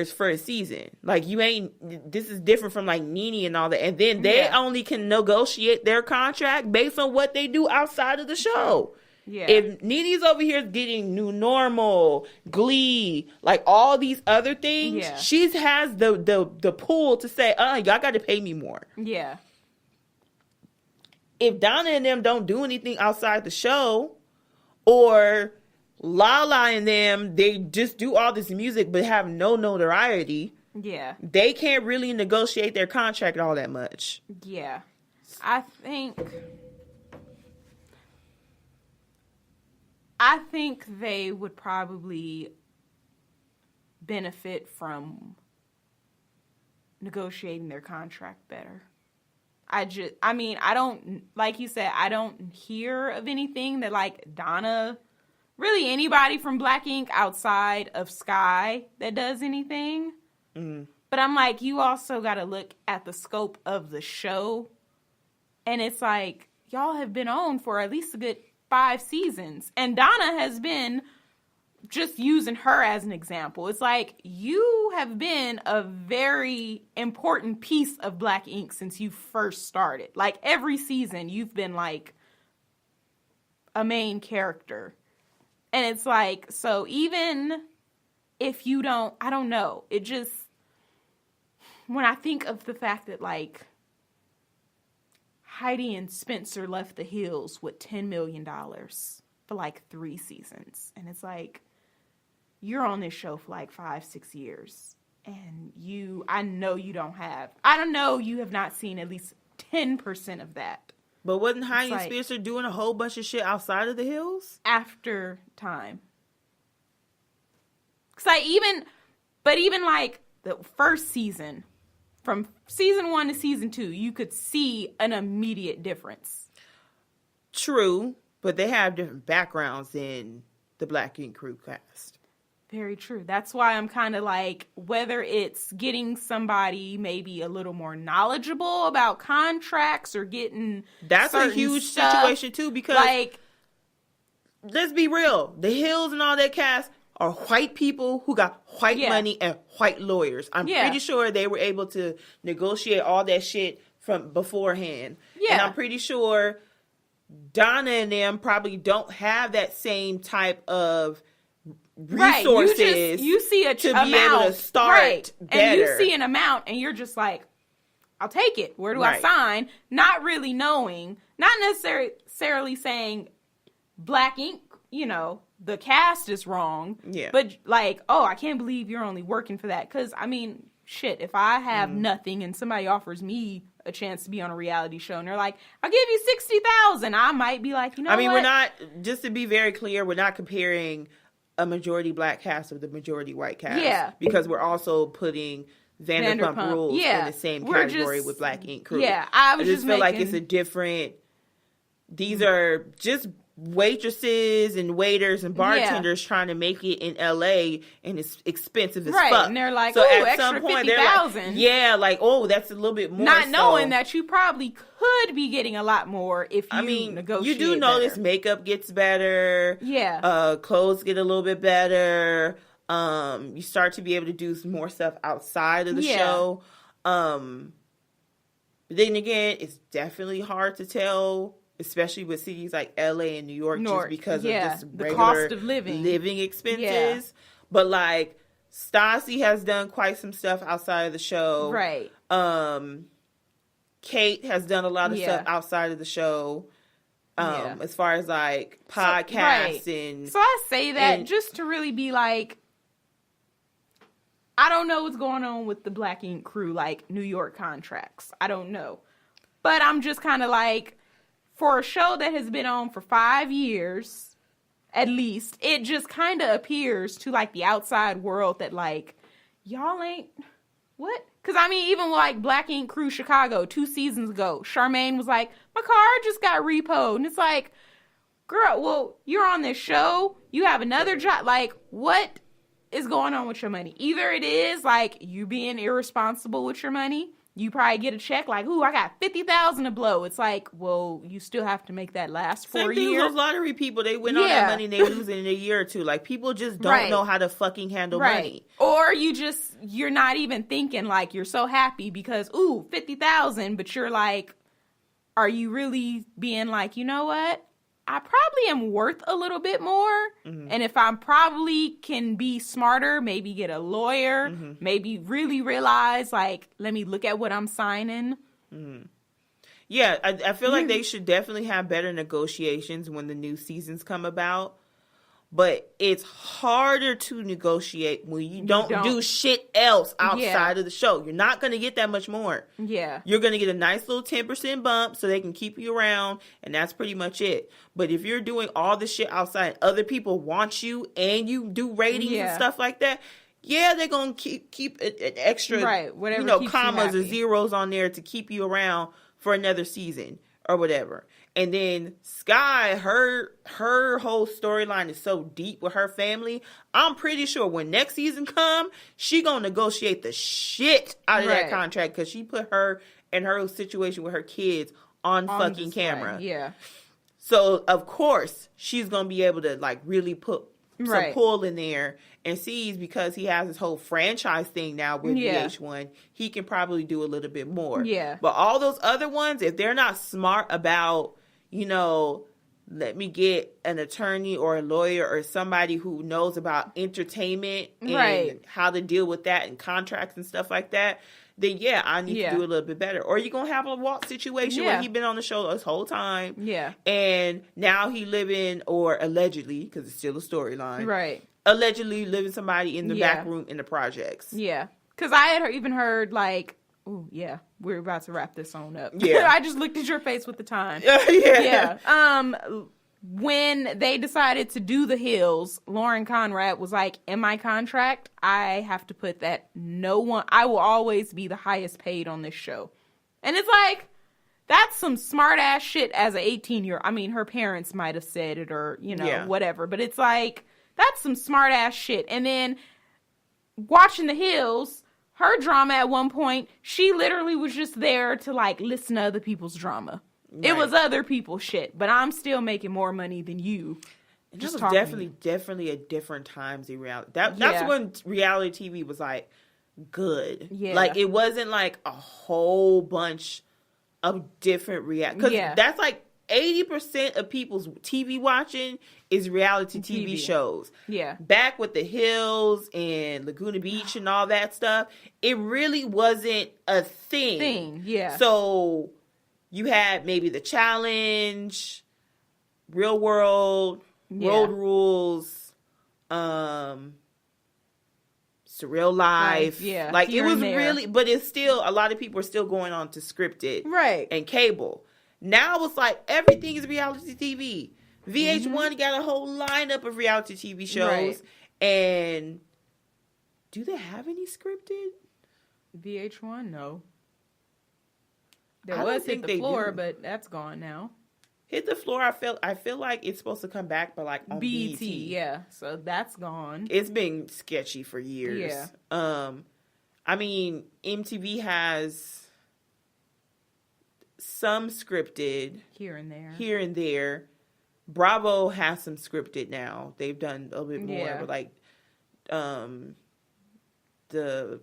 for a season. Like, this is different from like NeNe and all that. And then they only can negotiate their contract based on what they do outside of the show. Yeah. If NeNe's over here getting New Normal, Glee, like all these other things, she has the pull to say, y'all got to pay me more. Yeah. If Donna and them don't do anything outside the show, or Lala and them, they just do all this music but have no notoriety. Yeah. They can't really negotiate their contract all that much. Yeah. I think they would probably benefit from negotiating their contract better. I don't, like you said, I don't hear of anything that like Donna, really anybody from Black Ink outside of Sky that does anything. Mm. But I'm like, you also got to look at the scope of the show. And it's like, y'all have been on for at least a good 5 seasons. And Donna has been, just using her as an example, it's like, you have been a very important piece of Black Ink since you first started. Like, every season, you've been like a main character. And it's like, so even if you don't, I don't know. It just, when I think of the fact that like Heidi and Spencer left the Hills with $10 million for like 3 seasons. And it's like, you're on this show for like 5-6 years. and I know you have not seen at least 10% of that. But wasn't Heidi and Spencer doing a whole bunch of shit outside of the hills? After time. Cause even like the first season, from season 1 to season 2, you could see an immediate difference. True, but they have different backgrounds than the Black Ink Crew cast. Very true. That's why I'm kind of like, whether it's getting somebody maybe a little more knowledgeable about contracts or getting that's a huge situation too, because like, let's be real, the Hills and all that cast are white people who got white money and white lawyers. I'm pretty sure they were able to negotiate all that shit from beforehand. Yeah. And I'm pretty sure Donna and them probably don't have that same type of resources. Right. You see a to amount, be able to start better. And you see an amount and you're just like, I'll take it. Where do I sign? Not really knowing, not necessarily saying Black Ink, the cast is wrong. Yeah. But like, oh, I can't believe you're only working for that. Because, I mean, shit, if I have nothing and somebody offers me a chance to be on a reality show and they're like, I'll give you $60,000, I might be like, what? We're not, just to be very clear, we're not comparing a majority Black cast with the majority white cast. Yeah. Because we're also putting Vanderpump Rules in the same category with Black Ink Crew. Yeah. I just feel like it's a different, these are just waitresses and waiters and bartenders trying to make it in LA, and it's expensive as fuck. And they're like, so at some point they're like, that's a little bit more. Not knowing that you probably could be getting a lot more if you negotiate. You do notice makeup gets better. Yeah. Clothes get a little bit better. You start to be able to do some more stuff outside of the show. But then again, it's definitely hard to tell, especially with cities like LA and New York, just because of just regular the cost of living expenses. Yeah. But like Stassi has done quite some stuff outside of the show. Right. Kate has done a lot of stuff outside of the show. As far as like podcasts and so I say that just to really be like, I don't know what's going on with the Black Ink Crew, like New York contracts. I don't know. But I'm just kind of like, for a show that has been on for 5 years, at least, it just kind of appears to, like, the outside world that, like, y'all ain't, what? Because, even like Black Ink Crew Chicago 2 seasons ago, Charmaine was like, my car just got repoed. And it's like, girl, well, you're on this show. You have another job. Like, what is going on with your money? Either it is, like, you being irresponsible with your money. You probably get a check like, ooh, I got $50,000 to blow. It's like, well, you still have to make that last for a year. Those lottery people, they win all that money and they lose it in a year or two. Like, people just don't know how to fucking handle money. Or you're not even thinking, like, you're so happy because, ooh, $50,000, but you're like, are you really being like, you know what? I probably am worth a little bit more. Mm-hmm. And if I probably can be smarter, maybe get a lawyer, maybe really realize, like, let me look at what I'm signing. Mm-hmm. Yeah, I feel like they should definitely have better negotiations when the new seasons come about. But it's harder to negotiate when you don't do shit else outside of the show. You're not going to get that much more. Yeah. You're going to get a nice little 10% bump so they can keep you around, and that's pretty much it. But if you're doing all this shit outside, other people want you, and you do ratings and stuff like that, they're going to keep an extra, whatever, commas or zeros on there to keep you around for another season or whatever. And then Sky, her whole storyline is so deep with her family. I'm pretty sure when next season come, she gonna negotiate the shit out of that contract because she put her and her situation with her kids on fucking camera. Yeah. So of course she's gonna be able to like really put some pull in there and sees, because he has this whole franchise thing now with VH1, he can probably do a little bit more. Yeah. But all those other ones, if they're not smart about, let me get an attorney or a lawyer or somebody who knows about entertainment and how to deal with that and contracts and stuff like that, then I need to do a little bit better. Or you're going to have a Walt situation where he's been on the show this whole time. Yeah. And now he living, or allegedly, because it's still a storyline. Right. Allegedly living somebody in the back room in the projects. Yeah. Because I had even heard, like, oh, yeah, we're about to wrap this on up. Yeah. I just looked at your face with the time. Yeah. When they decided to do The Hills, Lauren Conrad was like, in my contract, I have to put that I will always be the highest paid on this show. And it's like, that's some smart ass shit as an 18-year-old. I mean, her parents might have said it or, whatever. But it's like, that's some smart ass shit. And then watching The Hills, her drama at one point, she literally was just there to, like, listen to other people's drama. Right. It was other people's shit, but I'm still making more money than you. Just definitely a different times in reality. That's when reality TV was, like, good. Yeah. Like, it wasn't, like, a whole bunch of different reality. Because that's, like, 80% of people's TV watching is reality TV shows. Yeah. Back with The Hills and Laguna Beach and all that stuff, it really wasn't a thing. Yeah. So you had maybe The Challenge, Real World, Road Rules, Surreal Life. Yeah. Like, it was really, but it's still, a lot of people are still going on to scripted. Right. And cable. Now it's like everything is reality TV. VH1 got a whole lineup of reality TV shows. Right. And do they have any scripted? VH1? No. There was Hit the Floor, but that's gone now. Hit the Floor, I feel like it's supposed to come back, but like on BET. Yeah. So that's gone. It's been sketchy for years. Yeah. I mean, MTV has some scripted here and there. Bravo has some scripted now. They've done a little bit more, but like the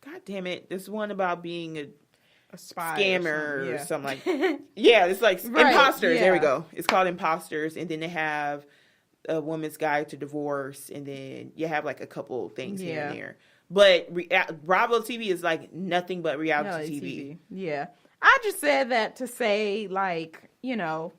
God damn it, this one about being a spy scammer or something like yeah, it's like Imposters. There we go. It's called Imposters, and then they have A Woman's Guide to Divorce, and then you have like a couple things here and there. But Bravo TV is like nothing but reality TV. Yeah. I just said that to say, like, you know,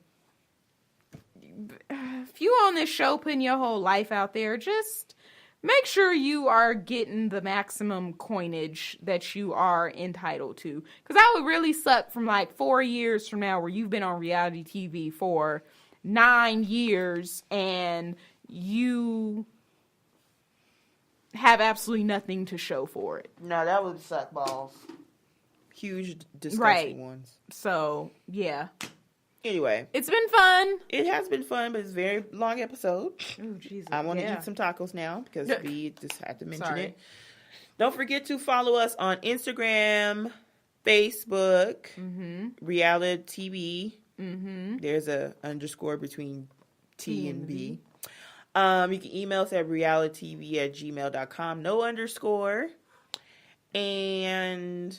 if you on this show putting your whole life out there, just make sure you are getting the maximum coinage that you are entitled to. Because that would really suck from like 4 years from now where you've been on reality TV for 9 years and you have absolutely nothing to show for it. No, that would suck balls. Huge, disgusting ones. So, yeah. Anyway. It's been fun. It has been fun, but it's a very long episode. Oh, Jesus. I want to eat some tacos now because we just had to mention it. Don't forget to follow us on Instagram, Facebook, RealiTEA-V. There's a underscore between T and B. You can email us at realitytv@gmail.com. No underscore. And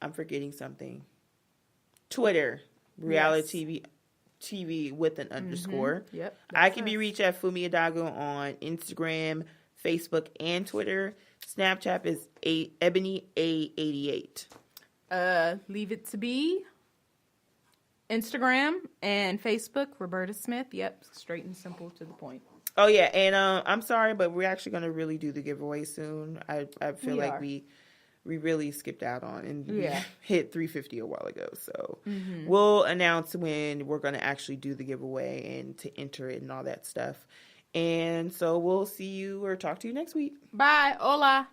I'm forgetting something. Twitter, RealiTEA-V with an underscore. Yep. I can be reached at Funmi on Instagram, Facebook, and Twitter. Snapchat is Ebony A88. Leave It to Be. Instagram and Facebook, Roberta Smith. Yep, straight and simple to the point. Oh yeah, and I'm sorry, but we're actually gonna really do the giveaway soon. I feel like we really skipped out on and we hit 350 a while ago. So we'll announce when we're going to actually do the giveaway and to enter it and all that stuff. And so we'll see you or talk to you next week. Bye. Hola.